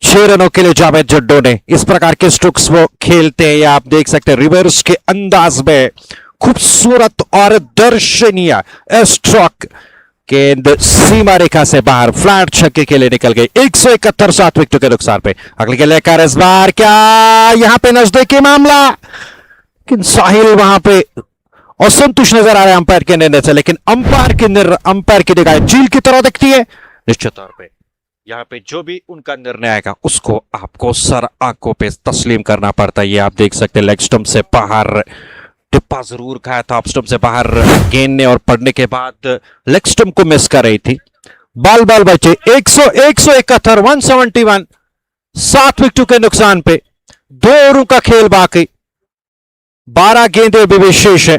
6 रनों के लिए जावेद जुड्डू ने। इस प्रकार के स्ट्रोक्स वो खेलते हैं, या आप देख सकते हैं रिवर्स के अंदाज में खूबसूरत और दर्शनीय स्ट्रोक। गेंद सीमा रेखा से बाहर, फ्लैट छक्के के लिए निकल गई। 171 7 विकेटों के नुकसान पे। अगले के लेकर इस बार क्या यहां पे नजदीकी मामला, लेकिन साहिल वहां पे असंतुष्ट नजर आ रहा है अंपायर के निर्णय से, लेकिन अंपायर की निगाह चील की तरह दिखती है। निश्चित तौर पे यहां पे जो भी उनका निर्णय आएगा उसको आपको सर आंखों पे तस्लीम करना पड़ता है। ये आप देख सकते हैं लेग स्टंप से बाहर टिप्पा जरूर खाया था, ऑफ स्टंप से बाहर गेंद ने, और पड़ने के बाद लेग स्टंप को मिस कर रही थी। बाल बचे 171 171 7 विकेटों के नुकसान पे। 2 ओवरों का खेल बाकी, 12 गेंदें भी विशेष है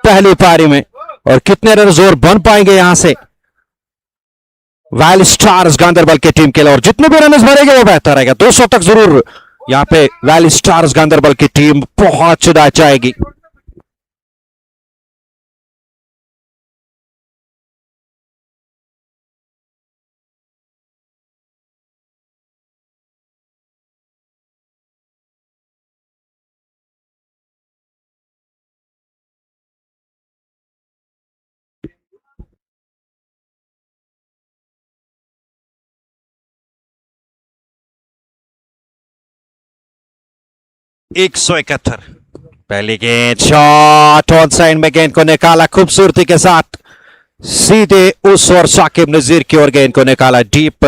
पहली पारी में। और कितने रन जोर बन पाएंगे यहां से वैली स्टार्स गांदरबल की टीम के लिए, और जितने भी रन भरेंगे वो बेहतर रहेगा। 200 तक जरूर यहां पे वैली स्टार्स गांदरबल की टीम पहुंचना चाहेगी। 171। पहली गेंद शॉट ऑन साइड में, गेंद को निकाला खूबसूरती के साथ सीधे उस और साकिब नजीर की ओर गेंद को निकाला डीप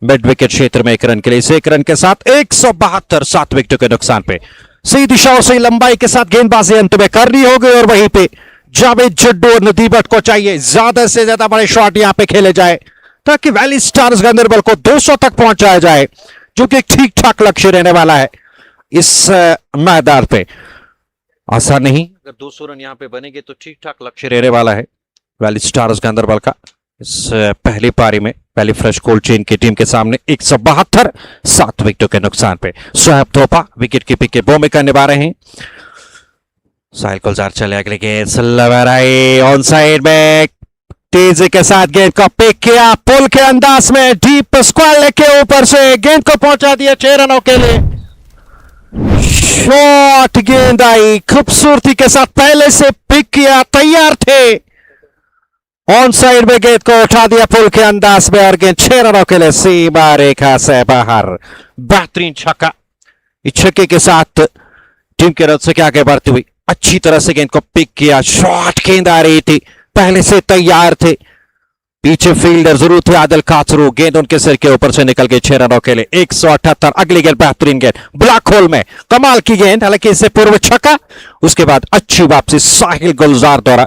मिड विकेट क्षेत्र में 1 रन के लिए। इस 1 रन के साथ 172, 7 विकेटों के नुकसान पे सीधी शॉट से लंबाई के साथ गेंदबाजी अंत में करनी होगी और वहीं पे जावेद जड्डू और नदीम भट्ट को चाहिए ज्यादा से ज्यादा बड़े शॉट यहां पे खेले जाए ताकि वैली स्टार्स गांधरबल को 200 तक पहुंचाया जाए, जो कि ठीक ठाक लक्ष्य रहने वाला है इस मैदान पे। आसान नहीं, अगर 200 रन यहां पे बनेंगे तो ठीक ठाक लक्ष्य रहने वाला है वैली स्टार्स गांधरबल का इस पहली पारी में। पहली फ्रेश कोल्ड चेन की टीम के सामने 172, 7 विकेटों के नुकसान पे सोहेब थोपा विकेट कीपिंग की भूमिका निभा रहे हैं। साहिल गुलजार चले अगले गेंद सल्लवराई ऑन साइड में तेजी के साथ गेंद को पिक किया, पुल के अंदाज में डीप स्क्वायर लेग के ऊपर से गेंद को पहुंचा दिया 6 रनों के लिए। शॉट गेंद आई खूबसूरती के साथ, पहले से पिक किया, तैयार थे, ऑन साइड में गेंद को उठा दिया पुल के अंदाज में और गेंद 6 रनों के लिए सीमा रेखा से बाहर। बेहतरीन छक्का, इस छक्के के साथ टीम के रन से आगे बढ़ती हुई अच्छी तरह से गेंद को पिक किया। शॉट गेंद आ रही थी, पहले से तैयार थे, पीछे फील्डर जरूर थे आदिल काचरू, गेंद उनके सिर के ऊपर से निकल गई 6 रनों के लिए 178। अगली गेंद बेहतरीन गेंद ब्लैक होल में, कमाल की गेंद, हालांकि इससे पूर्व छक्का, उसके बाद अच्छी वापसी साहिल गुलजार द्वारा।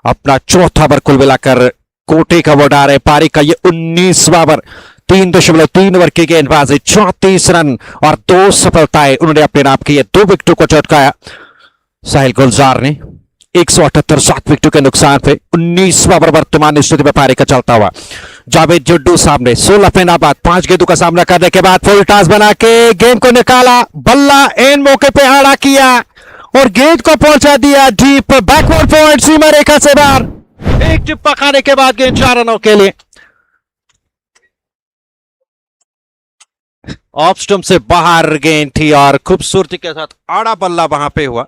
अपना चौथा ओवर कुल मिलाकर कोटे का वो डार है पारी का ये 19वां ओवर, 3.3 ओवर की गेंदबाजी, 34 रन और 2 सफलताएं उन्होंने अपने नाम की। 2 विकेटों को चटकाया साहिल गुलजार ने, 178, 7 विकेटों के नुकसान पे 19वां ओवर वर्तमान स्थिति में पारी का चलता हुआ। जावेद जड्डू सामने 16 फेना बाद 5 गेंदों का सामना करने के बाद फुल टॉस बना के गेंद को निकाला, बल्ला एन मौके पे आड़ा किया और गेंद को पहुंचा दिया डीप बैकवर्ड पॉइंट सीमा रेखा से बाहर। एक टिप्पा खाने के बाद गेंद 4 रनों के लिए ऑफ स्टंप से बाहर गेंद थी और खूबसूरती के साथ आड़ा बल्ला वहां पे हुआ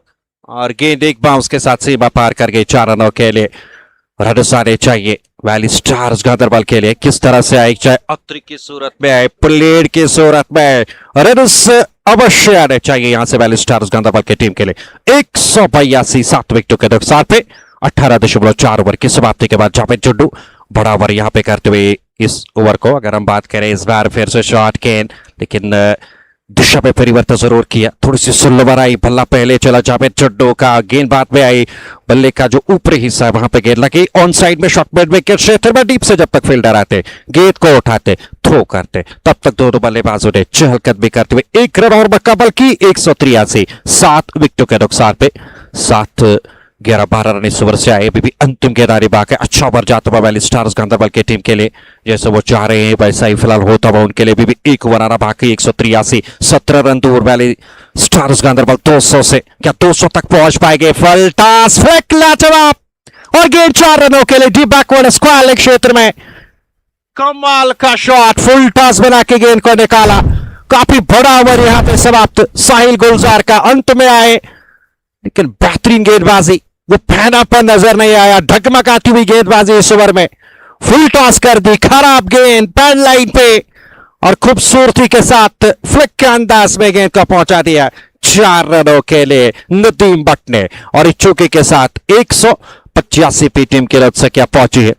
और गेंद एक बाउंस के साथ सीमा पार कर गई 4 रनों के लिए। रन आने चाहिए वैली स्टार्स गांधरबल के लिए, किस तरह से आए, चाहे अत्र की सूरत में आए, प्लेड की सूरत में, रन अवश्य आने चाहिए यहां से वैली स्टार्स गांधरबल की टीम के लिए। 182, 7 विकेटों के नुकसान पे 18.4 ओवर की समाप्ति के बाद जावेद जड्डू बड़ा ओवर यहां पे करते हुए इस ओवर को, अगर हम बात करें इस बार फिर से शॉर्ट गेंद, लेकिन दिशा में परिवर्तन जरूर किया, थोड़ी सी सुल्लवर आई, बल्ला पहले चला जावेद जड्डू का, गेंद बाद में आई, बल्ले का जो ऊपरी हिस्सा है वहां पे गेंद लगी ऑन साइड में, शॉट मिड विकेट क्षेत्र में डीप से जब तक फील्डर आते गेंद को उठाते थ्रो करते तब तक दोनों बल्लेबाजों ने चहलकदमी भी करते हुए 1 रन और मुकम्मल की। 183, 7 विकेटों के नुकसान पे 11-12 रन इस ओवर से आए। अभी भी अंतिम गेंदबाजी बाकी है, अच्छा ओवर जाता हुआ वैली स्टार्स गांधरबल की टीम के लिए, जैसे वो चाह रहे हैं वैसा ही फिलहाल होता हुआ उनके लिए भी 1 ओवर आना बाकी। 183, 17 रन दूर वैली स्टार्स गांधरबल 200 से, क्या 200 तक पहुंच पाएंगे? फुल टॉस फ्लिक लाजवाब और गेंद 4 रनों के लिए डीप बैकवर्ड स्क्वायर लेग क्षेत्र में, कमाल का शॉट, फुल टॉस बना के गेंद को निकाला। काफी बड़ा ओवर यहां पे समाप्त साहिल गुलजार का अंत में आए, लेकिन बेहतरीन गेंदबाजी, वो फैनापन नजर नहीं आया, ढकमकाती हुई गेंदबाजी इस ओवर में, फुल टॉस कर दी, खराब गेंद पैड लाइन पे और खूबसूरती के साथ फ्लिक के अंदाज में गेंद को पहुंचा दिया 4 रनों के लिए नदीम भट्ट ने। और इस चौके के साथ 185 पे टीम की रन संख्या पहुंची है,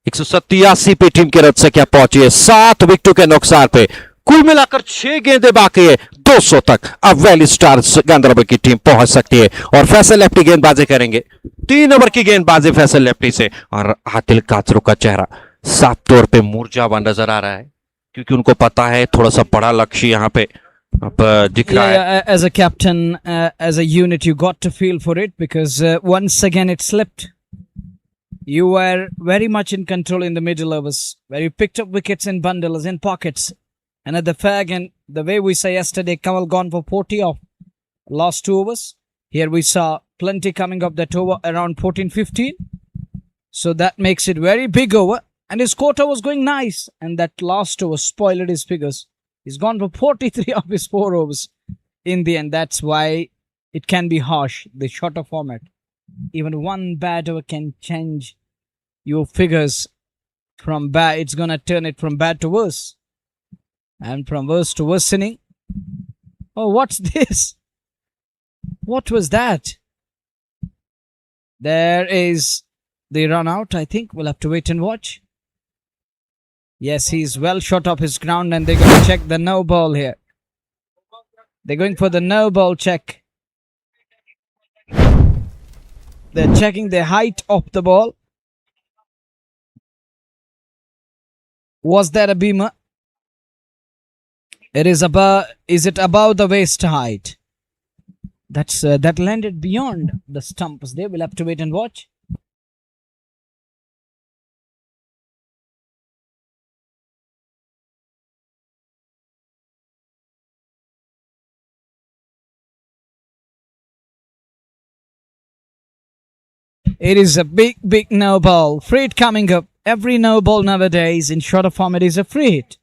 187 पे टीम की रन संख्या पहुंची है, 7 विकेटों के नुकसान पे कुल मिलाकर 6 गेंदें बाकी है, 200 तक अब वैली स्टार्स गांधरबल की टीम पहुंच सकती है। और फैसल लेफ्टी गेंदबाजी करेंगे, 3 ओवर की गेंदबाजी फैसल लेफ्टी से, और आदिल काचरू का चेहरा साफ तौर पे मुरझा हुआ नजर आ रहा है, क्योंकि उनको पता है थोड़ा सा बड़ा लक्ष्य यहाँ पे अब दिख रहा है। As a captain, as a unit, you got to feel for it because once again it slipped. You were very much in control in the middle overs, where you picked up wickets in bundles, in pockets. And at the fag, and the way we say yesterday, Kamal gone for 40 of last 2 overs. Here we saw plenty coming up that over around 14-15. So that makes it very big over. And his quota was going nice. And that last over spoiled his figures. He's gone for 43 of his 4 overs in the end. That's why it can be harsh, the shorter format. Even one bad over can change your figures from bad. It's going to turn it from bad to worse. And from worse to worsening. Oh, what's this? What was that? There is the run out, I think. We'll have to wait and watch. Yes, he's well short of his ground and they're going to check the no ball here. They're going for the no ball check. They're checking the height of the ball. Was that a beamer? It is above. Is it above the waist height? That landed beyond the stumps there. We'll have to wait and watch. It is a big no ball. Free hit coming up. Every no ball nowadays in shorter format is a free hit.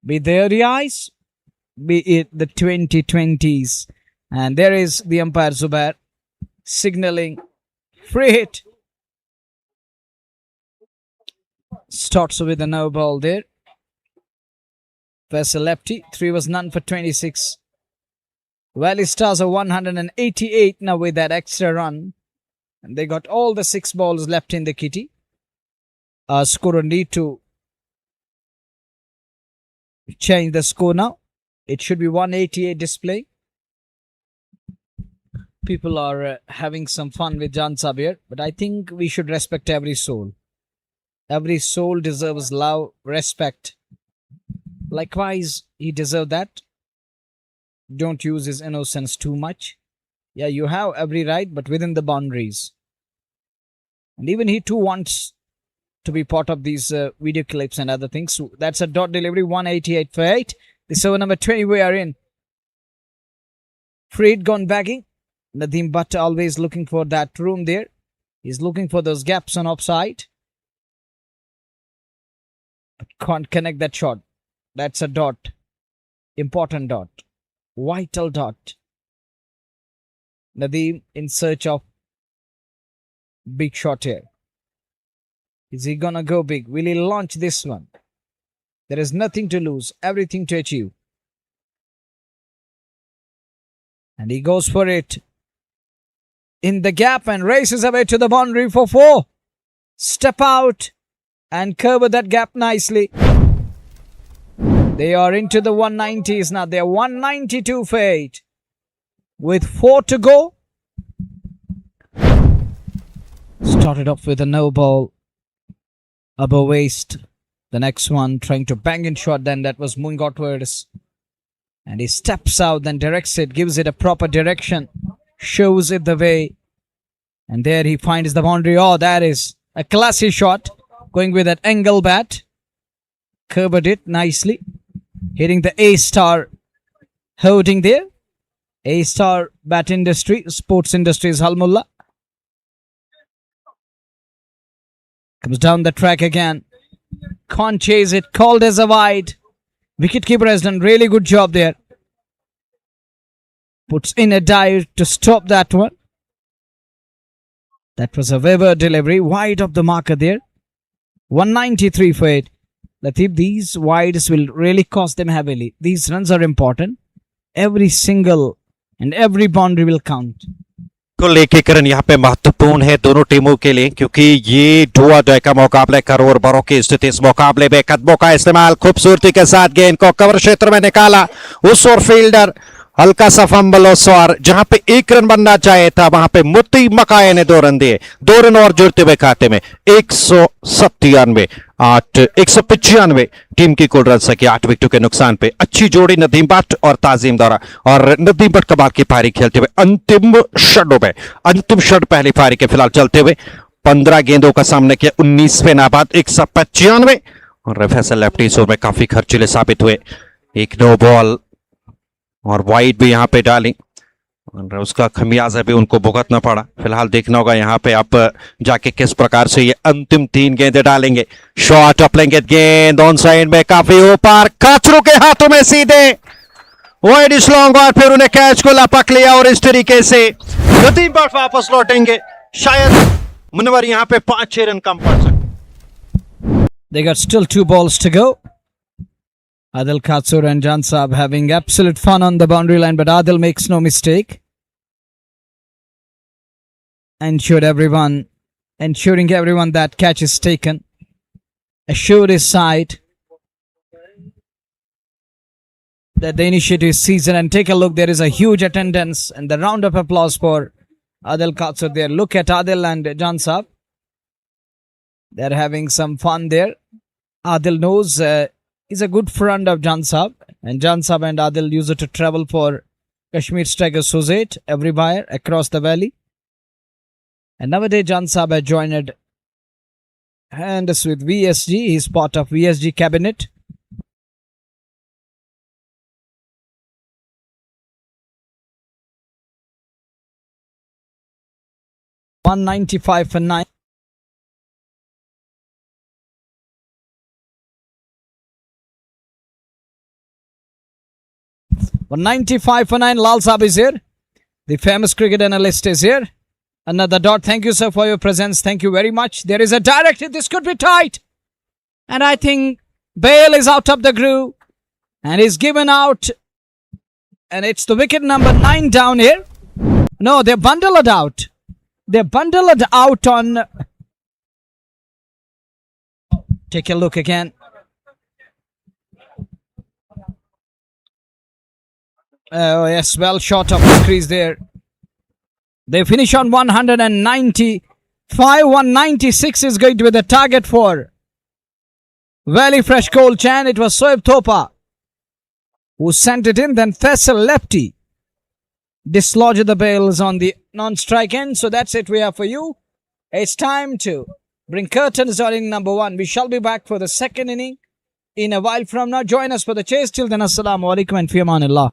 Be the ODIs, be it the 2020s. And there is the umpire Zubair signaling free hit. Starts with a no ball there. Versus lefty. 3 was none for 26. Valley Stars are 188 now with that extra run. And they got all the 6 balls left in the kitty. Scorer need to change the score now. It should be 188 display. People are having some fun with Jan Sabir, but I think we should respect every soul. Every soul deserves love, respect. Likewise, he deserves that. Don't use his innocence too much. Yeah, you have every right, but within the boundaries. And even he too wants to be part of these video clips and other things. So that's a dot delivery, 188 for 8. This over number 20 we are in. Freed gone bagging. Nadeem Butt always looking for that room there. He's looking for those gaps on offside. But can't connect that shot. That's a dot. Important dot. Vital dot. Nadeem in search of big shot here. Is he gonna go big? Will he launch this one? There is nothing to lose, everything to achieve. And he goes for it. In the gap and races away to the boundary for 4. Step out and cover that gap nicely. They are into the 190s now. They are 192 for 8. With 4 to go. Started off with a no ball above waist. The next one trying to bang in shot. Then that was moving outwards. And he steps out, then directs it, gives it a proper direction, shows it the way. And there he finds the boundary. Oh, that is a classy shot. Going with that angle bat. Covered it nicely. Hitting the A-star holding there. A-star bat industry, sports industries, Halmullah. Comes down the track again. Can't chase it. Called as a wide. Wicketkeeper has done really good job there. Puts in a dive to stop that one. That was a Weber delivery. Wide of the marker there. 193 for 8. Latif, these wides will really cost them heavily. These runs are important. Every single and every boundary will count. को लेके करण यहाँ पे महत्वपूर्ण है दोनों टीमों के लिए क्योंकि ये डुआ डुआ का मुकाबला करोड़ बरों की स्थिति इस मुकाबले में कदमों का इस्तेमाल खूबसूरती के साथ गेंद को कवर क्षेत्र में निकाला उस और फील्डर हल्का सा फंबल और जहां पे 1 रन बनना चाहे था वहां पे मुत्ती मकाए ने 2 रन दिए 2 रन और जुड़ते हुए खाते में 195 टीम की कुल रन संख्या 8 विकेटों के नुकसान पे अच्छी जोड़ी नदीम भट्ट और ताजिम दौरा और नदीम भट्ट कमाल की पारी खेलते हुए अंतिम शट पहली पारी के फिलहाल चलते हुए 15 गेंदों का सामना किया 19 पे नाबाद 195 और फैसल लेफ्टी ओवर में काफी खर्चीले साबित हुए एक नो बॉल और वाइड भी यहां पे डाली और उसका खमियाजा भी उनको भुगतना पड़ा फिलहाल देखना होगा यहां पे आप जाके किस प्रकार से ये अंतिम 3 गेंदें डालेंगे शॉट अप लेंगे गेंद ऑन साइड में काफी ऊपर काचरू के हाथों में सीधे वाइड लॉन्ग और फिर उन्हें कैच को लपक लिया और इस तरीके से नदीम भट्ट वापस लौटेंगे शायद मुनवर यहां पे 5-6 रन कम पड़ सकते They got still 2 balls to go. Adil Katsur and Jan Saab having absolute fun on the boundary line, but Adil makes no mistake. ensuring everyone that catch is taken, assured his side that the initiative is seized. And take a look, there is a huge attendance, and the round of applause for Adil Katsur there. Look at Adil and Jan Saab. They're having some fun there. Adil knows he's a good friend of Jan Saab, and Jan Saab and Adil used to travel for Kashmir Strike Associate everywhere across the valley. And nowadays Jan Saab has joined hands with VSG. He's part of VSG cabinet. $195 for 9. $195 for 9. Lal Saab is here. The famous cricket analyst is here. Another dot. Thank you, sir, for your presence. Thank you very much. There is a direct hit. This could be tight. And I think Bale is out of the groove. And is given out. And it's the wicket number 9 down here. No, they bundle it out. They bundle it out on... Take a look again. Oh, yes, well short of the crease there. They finish on 195. 196 is going to be the target for Valley Fresh Cold Chan. It was Soeb Thopa who sent it in. Then Faisal Lefty dislodged the bails on the non-strike end. So that's it we have for you. It's time to bring curtains on inning number 1. We shall be back for the second inning in a while from now. Join us for the chase. Till then, Assalamu alaikum and fi amanillah.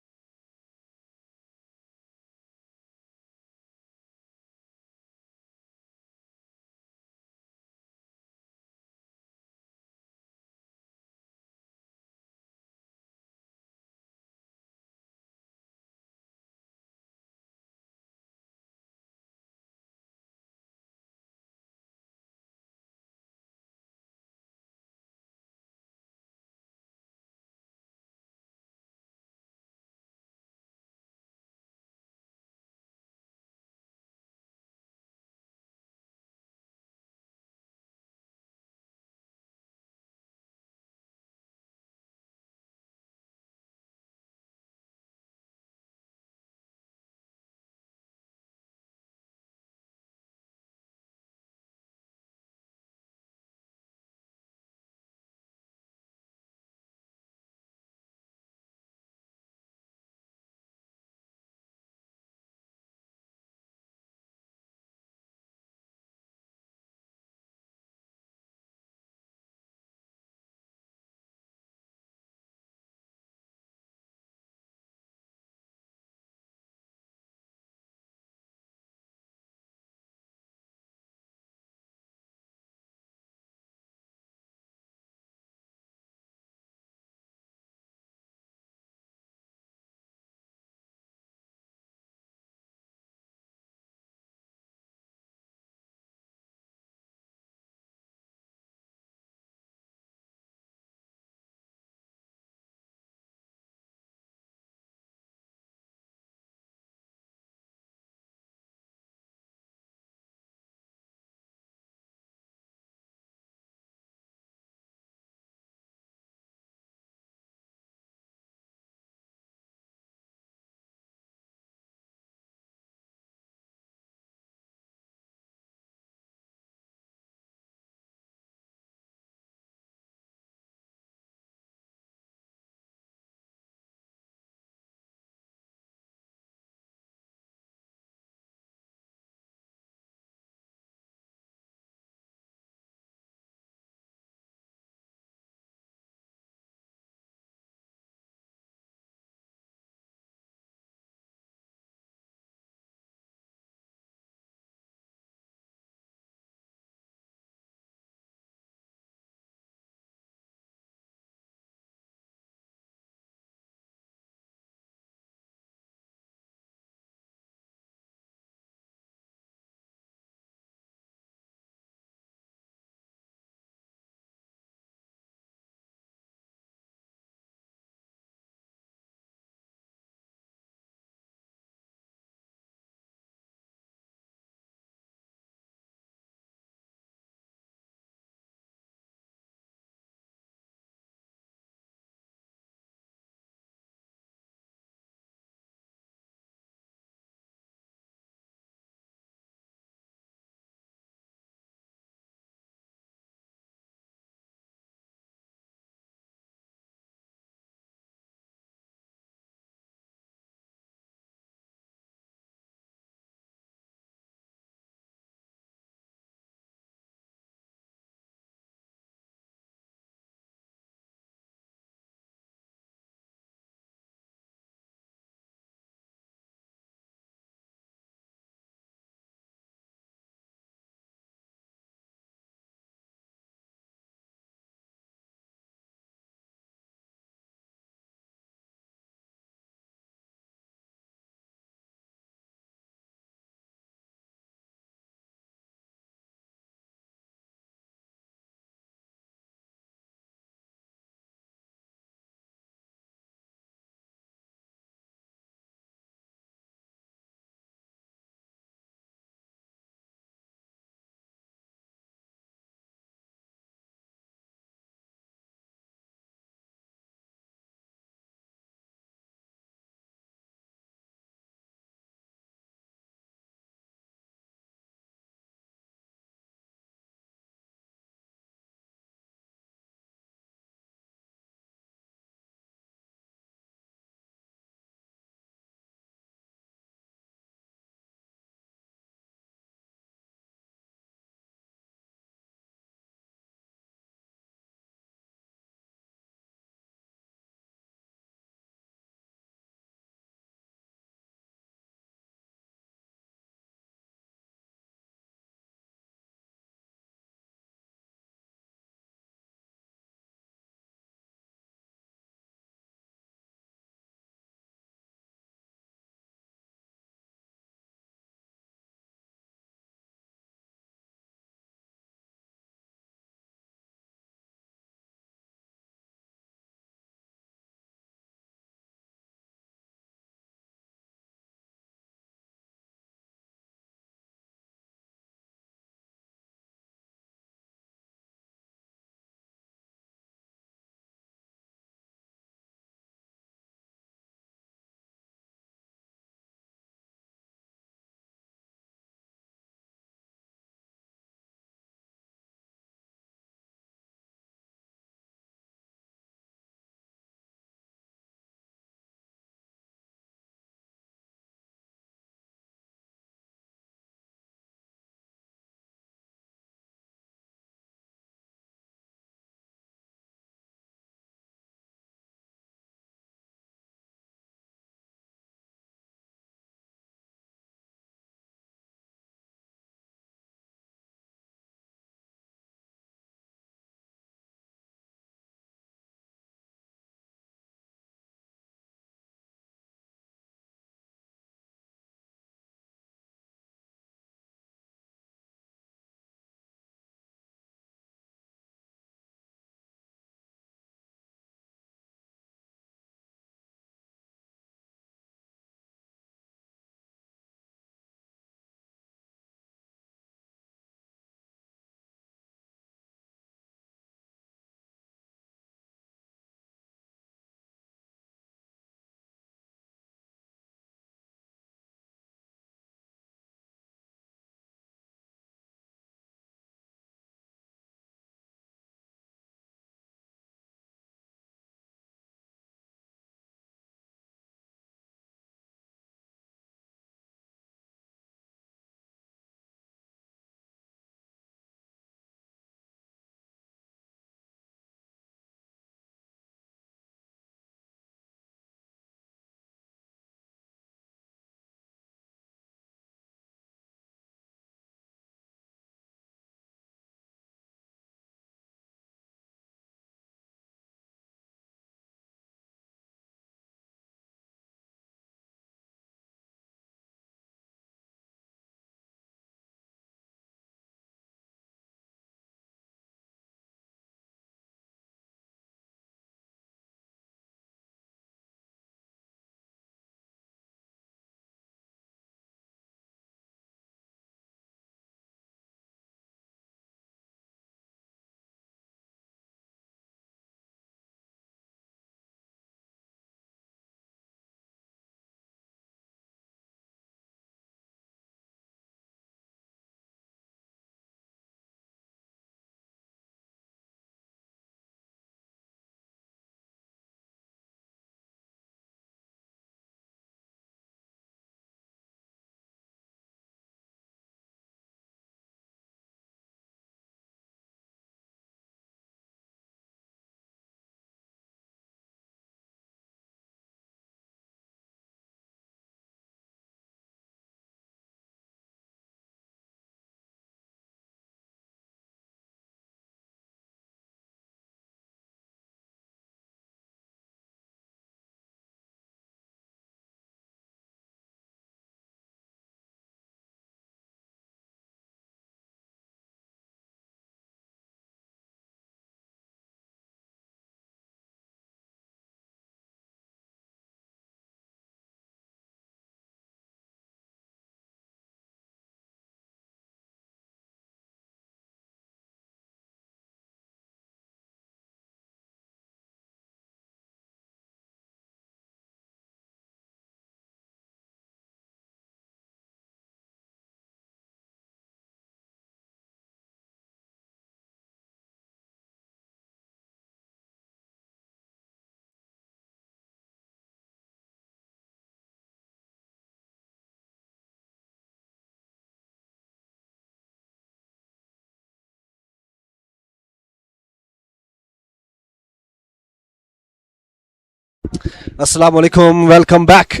Assalamu alaikum, welcome back.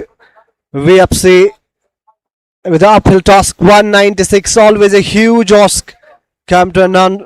VFC with the uphill task 196, always a huge task. Come to an end.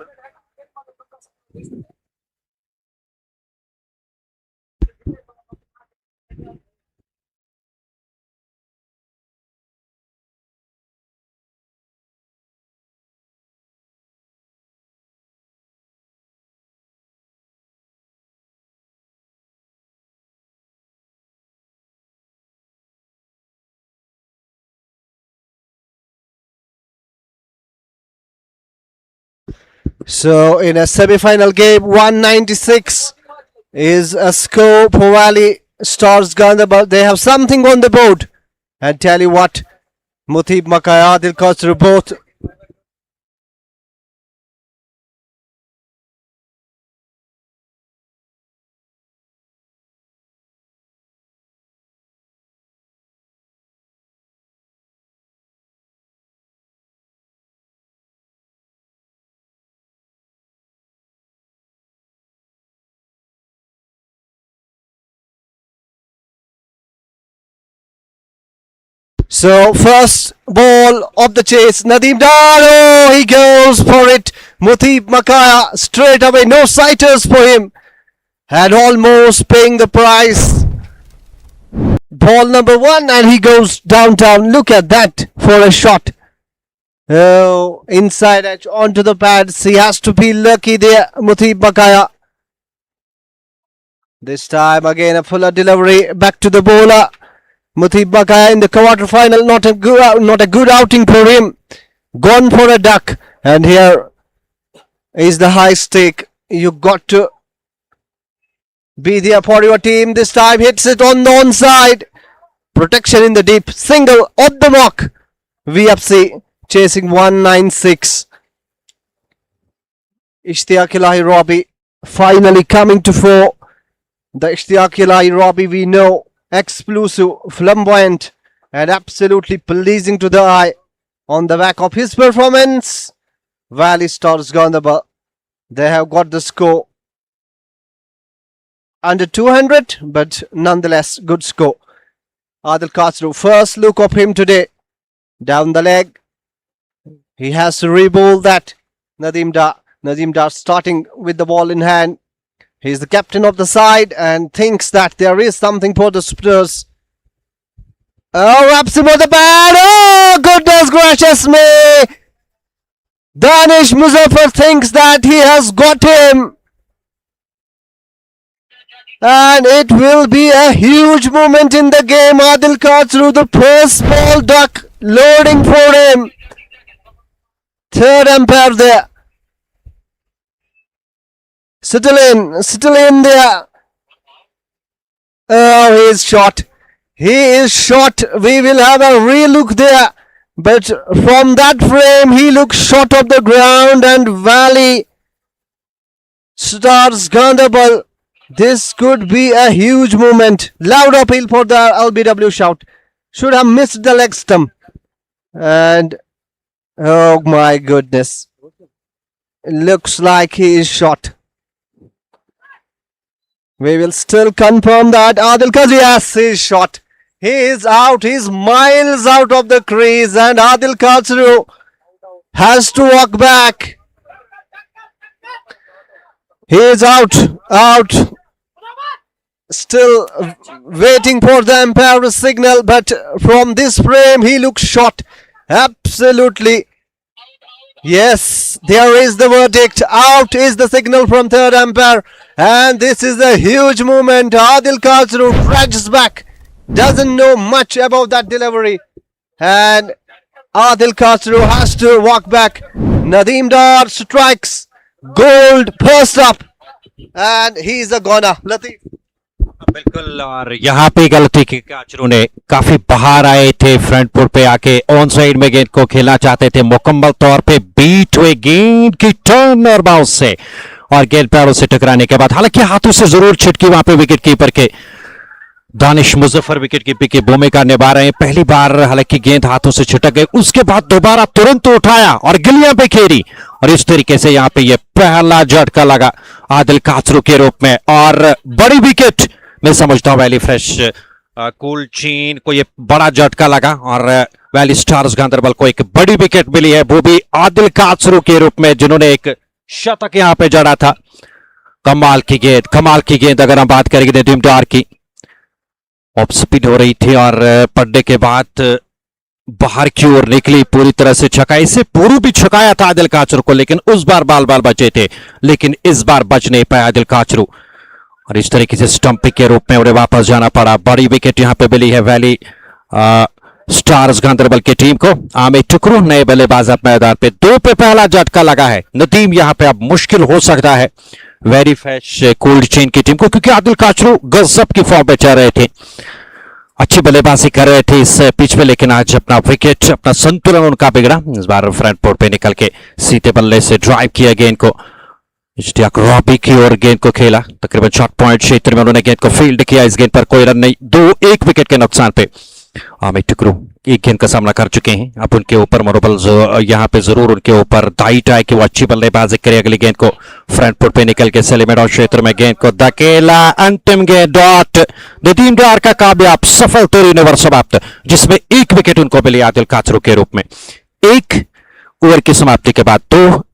So in a semi-final game, 196 is a score for Valley Stars Ganderbal. They have something on the board. And tell you what, Mutib Makaya, Adil Khosrow both. So first ball of the chase, Nadeem Dar, oh, he goes for it. Mutib Makaya straight away, no sighters for him. And almost paying the price. Ball number one, and he goes downtown. Look at that for a shot. Oh, inside edge onto the pads. He has to be lucky there, Mutib Makaya. This time again a fuller delivery back to the bowler. Mutib Makaya in the quarter final, not a good outing for him. Gone for a duck, and here is the high stake. You got to be there for your team. This time hits it on the onside. Protection in the deep. Single on the mark. VFC chasing 196. Ishtiyaq Ilahi Robbie finally coming to fore. The Ishtiyaq Ilahi Robbie we know, explosive, flamboyant, and absolutely pleasing to the eye. On the back of his performance, Valley Stars Ganderbal, they have got the score under 200, but nonetheless good score. Adil Khosrow, first look of him today, down the leg. He has to re-bowl that. Nadeem Dar starting with the ball in hand. He's the captain of the side and thinks that there is something for the spinners. Oh, wraps him with the bat. Oh, goodness gracious me. Danish Muzaffar thinks that he has got him. And it will be a huge moment in the game. Adil Khosrow, the first ball duck, loading for him. Third umpire there. Settle in there. Oh, he is shot. He is shot. We will have a re-look there. But from that frame, he looks short of the ground, and Valley Stars Ganderbal. This could be a huge moment. Loud appeal for the LBW shout. Should have missed the leg stump. And oh my goodness. It looks like he is shot. We will still confirm that Adil Khosrow, yes, he is shot. He is out. He is miles out of the crease, and Adil Khosrow has to walk back. He is out. Still waiting for the umpire signal, but from this frame he looks shot. Absolutely. Yes, there is the verdict. Out is the signal from third umpire, and this is a huge moment. Adil Khosrow drags back. Doesn't know much about that delivery, and Adil Khosrow has to walk back. Nadeem Dar strikes gold first up, and he's a goner. Latif. बिल्कुल, और यहाँ पे गलती की काचरू ने काफी बाहर आए थे, फ्रंट पुट पे आके ऑन साइड में गेंद को खेलना चाहते थे, मुकम्मल तौर पे बीट हुए गेंद की टर्न और बाउंस से, और गेंद पैरों से टकराने के बाद हालांकि हाथों से जरूर छिटकी वहां पे विकेट कीपर के। दानिश मुजफ्फर विकेट कीपर की भूमिका निभा रहे हैं। पहली बार हालांकि गेंद हाथों से छिटक गई, उसके बाद दोबारा तुरंत उठाया और गिलियां पे खेली, और इस तरीके से यहाँ पे ये पहला झटका लगा आदिल खासरू के रूप में, और बड़ी विकेट मैं समझता हूँ वैली फ्रेश कूल चेन को ये बड़ा झटका लगा और वैली स्टार्स गांदरबल को एक बड़ी विकेट मिली है, वो भी आदिल काचरू के रूप में, जिन्होंने एक शतक यहां पे जड़ा था। कमाल की गेंद अगर हम बात करेंगे नदीम डार की, ऑफ स्पिन हो रही थी और पड़ने के बाद बाहर की ओर निकली, पूरी तरह से छका। इसे पूर्व भी छकाया था आदिल काचरू को, लेकिन उस बार बाल बचे थे, लेकिन इस बार बच नहीं पाया आदिल काचरू और इस तरीके से स्टंपिंग के रूप में उन्हें वापस जाना पड़ा। बड़ी विकेट यहां पे मिली है वैली स्टार्स गांदरबल की टीम को। आमिर टुकरू नए बल्लेबाज अब मैदान पे, 2 पे पहला झटका लगा है। नदीम यहां पे अब मुश्किल हो सकता है वेरी फ्रेश कोल्ड चेन की टीम को, क्योंकि आदिल काचरू गजब की फॉर्म पे चल रहे थे, अच्छी बल्लेबाजी कर रहे थे इस पिच पे, लेकिन आज अपना विकेट, अपना संतुलन उनका बिगड़ा। इस बार फ्रंट पोर्ट पे निकल के सीधे बल्ले से ड्राइव किया गेंद को, इश्तियाक रॉबी की ओर गेंद को खेला। तकरीबन शॉर्ट पॉइंट क्षेत्र में उन्होंने गेंद को फील्ड किया। इस गेंद पर कोई रन नहीं, 2-1 विकेट के नुकसान पे आमिर टुकरू एक गेंद का सामना कर चुके हैं। अब उनके ऊपर मनोबल यहां पे जरूर उनके ऊपर दाइट है कि वो अच्छी बल्लेबाजी करे। अगली गेंद को फ्रंट फुट पे निकल के सेलिमेट और क्षेत्र में गेंद को धकेला, अंतिम गेंद डॉट, नदीम डार का कामयाब सफल तौर ओवर समाप्त, जिसमें 1 विकेट उनको मिली आदिल काचरू के रूप में। 1 ओवर की समाप्ति के बाद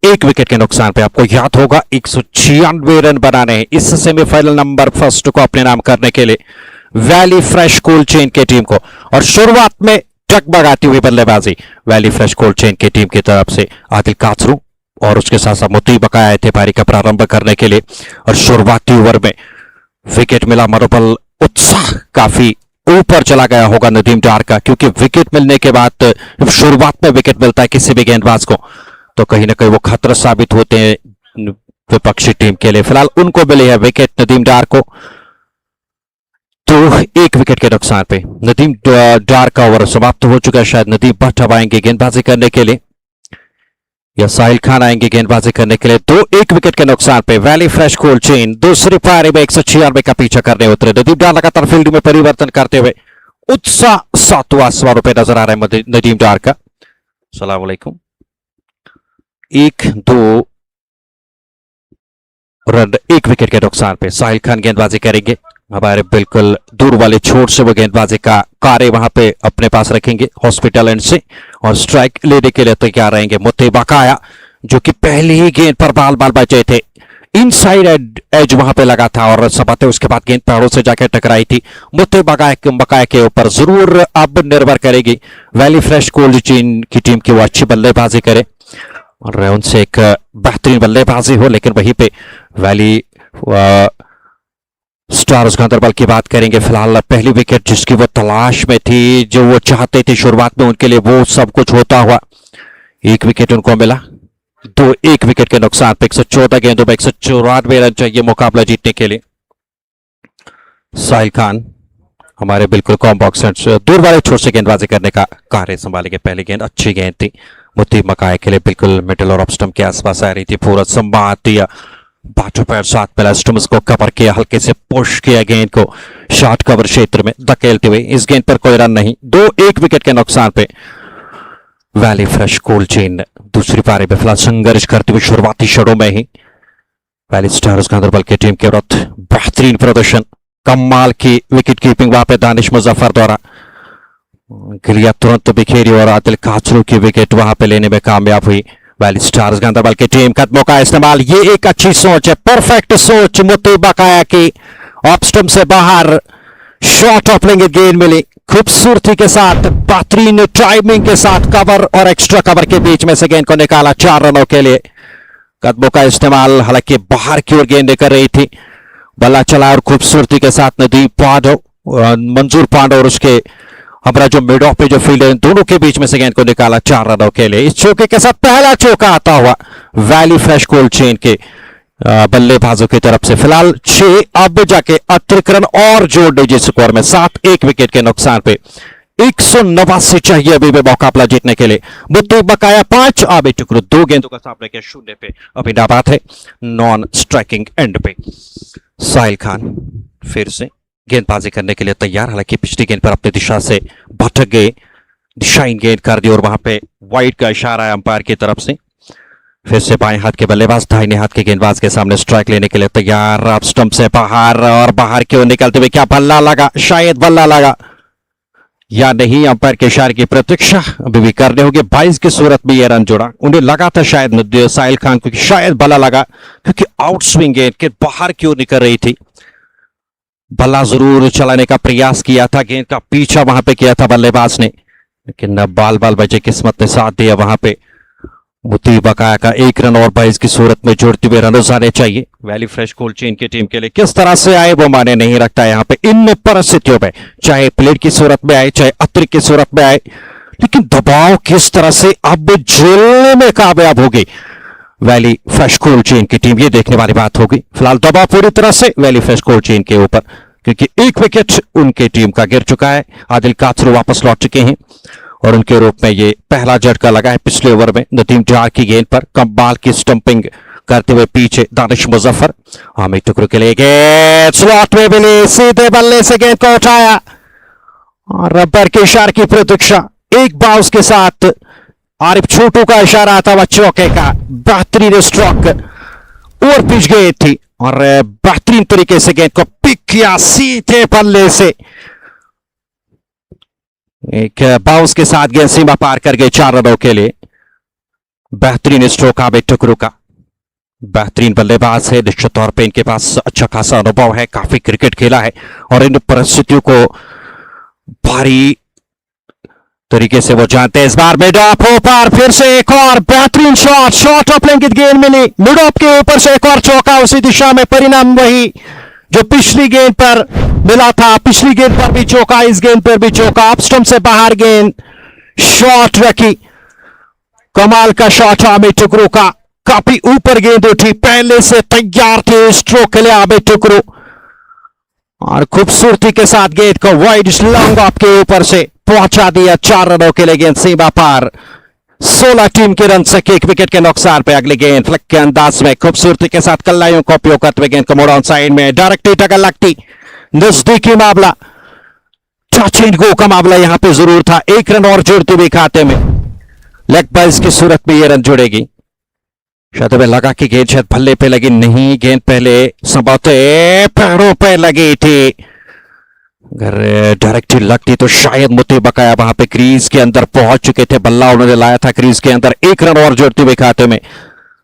1 विकेट के नुकसान पे आपको याद होगा 196 रन बनाने हैं इस सेमीफाइनल नंबर फर्स्ट को अपने नाम करने के लिए वैली फ्रेश कोल्ड चेन की टीम को। और शुरुआत में टकबगाती हुई बल्लेबाजी वैली फ्रेश कोल्ड चेन की टीम की तरफ से आदिल काचरू और उसके साथ साथ मुतीब बकाया आए थे पारी का प्रारंभ करने के लिए, और शुरुआती ओवर में विकेट मिला। मनोबल उत्साह काफी ऊपर चला गया होगा नदीम डार का, क्योंकि विकेट मिलने के बाद जब शुरुआत में विकेट मिलता है किसी भी गेंदबाज को, तो कहीं ना कहीं वो खतरा साबित होते हैं विपक्षी टीम के लिए। फिलहाल उनको मिली है विकेट नदीम डार को, तो 1 विकेट के नुकसान पे नदीम डार का ओवर समाप्त हो चुका है। शायद नदीम भट्ट अब आएंगे गेंदबाजी करने के लिए या साहिल खान आएंगे गेंदबाजी करने के लिए। 1 विकेट के नुकसान पे वैली फ्रेश कोल्ड चेन दूसरी पारी में 196 का पीछा करने उतरे। नदीम डार लगातार फील्ड में परिवर्तन करते हुए उत्साह 7वें आसमानों पे नजर आ रहा है नदीम डार का। अस्सलाम वालेकुम। 1-2 रन 1 विकेट के नुकसान पे साहिल खान गेंदबाजी करेंगे। हमारे बिल्कुल दूर वाले छोर से वो गेंदबाजी का कार्य वहां पे अपने पास रखेंगे हॉस्पिटल एंड से, और स्ट्राइक लेने के लिए तैयार रहेंगे मुतीब बकाया, जो कि पहली ही गेंद पर बाल बचे थे। इनसाइड एज वहां पे लगा था और सबाते उसके बाद गेंद पैरों से जाकर टकराई थी। मुतीब बकाया के ऊपर जरूर अब निर्भर करेगी वैली फ्रेश कोल्ड चेन की टीम की वो अच्छी बल्लेबाजी करे और उनसे एक बेहतरीन बल्लेबाजी हो। लेकिन वहीं पे वैली स्टार्स गांदरबल की बात करेंगे। फिलहाल पहली विकेट जिसकी वो तलाश में थी, जो वो चाहते थे शुरुआत में, उनके लिए वो सब कुछ होता हुआ 1 विकेट उनको मिला। 1 विकेट के नुकसान पे 114 गेंदों में 194 रन चाहिए मुकाबला जीतने के लिए। साहिल खान हमारे बिल्कुल कॉम बॉक्स दूर वाले छोर से गेंदबाजी करने का कार्य संभालेंगे। पहली गेंद अच्छी गेंद थी मुतीब बकाया के लिए, बिल्कुल मिडिल और ऑफ स्टंप के आसपास आ रही थी। पूरा संवाद दिया, बाटो पैर साथ पहला स्टम्स को कवर किया, हल्के से पुश किया गेंद को शॉर्ट कवर क्षेत्र में धकेलते हुए। इस गेंद पर कोई रन नहीं। 1 विकेट के नुकसान पे वैली फ्रेश कोल्ड चेन दूसरी पारी में फिलहाल संघर्ष करते हुए शुरुआती क्षणों में ही वैली स्टार्स गांदरबल की टीम के विरुद्ध बेहतरीन प्रदर्शन, कमाल की विकेट कीपिंग वहां पे दानिश मुजफ्फर द्वारा गिलिया तुरंत बिखेरी और आदिल काचरू की विकेट वहां पे लेने में कामयाब हुई वैली स्टार्स गांदरबल की टीम। कदमों का इस्तेमाल, ये एक अच्छी सोच है, परफेक्ट सोच मुतीब बकाया की। ऑफ स्टंप से बाहर शॉर्ट ओपनिंग गेंद मिली खूबसूरती के साथ, बेहतरीन टाइमिंग के साथ, कवर और एक्स्ट्रा कवर के बीच में से गेंद को निकाला 4 रनों के लिए। कदमों का इस्तेमाल, हालांकि बाहर की ओर गेंद कर रही थी, बल्ला चला और खूबसूरती के साथ नदीम पांडव, मंजूर पांडव और उसके हमारा जो मिड ऑफ पे जो फील्डर, इन दोनों के बीच में से गेंद को निकाला 4 रनों के लिए। इस चौके के साथ पहला चौका आता हुआ वैली फ्रेश कोल्ड चेन के बल्लेबाजों की तरफ से। फिलहाल 6 अब जाके अतिरिक्त रन और जोड़ दीजिए स्कोर में 7, 1 विकेट के नुकसान पे 189 चाहिए अभी भी मुकाबला जीतने के लिए। मुतीब बकाया 5, आबे टुकरू 2 गेंदों का सामने के 0 पे अभी नाबाद है नॉन स्ट्राइकिंग एंड पे। साहिल खान फिर से गेंदबाजी करने के लिए तैयार, हालांकि पिछली गेंद पर अपनी दिशा से भटक गए, दिशाहीन गेंद कर दी और वहां पे वाइड का इशारा है अंपायर की तरफ से। फिर से बाएं हाथ के बल्लेबाज दाहिने हाथ के गेंदबाज के सामने स्ट्राइक लेने के लिए तैयार। अब स्टंप से बाहर और बाहर की ओर निकलते हुए क्या बल्ला लगा, शायद बल्ला लगा या नहीं, अंपायर के इशारे की प्रतीक्षा अभी भी करने होगी। 22 की सूरत में यह रन जुड़ा, उन्हें लगा था शायद साहिल खान को कि शायद बल्ला लगा, क्योंकि आउट स्विंग गेंद के बाहर की ओर निकल रही थी। बल्ला जरूर चलाने का प्रयास किया था, गेंद का पीछा वहां पे किया था बल्लेबाज ने, लेकिन बाल बाल बचे, किस्मत ने साथ दिया वहां पे। मुती बकाया का 1 रन और 22 की सूरत में जोड़ते हुए रन आने चाहिए। वैली फ्रेश कोल्ड चेन की टीम के लिए किस तरह से आए वो माने नहीं रखता यहाँ पे इन परिस्थितियों में, चाहे प्लेट की सूरत में आए चाहे अतिरिक्त की सूरत में आए, लेकिन दबाव किस तरह से अब झेलने में कामयाब होगी वैली फ्रेश कोल्ड चेन की टीम, ये देखने वाली बात होगी। फिलहाल दबाव पूरी तरह से वैली फ्रेश कोल्ड चेन के ऊपर, क्योंकि 1 विकेट उनके टीम का गिर चुका है। आदिल काचरू वापस लौट चुके हैं और उनके रूप में ये पहला झटका लगा है पिछले ओवर में नदीम डार की गेंद पर। कमाल की स्टंपिंग करते हुए पीछे दानिश मुजफ्फर, हामिद टुकरू के लिए गेंद स्लॉट में मिली, सीधे बल्ले से गेंद को उठाया और रबर के इशारे की प्रतीक्षा। एक बाउंस के साथ आरिफ छोटू का इशारा था वह चौके का, बेहतरीन स्ट्रोक और पिच गेंद थी और बेहतरीन तरीके से गेंद को पिक किया सीधे बल्ले से। एक बाउंस के साथ गेंद सीमा पार कर गए 4 रनों के लिए। बेहतरीन स्ट्रोक आमिद टुकरू का, बेहतरीन बल्लेबाज है, निश्चित तौर पे इनके पास अच्छा खासा अनुभव है, काफी क्रिकेट खेला है और इन परिस्थितियों को भारी तरीके से वो जानते हैं। इस बार मिड ऑफ ऊपर फिर से एक और बेहतरीन शॉट ऑफ लेंथ गेंद मिली, मिड ऑफ के ऊपर से एक और चौका उसी दिशा में, परिणाम वही जो पिछली गेंद पर मिला था। पिछली गेंद पर भी चौका, इस गेंद पर भी चौका, अप स्टंप से बाहर गेंद शॉट रखी, कमाल का शॉट हामिद टुकरू का, काफी ऊपर गेंद उठी, पहले से तैयार थे स्ट्रोक के लिए हामिद टुकरू और खूबसूरती के साथ गेंद को वाइड लॉन्ग ऑफ के ऊपर से पहुंचा दिया। 4 रनों के लिए गेंद सीमा पार, 16 टीम के रन से 1 विकेट के नुकसान पे अगली गेंद फ्लिक के अंदाज में खूबसूरती के साथ कल्लाइयों का उपयोग करते हुए गेंद को मोड़ ऑन साइड में डायरेक्टली टक्कर लगती, नजदीकी मामला, टच एंड गो का मामला यहां पे जरूर था। 1 रन और जोड़ते हुए खाते में, लेग बाइज की सूरत में यह रन जुड़ेगी। शायद हमें लगा कि गेंद शायद भल्ले पे लगी, नहीं, गेंद पहले संभवतः पैरों पे लगी थी। अगर डायरेक्टली लगती तो शायद मुती बकाया वहां पे क्रीज के अंदर पहुंच चुके थे, बल्ला उन्होंने लाया था क्रीज के अंदर। 1 रन और जोड़ते हुए खाते में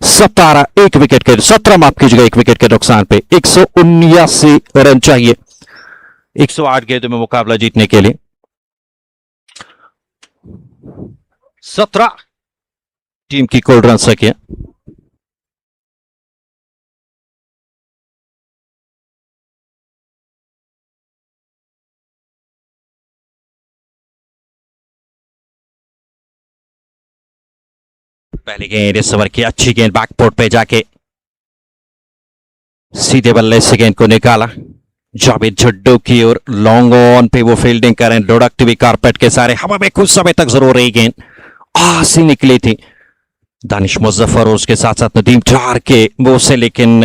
17 1 विकेट के 17 माफ कीजिएगा 1 विकेट के नुकसान पे 179 रन चाहिए 108 गेंदों में मुकाबला जीतने के लिए। 17 टीम की कुल रन संख्या। पहली गेंद इस ओवर की अच्छी गेंद बैकपोर्ट पे जाके सीधे बल्ले से गेंद को निकाला जावेद झड्डू की और लॉन्ग ऑन पे वो फील्डिंग करें, लुढ़कती हुई कारपेट के सारे हवा में कुछ समय तक जरूर रही गेंद, आसी निकली थी दानिश मुजफ्फर और उसके साथ साथ नदीम डार के वो से, लेकिन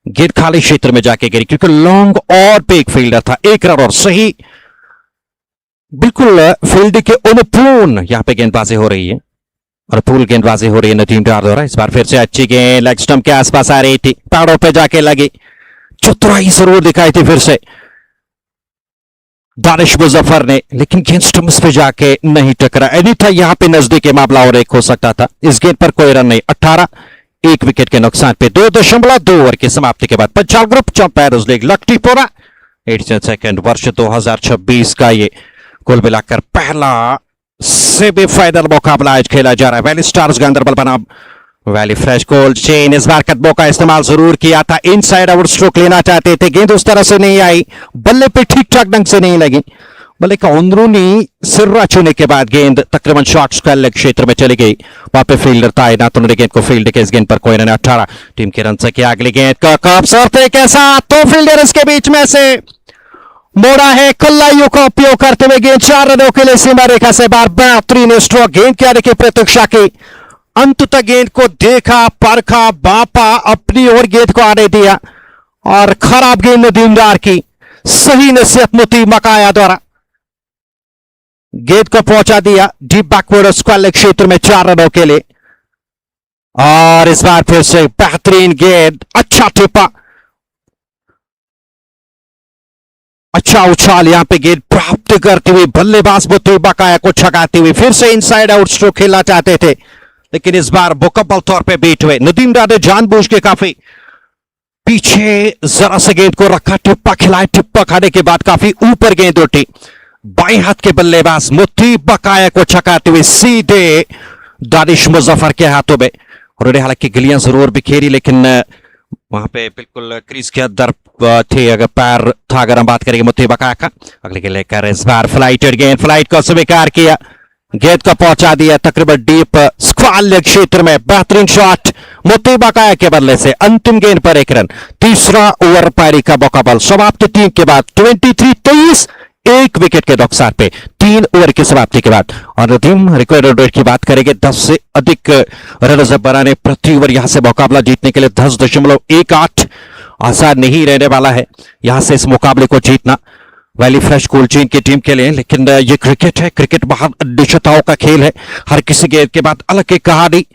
गेंद खाली क्षेत्र में जाके गिरी क्योंकि लॉन्ग और पे एक फील्डर था। 1 रन और सही, बिल्कुल फील्ड के अनुपूर्ण यहां पे गेंदबाजी हो रही है और पूल गेंदबाजी हो रही है नदीम डार द्वारा। इस बार फिर से अच्छी गेंद लेग स्टंप के आसपास आ रही थी, पैड़ों पे जाके लगी, चतुराई जरूर दिखाई थी फिर से दानिश मुजफ्फर ने, लेकिन गेंद स्टंप्स पे जाके नहीं टकरा। एनी था यहां पे नजदीक मामला और एक हो सकता था। इस गेंद पर कोई रन नहीं। 18 1 विकेट के नुकसान पे 2.2 ओवर की समाप्ति के बाद Panchal group champions league Laktipura 82nd वर्ष 2026 का ये कुल मिलाकर पहला सेमीफाइनल मुकाबला आज खेला जा रहा है। वैली स्टार्स गांदरबल बनाम वैली फ्रेश कोल्ड चेन। इस बार कदमों का इस्तेमाल जरूर किया था, इनसाइड आउट स्ट्रोक लेना चाहते थे, गेंद उस तरह से नहीं आई, बल्ले पे ठीक ठाक ढंग से नहीं लगी, बल्ले का अंदरूनी सिर्रा छूने के बाद गेंद तकरीबन शॉर्ट स्क्वायर लेग क्षेत्र में चली गई। वहां पे फील्डर था ना, तो उन्होंने गेंद को फील्ड के, इस गेंद पर कोई रन। 18 टीम के रन से किया। अगली गेंद का खूबसूरत तरीके से तो फील्डर इसके बीच में से मोड़ा है, कल्लाइयों का उपयोग करते हुए गेंद 4 रनों के लिए सीमा रेखा से बाहर। बेहतरीन स्ट्रोक, गेंद के आने की प्रतीक्षा की, अंत तक गेंद को देखा, परखा, बापा, अपनी ओर गेंद को आने दिया और खराब गेंद नदीम डार की, सही नसीहत मुती मकाया द्वारा गेंद को पहुंचा दिया डीप बैकवर्ड स्क्वायर लेग क्षेत्र में 4 रनों के लिए। और इस बार फिर से बेहतरीन गेंद, अच्छा टिपा, अच्छा उछाल, यहां पे गेंद प्राप्त करती हुई बल्लेबाज मुत्ती बकाया को छकाती हुई फिर से इनसाइड आउट स्ट्रोक खेलना चाहते थे, लेकिन इस बार मुकम्मल तौर पे बीट हुए। नदीम डार ने जानबूझ के काफी पीछे जरा से गेंद को रखा, टिप्पा खिलाए, टिप्पा खाने के बाद काफी ऊपर गेंद उठी, बाएं हाथ के बल्लेबाज मुत्ती बकाया को छकाते हुए सीधे दानिश मुजफ्फर के हाथों में। उन्होंने हालांकि गिलियां जरूर बिखेरी, लेकिन वहां पे बिल्कुल क्रीज के अंदर थे, अगर पैर था, अगर हम बात करेंगे मुत्ती बकाया का। अगले के लेकर इस बार फ्लाइटेड गेंद, फ्लाइट को स्वीकार किया, गेंद को पहुंचा दिया तकरीबन डीप स्क्वाल क्षेत्र में। बेहतरीन शॉट मुत्ती बकाया के बदले से, अंतिम गेंद पर 1 रन। तीसरा ओवर पारी का मुकाबला समाप्त 3 के बाद 23-23, 1 विकेट के नुकसान पे 3 ओवर की समाप्ति के बाद। और नदीम रिकॉर्ड रेट की बात करेंगे, 10 से अधिक रन बनाने प्रति ओवर, यहां से मुकाबला जीतने के लिए 10.18 आसान नहीं रहने वाला है यहां से इस मुकाबले को जीतना वैली फ्रेश कोल्ड चेन की टीम के लिए। लेकिन ये क्रिकेट है, क्रिकेट बहुत निश्चितताओं का खेल है, हर किसी गेंद के बाद अलग एक कहानी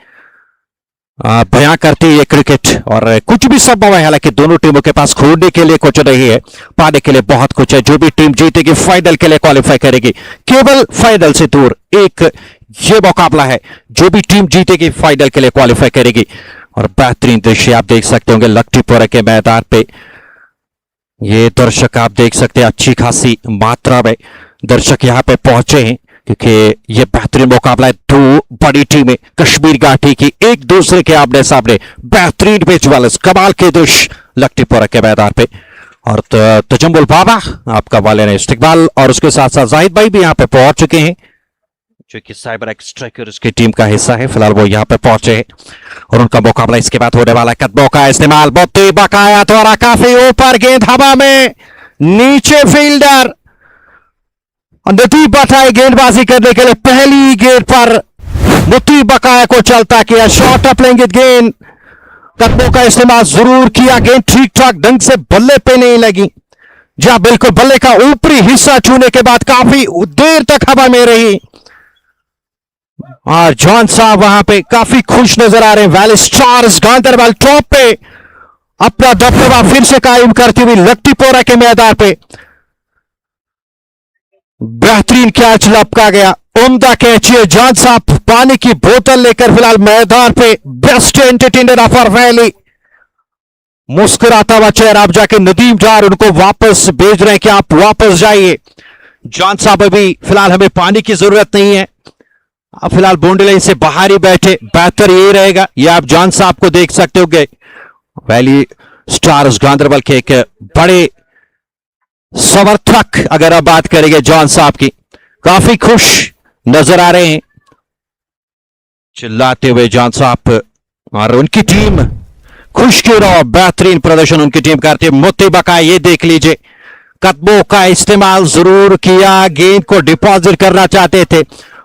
बयां करती है ये क्रिकेट, और कुछ भी संभव है। हालांकि दोनों टीमों के पास खोने के लिए कुछ नहीं है, पाने के लिए बहुत कुछ है। जो भी टीम जीतेगी फाइनल के लिए क्वालिफाई करेगी, केवल फाइनल से दूर एक ये मुकाबला है, जो भी टीम जीतेगी फाइनल के लिए क्वालिफाई करेगी। और बेहतरीन दृश्य आप देख सकते होंगे लक्ष्मीपुरा के मैदान पे, ये दर्शक आप देख सकते हैं, अच्छी खासी मात्रा में दर्शक यहां पे पहुंचे हैं, क्योंकि ये बेहतरीन मुकाबला है। 2 बड़ी टीमें कश्मीर घाटी की एक दूसरे के आमने सामने, बेहतरीन पिच वाले कमाल के दृश्य लक्ष्मीपुरा के मैदान पे। और तजम्मुल बाबा आपका वाले ने इस्तिकबाल, और उसके साथ साथ जाहिद भाई भी यहाँ पे पहुंच चुके हैं, जो कि साइबर एक्स स्ट्राइकर्स की टीम का हिस्सा है। फिलहाल वो यहाँ पे पहुंचे हैं और उनका मुकाबला इसके बाद होने वाला है। कदमों का इस्तेमाल, मुत्ती बकाया द्वारा काफी ऊपर, गेंद हवा में, नीचे फील्डर नदीम बटाई गेंदबाजी करने के लिए पहली गेंद पर मुत्ती बकाया को चलता किया, शॉर्ट अप लेंगे गेंद, कदमों का इस्तेमाल जरूर किया, गेंद ठीक ठाक ढंग से बल्ले पे नहीं लगी, जहां बिल्कुल बल्ले का ऊपरी हिस्सा छूने के बाद काफी देर तक हवा में रही। और जॉन साहब वहां पे काफी खुश नजर आ रहे हैं। वैली स्टार्स गांदरबल टॉप पे अपना दबदबा फिर से कायम करती हुई लट्टीपोरा के मैदान पे बेहतरीन कैच लपका गया, उम्दा कैच है। जॉन साहब पानी की बोतल लेकर फिलहाल मैदान पे, बेस्ट एंटरटेनर फॉर वैली, मुस्कुराता हुआ चेहरा। अब जाके नदीम डार उनको वापस भेज रहे हैं कि आप वापस जाइए। जॉन साहब अभी फिलहाल हमें पानी की जरूरत नहीं है, आप फिलहाल बाउंड्री लाइन से बाहर ही बैठे, बेहतर ये रहेगा। ये आप जॉन साहब को देख सकते होंगे, वैली स्टार्स गांदरबल के एक बड़े समर्थक, अगर आप बात करेंगे जॉन साहब की, काफी खुश नजर आ रहे हैं चिल्लाते हुए जॉन साहब, और उनकी टीम खुश क्यों रहो, बेहतरीन प्रदर्शन उनकी टीम करती है। मुत्ती बकाया ये देख लीजिए, कदमों का इस्तेमाल जरूर किया, गेंद को डिपॉजिट करना चाहते थे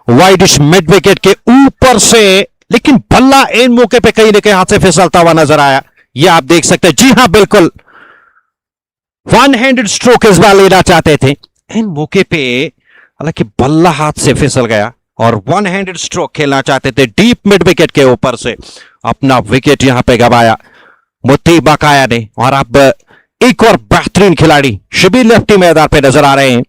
वाइडिश मिड विकेट के ऊपर से, लेकिन बल्ला इन मौके पे कहीं ना कहीं हाथ से फिसलता हुआ नजर आया। ये आप देख सकते हैं, जी हां बिल्कुल, 1 हैंडेड स्ट्रोक इस बार लेना चाहते थे, इन मौके पे हालांकि बल्ला हाथ से फिसल गया और 1 हैंडेड स्ट्रोक खेलना चाहते थे डीप मिड विकेट के ऊपर से, अपना विकेट यहां पे गवाया मुत्ती बकाया ने। और अब एक और बेहतरीन खिलाड़ी शबीर लेफ्टी मैदान पे नजर आ रहे हैं,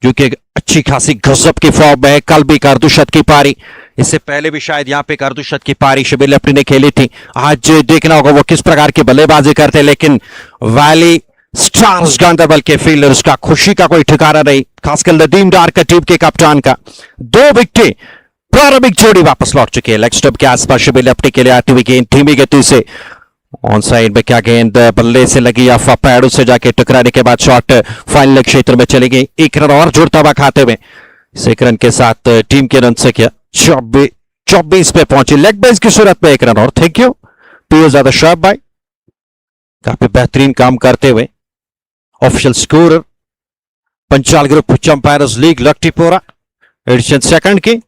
जो कि अच्छी खासी गजब की फॉर्म है। कल भी अर्धशत की पारी, इससे पहले भी शायद यहां पे अर्धशत की पारी शबीर लेफ्टी ने खेली थी। आज देखना होगा वो किस प्रकार की बल्लेबाजी करते हैं, लेकिन वैली स्टार्स गांदरबल के फील्डर्स का खुशी का कोई ठिकाना नहीं, खासकर नदीम डार का टीम के कप्तान का। 2 विकेट, प्रारंभिक जोड़ी वापस लौट चुकी है लेग स्टंप के आसपास। शबीर लेफ्टी के लिए आती हुई गेंद धीमी गति से ऑन साइड में, क्या गेंद बल्ले से लगी या पैरों से जाके टकराने के बाद शॉट फाइनल क्षेत्र में चली गई। 1 रन और जुड़ता हुआ खाते में, इस 1 रन के साथ टीम के रन से क्या 24 पे पहुंची, लेग बेस की सूरत में 1 रन और। थैंक यू पीओ ज्यादा शाह भाई, काफी बेहतरीन काम करते हुए। Official score Panchal group champions league Lattipora edition 2 की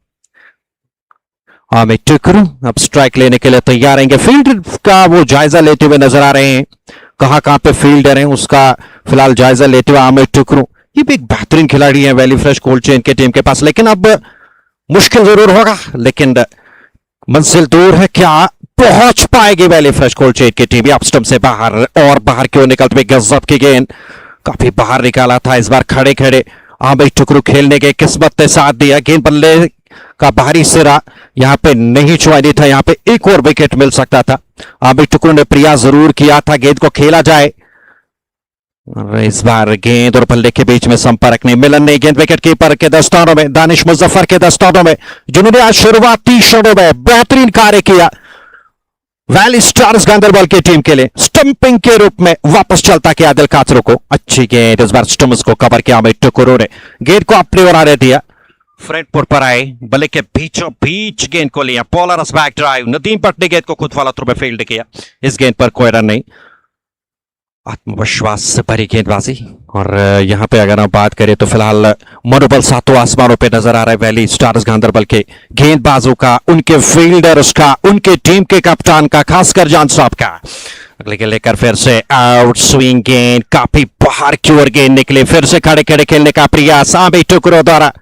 अमित टुकरू अब स्ट्राइक लेने के लिए तैयार रहेंगे। फील्ड का वो जायजा लेते हुए नजर आ रहे हैं, कहां पे फील्डर हैं उसका फिलहाल जायजा लेते हुए अमित टुकरू। ये भी एक बेहतरीन खिलाड़ी है वैली फ्रेश कोल्ड चेन के टीम के पास, लेकिन अब मुश्किल जरूर होगा, लेकिन मंजिल दूर है, क्या पहुंच पाएगी वैली फ्रेश कोल्ड चेन की टीम? ऑफ स्टंप से बाहर और बाहर क्यों निकलते हुए गजब की गेंद, काफी बाहर निकाला था इस बार खड़े खड़े आमिर टुकरू खेलने के किस्मत ने साथ दिया। गेंद बल्ले का बाहरी सिरा यहां पे नहीं छुआ नहीं था, यहां पे एक और विकेट मिल सकता था। आमिर टुकरू ने प्रयास जरूर किया था गेंद को खेला जाए, और इस बार गेंद और बल्ले के बीच में संपर्क नहीं, मिलन नहीं। गेंद विकेट कीपर के दस्तानों में, दानिश मुजफ्फर के दस्तानों में, जिन्होंने आज शुरुआती क्षणों में बेहतरीन कार्य किया वैली स्टार्स गांदरबल की टीम के लिए। स्टंपिंग के रूप में वापस चलता किया दिल काचरों को। अच्छी गेंद इस बार स्टम्स को कवर किया अमित टुकुरो ने, गेंद को अपनी ओर आने दिया, फ्रंट पुट पर आए, बल्ले के बीचों बीच गेंद को लिया, पोलरस बैक ड्राइव, नदीम भट्ट ने गेंद को खुद वाला थ्रो में फील्ड किया, इस गेंद पर कोई रन नहीं। आत्मविश्वास से भरी गेंदबाजी, और यहां पे अगर हम बात करें तो फिलहाल मनोबल सातों आसमानों पे नजर आ रहा है वैली स्टार्स गांदरबल के गेंदबाजों का, उनके फील्डर्स का, उनके टीम के कप्तान का, खासकर जान साहब का। अगले के लेकर फिर से आउट स्विंग गेंद, काफी बाहर की ओर गेंद निकले, फिर से खड़े खड़े खेलने का प्रयास आमिर टुकरू द्वारा।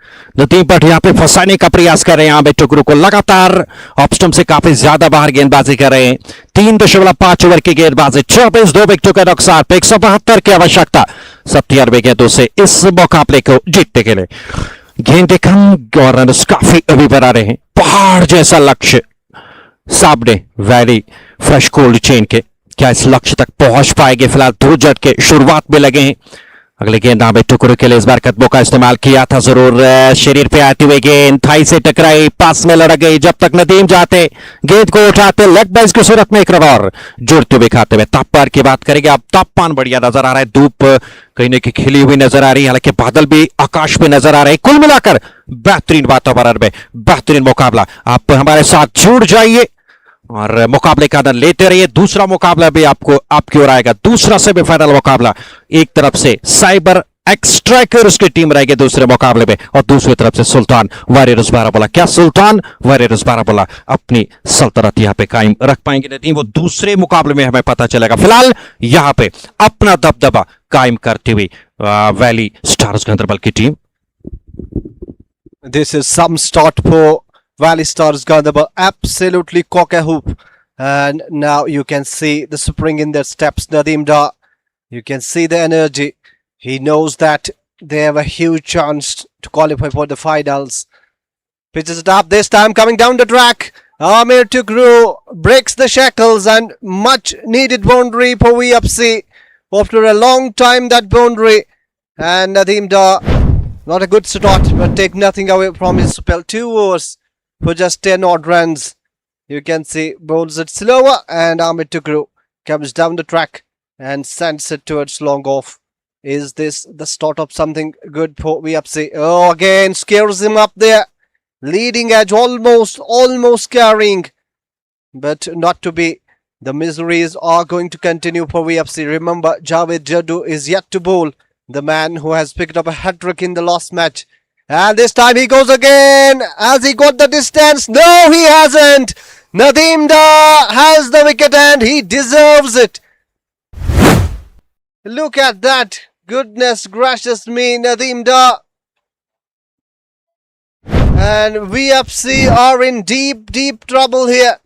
नदीम भट्ट यहां पे फंसाने का प्रयास कर रहे हैं आमिर टुकरू को, लगातार ऑफ स्टंप से काफी ज्यादा बाहर गेंदबाजी कर रहे हैं। 3.5 ओवर की गेंदबाजी, 24 2 विकेटों के नुकसान पे 172 की आवश्यकता 97 गेंदों से इस मुकाबले को जीतने के लिए। गेंदें कम और रन काफी अभी बना रहे हैं। पहाड़ जैसा लक्ष्य सामने वैली फ्रेश कोल्ड चेन के, क्या इस लक्ष्य तक पहुंच पाएंगे? फिलहाल 2 झटके शुरुआत में लगे हैं। अगले गेंद आमिर टुकरू के लिए इस बार कदमों का इस्तेमाल किया था जरूर, शरीर पे आती हुई गेंद थाई से टकराई, पास में लड़ गई, जब तक नदीम जाते गेंद को उठाते, लेग बाइज की सूरत में एक रन और जुड़ते हुए खाते हुए। तापमान की बात करेंगे, अब तापमान बढ़िया नजर आ रहा है, धूप कहीं ना कहीं खिली हुई नजर आ रही है, हालांकि बादल भी आकाश में नजर आ रहे हैं। कुल मिलाकर बेहतरीन वातावरण में बेहतरीन मुकाबला। आप हमारे साथ जुड़ जाइए और मुकाबले का आनंद लेते रहिए। दूसरा मुकाबला भी आपको आपकी ओर आएगा, दूसरा सेमीफाइनल मुकाबला। एक तरफ से साइबर एक्सट्रैकर उसकी टीम रहेगी दूसरे मुकाबले में, और दूसरी तरफ से सुल्तान वारियर्स बारामुल्ला। क्या सुल्तान वारियर्स बारामुल्ला अपनी सल्तनत यहां पे कायम रख पाएंगे नहीं, वो दूसरे मुकाबले में हमें पता चलेगा। फिलहाल यहां पे अपना दबदबा कायम करती हुई वैली स्टार्स गांदरबल की team. This is some start for Valley Stars Ganderbal, absolutely cock a hoop, and now you can see the spring in their steps. Nadeem Da, you can see the energy. He knows that they have a huge chance to qualify for the finals. Pitches it up this time, coming down the track. Amir Tugru breaks the shackles, and much needed boundary for VFC. After a long time, that boundary, and Nadeem Da, not a good start, but take nothing away from his spell. 2 overs for just 10 odd runs. You can see bowls it slower, and Amit Tugru comes down the track and sends it towards long off. Is this the start of something good for VFC? Oh, again scares him up there. Leading edge, almost carrying, but not to be. The miseries are going to continue for VFC. Remember, Javed Jaddu is yet to bowl, the man who has picked up a hat-trick in the last match. And this time he goes again. Has he got the distance? No, he hasn't. Nadeem Da has the wicket and he deserves it. Look at that. Goodness gracious me, Nadeem Da. And VFC are in deep trouble here.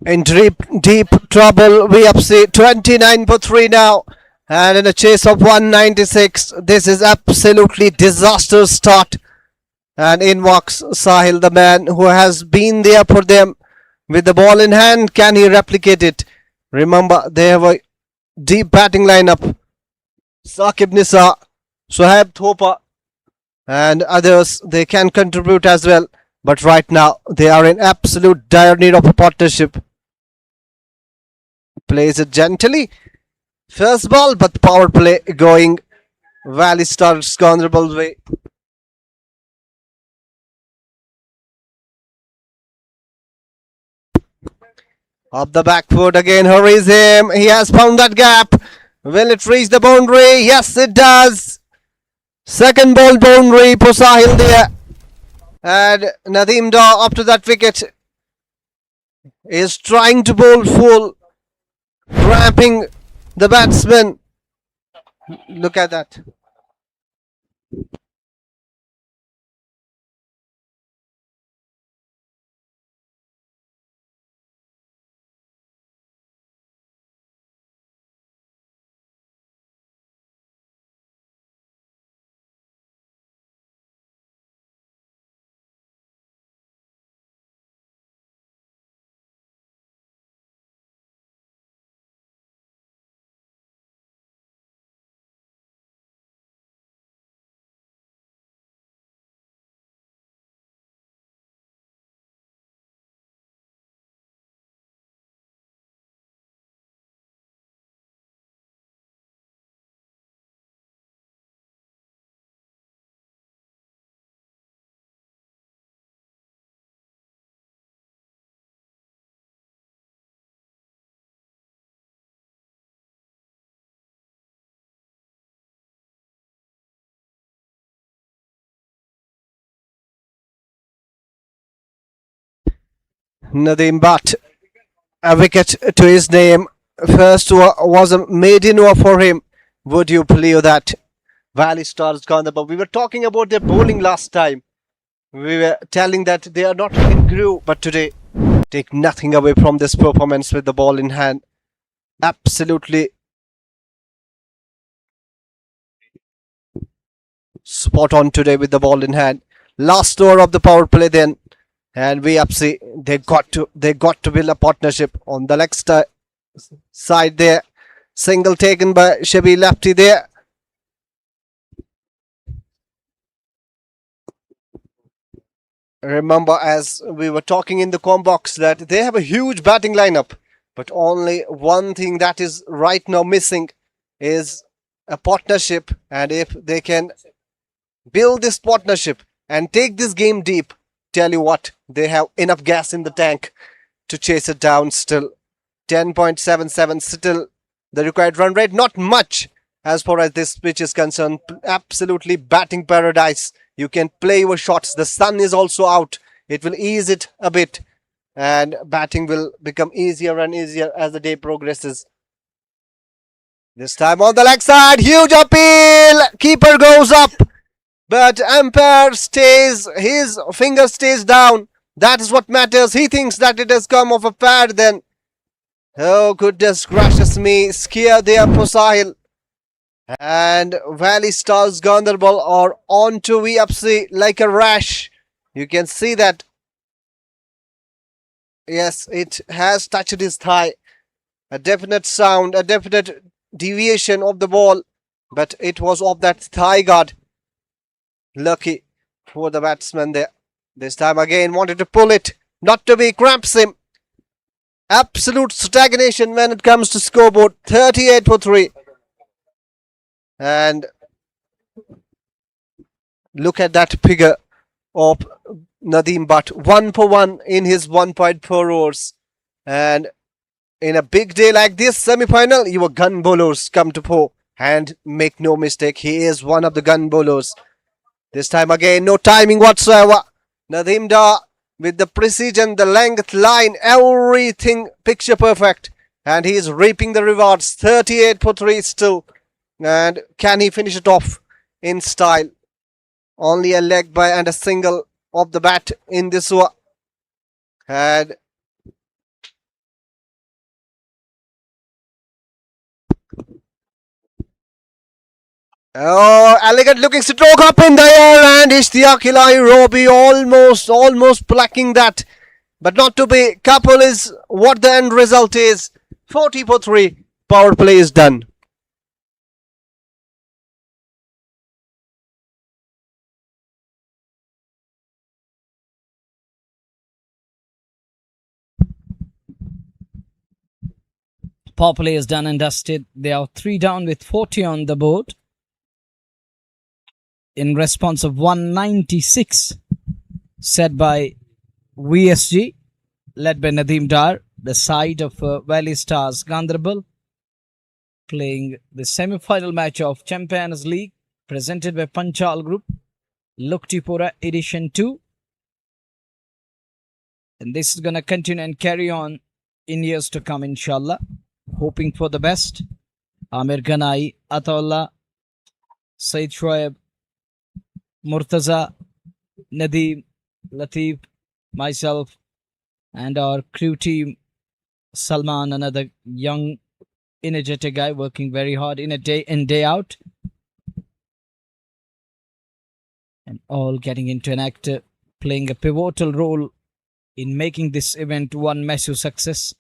in deep trouble. We up see 29 for 3 now, and in a chase of 196. This is absolutely disastrous start. And in walks Sahil, the man who has been there for them with the ball in hand. Can he replicate it? Remember, they have a deep batting lineup. Saqib Nisa, Suhaib Thopa, and others, they can contribute as well. But right now, they are in absolute dire need of a partnership. Plays it gently. First ball, but power play going Valley Stars Ganderbal's way. Up the back foot again, hurries him. He has found that gap. Will it reach the boundary? Yes, it does. Second ball boundary for Sahil there. And Nadeem Dar up to that wicket is trying to bowl full, cramping the batsman. Look at that. Nadeem Butt, a wicket to his name. First was a maiden over for him. Would you believe that? Valley Stars Ganderbal. We were talking about their bowling last time. We were telling that they are not in groove, but today take nothing away from this performance with the ball in hand. Absolutely spot on today with the ball in hand. Last over of the power play then. And we up see they got to build a partnership on the leg side there. Single taken by Shabi Lefty there. Remember, as we were talking in the com box, that they have a huge batting lineup, but only one thing that is right now missing is a partnership. And if they can build this partnership and take this game deep, tell you what, they have enough gas in the tank to chase it down. Still 10.77, still the required run rate, not much as far as this pitch is concerned. Absolutely batting paradise. You can play your shots. The sun is also out. It will ease it a bit, and batting will become easier and easier as the day progresses. This time on the leg side, huge appeal. Keeper goes up, but umpire stays, his finger stays down. That is what matters. He thinks that it has come off a pad then. Oh goodness gracious me. Scare there for Sahil. And Valley Stars Ganderbal are on to VFC like a rash. You can see that. Yes, it has touched his thigh. A definite sound, a definite deviation of the ball. But it was off that thigh guard. Lucky for the batsman there. This time again wanted to pull it. Not to be, cramps him. Absolute stagnation when it comes to scoreboard. 38 for 3. And look at that figure of Nadeem Butt. 1 for 1 in his 1.4 overs. And in a big day like this semi-final, your gun bowlers come to fore. And make no mistake, he is one of the gun bowlers. This time again, no timing whatsoever. Nadeem Dar with the precision, the length, line, everything picture perfect. And he is reaping the rewards. 38 for 3 still. And can he finish it off in style? Only a leg by and a single of the bat in this one. And Oh, elegant looking stroke up in the air, and Ishtiaq Robbie almost plucking that. But not to be. Couple is what the end result is. 40 for 3. Power play is done. Power play is done and dusted. They are 3 down with 40 on the board. In response of 196 set by VSG, led by Nadeem Dar, the side of Valley Stars Ganderbal, playing the semi-final match of Champions League presented by Panchal Group, Luktipura Edition 2. And this is going to continue and carry on in years to come, inshallah. Hoping for the best. Amir Ganai, Ataullah, Said Shoaib, Murtaza, Nadeem, Latif, myself, and our crew team, Salman, another young, energetic guy working very hard in a day in, day out. And all getting into an act, playing a pivotal role in making this event one massive success.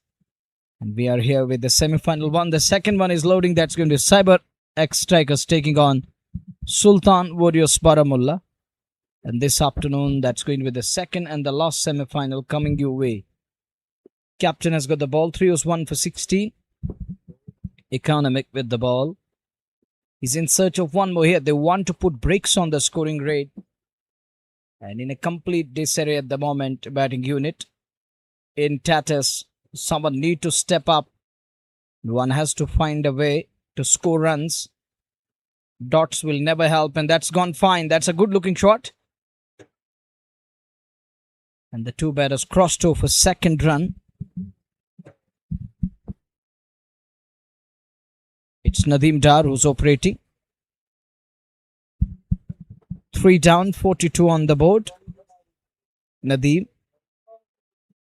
And we are here with the semi-final one. The second one is loading. That's going to be Cyber X Strikers taking on Sultan Warriors Baramulla. And this afternoon, that's going to be the second and the last semi-final coming your way. Captain has got the ball. 3 overs 1 for 16. Economic with the ball. He's in search of one more here. They want to put brakes on the scoring rate. And in a complete disarray at the moment, batting unit. In tatters. Someone need to step up. One has to find a way to score runs. Dots will never help, and that's gone fine. That's a good looking shot. And the two batters crossed over second run. It's Nadeem Dar who's operating. 3 down, 42 on the board. Nadeem.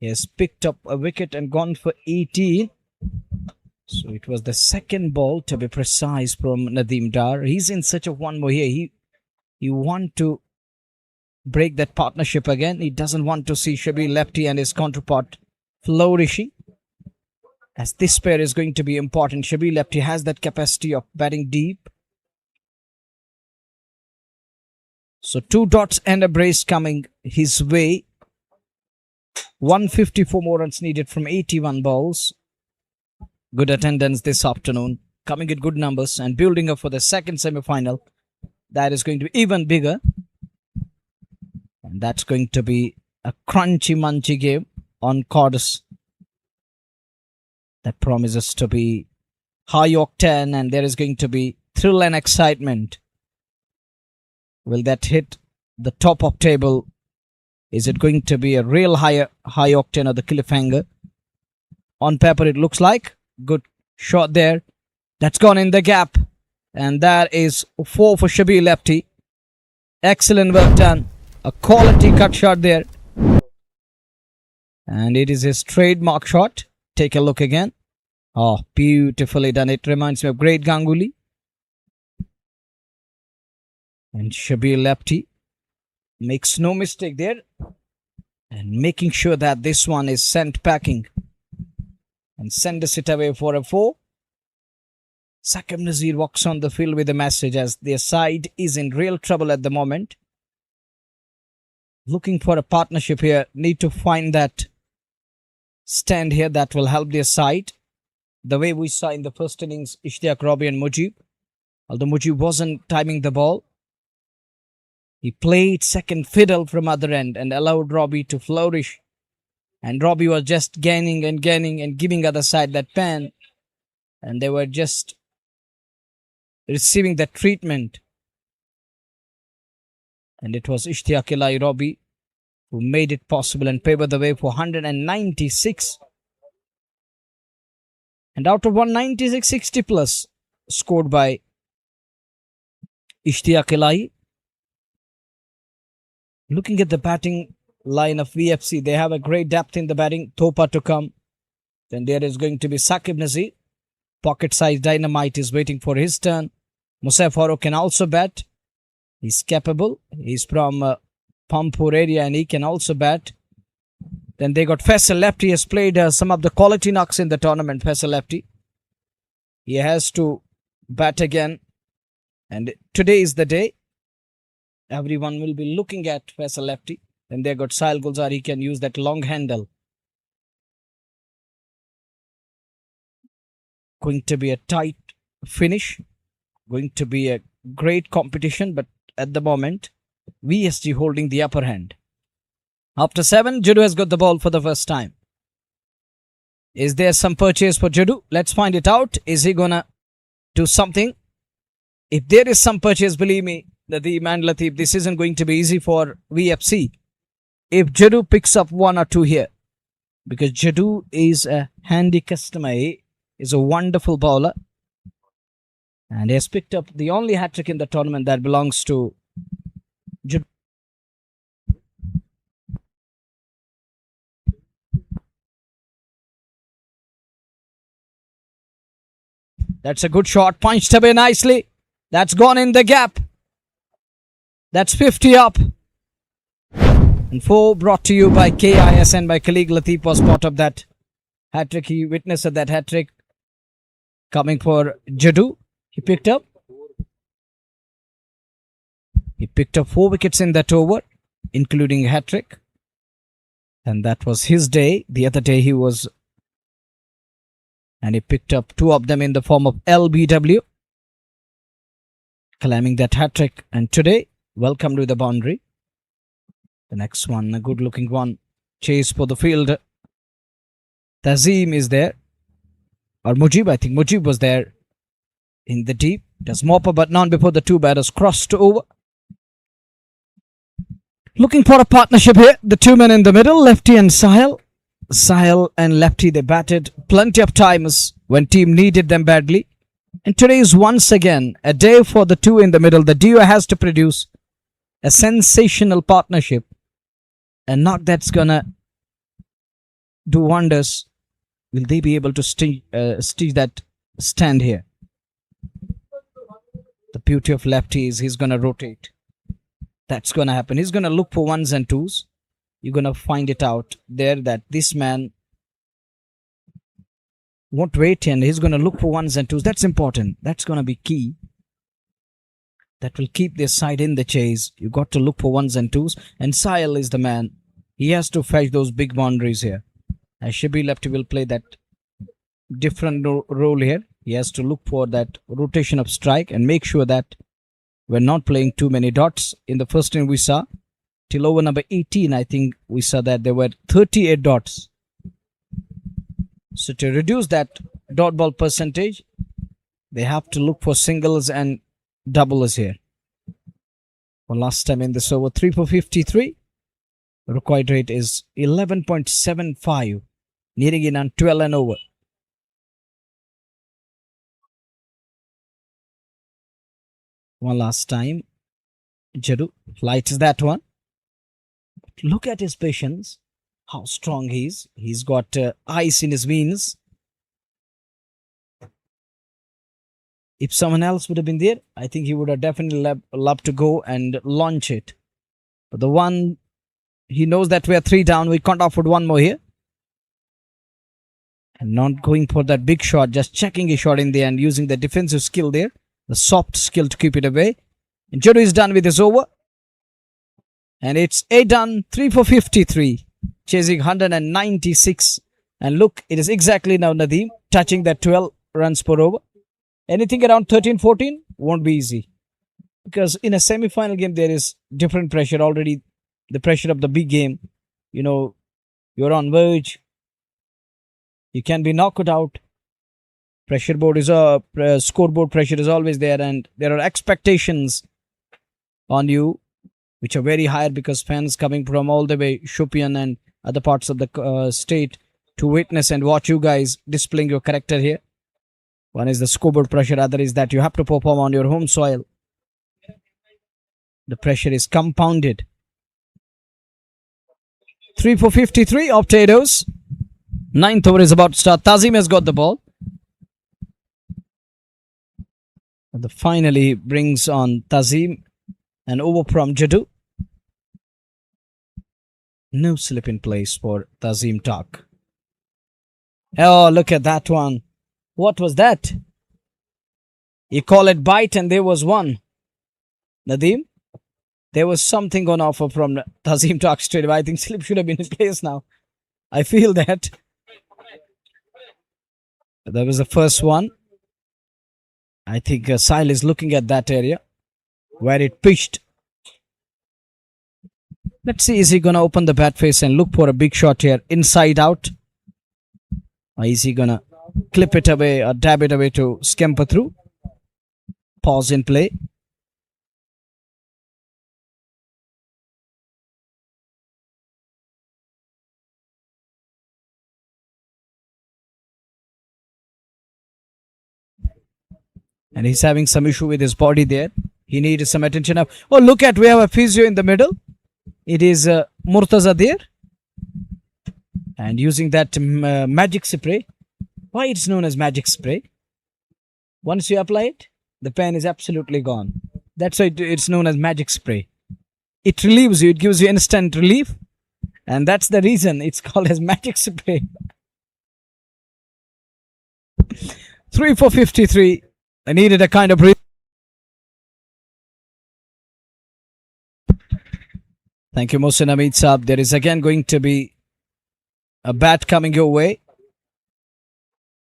He has picked up a wicket and gone for 18. So it was the second ball, to be precise, from Nadeem Dar. He's in search of one more here. He want to break that partnership again. He doesn't want to see Shabir Lefty and his counterpart flourishing, as this pair is going to be important. Shabir Lefty has that capacity of batting deep. So 2 dots and a brace coming his way. 154 more runs needed from 81 balls. Good attendance this afternoon. Coming in good numbers and building up for the second semi-final. That is going to be even bigger. And that's going to be a crunchy-munchy game on Cordis. That promises to be high octane, and there is going to be thrill and excitement. Will that hit the top of table? Is it going to be a real high octane or the cliffhanger? On paper, it looks like. Good shot there. That's gone in the gap. And that is 4 for Shabir Lefty. Excellent work done. A quality cut shot there. And it is his trademark shot. Take a look again. Oh, beautifully done. It reminds me of great Ganguly. And Shabir Lefty makes no mistake there. And making sure that this one is sent packing. And sends it away for a 4. Saqib Nazir walks on the field with a message as their side is in real trouble at the moment. Looking for a partnership here. Need to find that stand here that will help their side. The way we saw in the first innings, Ishtiaq, Robbie and Mujib. Although Mujib wasn't timing the ball, he played second fiddle from other end and allowed Robbie to flourish. And Robbie was just gaining and giving other side that pan. And they were just receiving that treatment. And it was Ishtiaq Robbie who made it possible and paved the way for 196. And out of 196, 60 plus scored by Ishtiaq. Looking at the batting line of VFC, they have a great depth in the batting. Thopa to come. Then there is going to be Saqib Nazir. Pocket size dynamite is waiting for his turn. Musa Farooq can also bat. He's capable. He's from Pampur area and he can also bat. Then they got Faisal Lefty. He has played some of the quality knocks in the tournament. Faisal Lefty. He has to bat again. And today is the day. Everyone will be looking at Faisal Lefty. Then they got Sahil Gulzar. He can use that long handle. Going to be a tight finish. Going to be a great competition. But at the moment, VSG holding the upper hand. After 7, Judu has got the ball for the first time. Is there some purchase for Judu? Let's find it out. Is he gonna do something? If there is some purchase, believe me, Nadeem and Latif, this isn't going to be easy for VFC. If Judu picks up 1 or 2 here, because Judu is a handy customer, he is a wonderful bowler. And he has picked up the only hat-trick in the tournament that belongs to Judu. That's a good shot. Punched away nicely. That's gone in the gap. That's 50 up. And 4 brought to you by KIS and my colleague Latif was part of that hat-trick. He witnessed that hat-trick coming for Judu. He picked up 4 wickets in that over, including a hat-trick. And that was his day. The other day he was... And he picked up 2 of them in the form of LBW. Claiming that hat-trick. And today, welcome to the boundary. The next one, a good looking one. Chase for the field. Tazim is there. Or Mujib, I think Mujib was there. In the deep. Does mop up, but not before the 2 batters crossed over. Looking for a partnership here. The 2 men in the middle, Lefty and Sahil. Sahil and Lefty, they batted plenty of times when team needed them badly. And today is once again a day for the 2 in the middle. The duo has to produce a sensational partnership. A knock that's gonna do wonders. Will they be able to stitch that stand here? The beauty of Lefty is he's gonna rotate. That's gonna happen. He's gonna look for 1s and 2s. You're going to find it out there that this man won't wait and he's going to look for 1s and 2s. That's important. That's going to be key. That will keep their side in the chase. You got to look for 1s and 2s. And Sahil is the man. He has to fetch those big boundaries here. As Shabir Lefty will play that different role here. He has to look for that rotation of strike and make sure that we're not playing too many dots. In the first inning we saw, till over number 18, I think we saw that there were 38 dots. So to reduce that dot ball percentage, they have to look for singles and doubles here. Well, last time in this over, 3 for 53. The required rate is 11.75. Nearing in on 12 and over. One last time. Jadu lights that one. Look at his patience, how strong he is. He's got ice in his veins. If someone else would have been there, I think he would have definitely loved to go and launch it. But the one, he knows that we are 3 down. We can't afford 1 more here. And not going for that big shot, just checking his shot in the end, using the defensive skill there, the soft skill to keep it away. And Jodu is done with his over. And it's 8 done, 3 for 53, chasing 196. And look, it is exactly now Nadeem touching that 12 runs per over. Anything around 13, 14 won't be easy. Because in a semi-final game, there is different pressure already. The pressure of the big game. You know, you're on verge. You can be knocked out. Pressure board is scoreboard pressure is always there. And there are expectations on you, which are very high because fans coming from all the way Shopian and other parts of the state to witness and watch you guys displaying your character here. One is the scoreboard pressure, other is that you have to perform on your home soil. The pressure is compounded. 3 for 53 of Tados. 9th over is about to start. Tazim has got the ball. Finally brings on Tazim and over from Jadu. No slip in place for Tazim Tak. Oh, look at that one. What was that? You call it bite and there was one. Nadeem, there was something on offer from Tazim Tak straight away. I think slip should have been in place now. I feel that. That was the first one. I think Sahil is looking at that area where it pitched. Let's see, is he going to open the bat face and look for a big shot here inside out? Or is he going to clip it away or dab it away to scamper through? Pause in play. And he's having some issue with his body there. He needs some attention. Oh, look at, we have a physio in the middle. It is Murtaza there. And using that magic spray. Why it's known as magic spray? Once you apply it, the pain is absolutely gone. That's why it's known as magic spray. It relieves you. It gives you instant relief. And that's the reason it's called as magic spray. 3 for 53. I needed a kind of breath. Thank you, Mohsin Hamid Saab. There is again going to be a bat coming your way.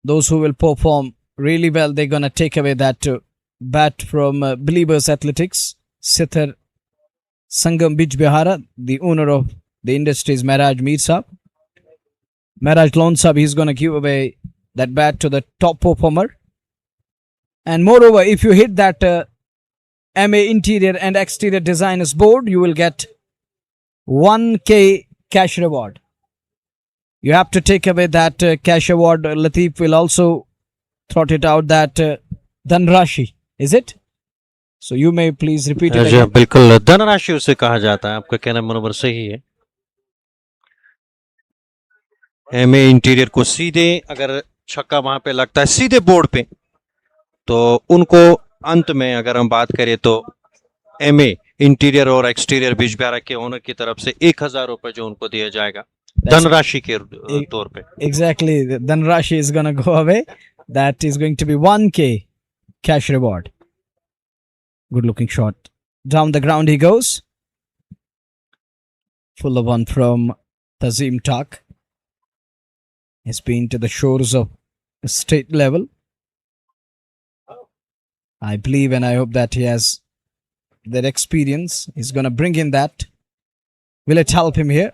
Those who will perform really well, they're going to take away that bat from Believers Athletics. Sithar Sangam Bij Bihara, the owner of the industry's Mehraj Mir Saab. Mehraj Lon Saab, he's going to give away that bat to the top performer. And moreover, if you hit that MA interior and exterior designers board, you will get 1K cash reward. You have to take away that cash award. Lateef will also trot it out, that Dhanrashi. Is it? So you may please repeat it again. बिल्कुल धनराशि उसे कहा जाता है. आपका कहना मनोबर सही है. एमए इंटीरियर को सीधे अगर छक्का वहां पे लगता है सीधे बोर्ड पे, तो उनको अंत में अगर हम बात करें तो एमए इंटीरियर और एक्सटीरियर बिजबिहारा के ओनर की तरफ से 1000 रुपए जो उनको दिया जाएगा धनराशि के तौर पे. Exactly, the Dhanrashi is going to go away. That is going to be 1K cash reward. Good looking shot. Down the ground he goes. Full of one from Tazim Tak. He's been to the shores of the state level. I believe and I hope that he has that experience. He's going to bring in that. Will it help him here?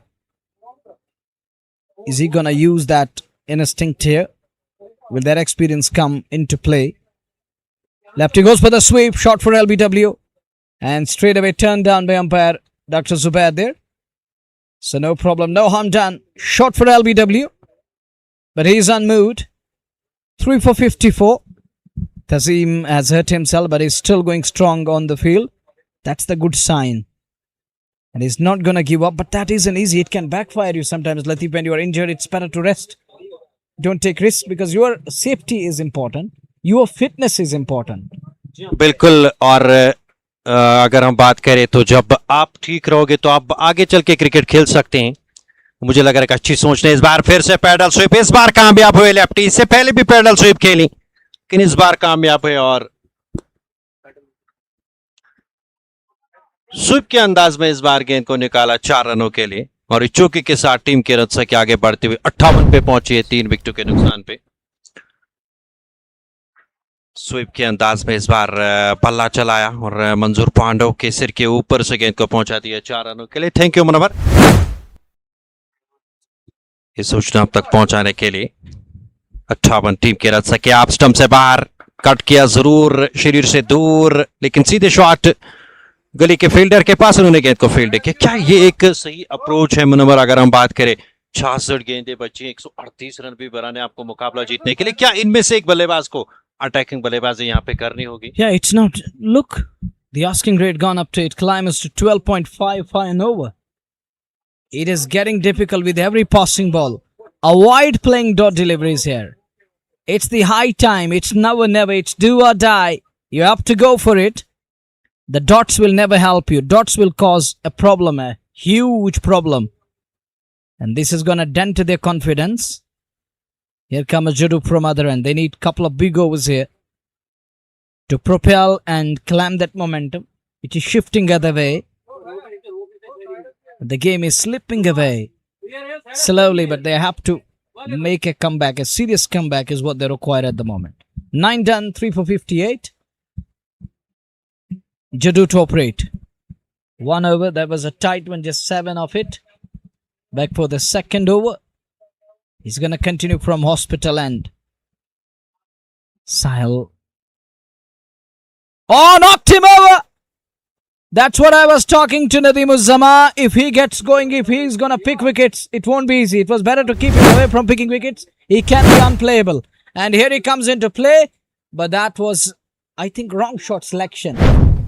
Is he going to use that instinct here? Will that experience come into play? Lefty goes for the sweep. Shot for LBW. And straight away turned down by umpire Dr. Zubair there. So no problem. No harm done. Shot for LBW. But he's unmoved. 3 for 54. Tazim has hurt himself, but he's still going strong on the field. That's the good sign. And he's not going to give up, but that isn't easy. It can backfire you sometimes, Lateef. When you are injured, it's better to rest. Don't take risks because your safety is important. Your fitness is important. बिल्कुल. और अगर हम बात करें तो जब आप ठीक रहोगे तो आप आगे चल के क्रिकेट खेल सकते हैं. मुझे लग रहा है कि अच्छी सोच ने इस बार फिर से पैडल स्वीप. इस बार कामयाब हुए लेफ्टी. इससे पहले भी पैडल स्वीप खेली, लेकिन इस बार कामयाब हुए और स्वीप के अंदाज में इस बार गेंद को निकाला 4 रनों के लिए. और इस चौके के साथ टीम के रन संख्या आगे बढ़ते हुए 58 पे पहुंची है 3 विकेटों के नुकसान पे. स्वीप के अंदाज में इस बार बल्ला चलाया और मंजूर पांडव के सिर के ऊपर से गेंद को पहुंचा दिया 4 रनों के लिए. थैंक यू मुनव्वर इस सूचना अब तक पहुंचाने के लिए. 58 टीम के रन संख्या आप स्टंप से बाहर कट किया जरूर शरीर से दूर, लेकिन सीधे शॉट गली के फील्डर के पास उन्होंने गेंद को फील्ड किया. क्या ये एक सही अप्रोच है मुनव्वर? अगर हम बात करें 66 गेंदें बची, 138 रन भी बनाने आपको मुकाबला जीतने के लिए, क्या इनमें से एक बल्लेबाज को अटैकिंग बल्लेबाजी यहाँ पे करनी होगी? Yeah, it's not. Look, the asking rate gone up to, it climbs to 12.55 and over. It is getting difficult with every passing ball. Avoid playing dot deliveries here. It's the high time. It's now or never. It's do or die. You have to go for it. The dots will never help you. Dots will cause a problem, a huge problem. And this is going to dent their confidence. Here comes Jadu from other end. They need a couple of big overs here to propel and climb that momentum. It is shifting other way. The game is slipping away slowly, but they have to make a comeback. A serious comeback is what they require at the moment. 9 done, 3 for 58. Jadu to operate. 1 over. That was a tight one, just 7 of it. Back for the second over. He's going to continue from hospital end. Sahil. Oh, knocked him over! That's what I was talking to Nadeem Uzzama. If he gets going, if he's going to pick wickets, it won't be easy. It was better to keep him away from picking wickets. He can be unplayable. And here he comes into play. But that was, I think, wrong shot selection.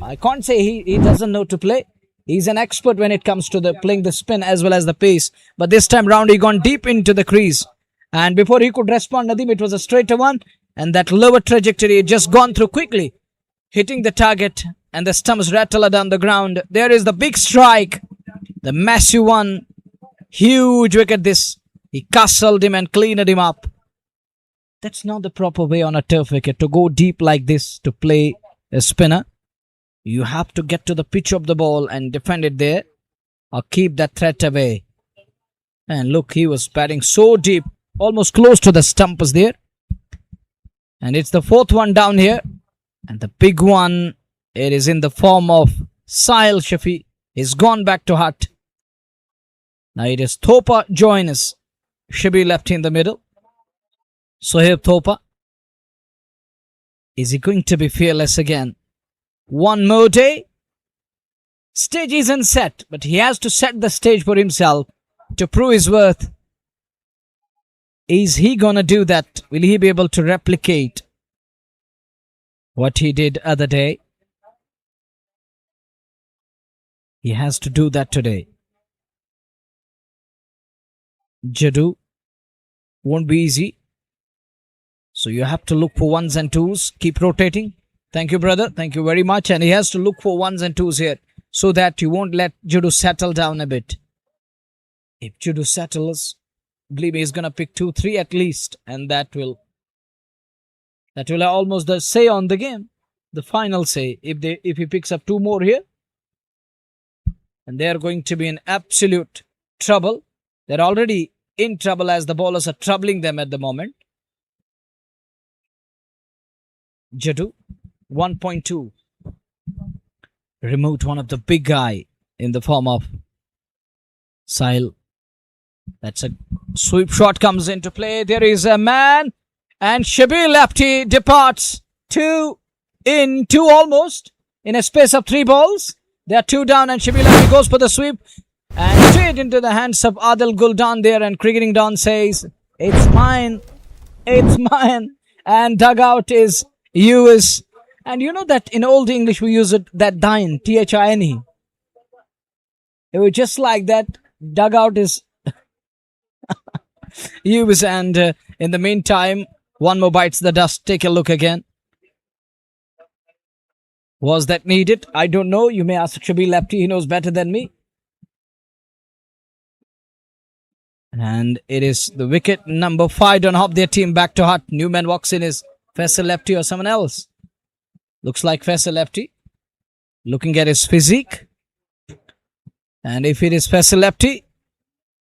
I can't say he doesn't know to play. He's an expert when it comes to the playing the spin as well as the pace. But this time round, he gone deep into the crease. And before he could respond, Nadeem, it was a straighter one. And that lower trajectory had just gone through quickly, hitting the target. And the stumps rattle down the ground. There is the big strike. The massive one. Huge wicket this. He castled him and cleaned him up. That's not the proper way on a turf wicket to go deep like this to play a spinner. You have to get to the pitch of the ball and defend it there, or keep that threat away. And look, he was batting so deep, almost close to the stumps there. And it's the fourth one down here. And the big one, it is in the form of Sahil Shafi. He's gone back to Hut. Now it is Thopa Joines. Shabi left in the middle. Sohaib Thopa. Is he going to be fearless again? One more day. Stage isn't set, but he has to set the stage for himself to prove his worth. Is he gonna do that? Will he be able to replicate what he did other day? He has to do that today. Jadu won't be easy. So you have to look for ones and twos. Keep rotating. Thank you, brother. Thank you very much. And he has to look for ones and twos here so that you won't let Jadu settle down a bit. If Jadu settles, believe me, he's going to pick 2-3 at least. And that will almost the say on the game. The final say. If he picks up 2 more here, and they are going to be in absolute trouble. They're already in trouble as the bowlers are troubling them at the moment. Jadu, 1.2. Removed one of the big guy in the form of Sahil. That's a sweep shot comes into play. There is a man. And Shabir Lefty departs. 2 in 2 almost. In a space of 3 balls. They are 2 down and Shabir Lefty goes for the sweep. And straight into the hands of Adil Guldan there. And Cricketing Don says, it's mine. It's mine. And dugout is yours. And you know that in Old English we use it, that dine, T-H-I-N-E. It was just like that. Dugout is yours. And in the meantime, one more bites the dust. Take a look again. Was that needed? I don't know. You may ask Shabir Lefty. He knows better than me. And it is the wicket number 5. Don't hop their team back to Hut. New man walks in. Is Faisal Lefty or someone else? Looks like Faisal Lefty. Looking at his physique. And if it is Faisal Lefty,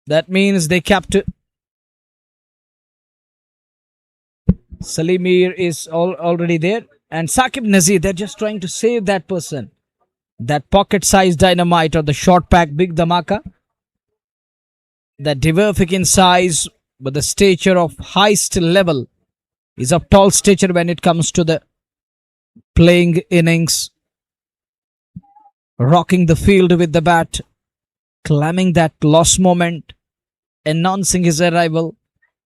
that means they kept Salimir is already there. And Saqib Nazir, they're just trying to save that person. That pocket-sized dynamite or the short pack big dhamaka. That dwarfic in size, but the stature of highest level is of tall stature when it comes to the playing innings. Rocking the field with the bat. Claiming that lost moment. Announcing his arrival.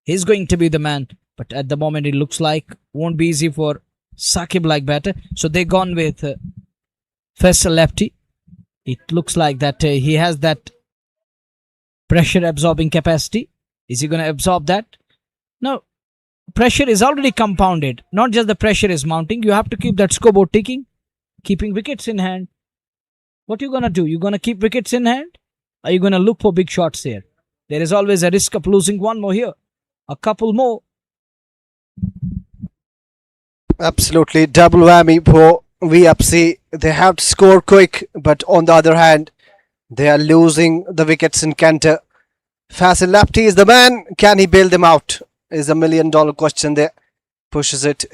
He's going to be the man. But at the moment it looks like won't be easy for Saqib like batter. So they gone with Faisal Lefty. It looks like that he has that pressure absorbing capacity. Is he going to absorb that? No. pressure is already compounded. Not just the pressure is mounting. You have to keep that scoreboard ticking, keeping wickets in hand. What are you going to do? You're going to keep wickets in hand? Or are you going to look for big shots here? There is always a risk of losing one more here. A couple more. Absolutely double whammy for VFC. They have to score quick, but on the other hand, they are losing the wickets in Canter. Fasil Lapti is the man. Can he bail them out? Is a $1 million question there. Pushes it.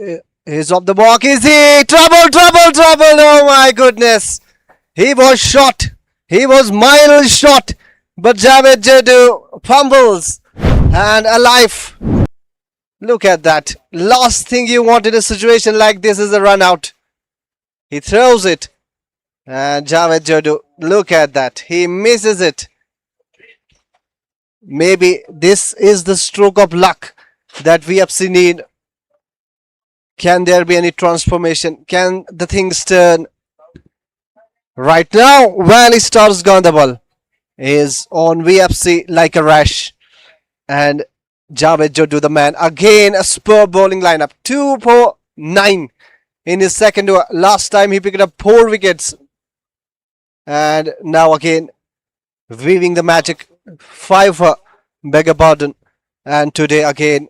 He's off the mark. Is he? Trouble, trouble, trouble. Oh my goodness. He was shot. He was miles shot. But Javed Jadoo fumbles. And alive. Look at that. Last thing you want in a situation like this is a run out. He throws it. And Javed Jadoo, look at that. He misses it. Maybe this is the stroke of luck that VFC need. Can there be any transformation? Can the things turn? Right now, Valley Stars Ganderbal is on VFC like a rash. And Javed Jadoo, the man, again a superb bowling lineup. 2 for 9 in his second over. Last time he picked up 4 wickets. And now again, weaving the magic. 5 for, beg your pardon. And today again,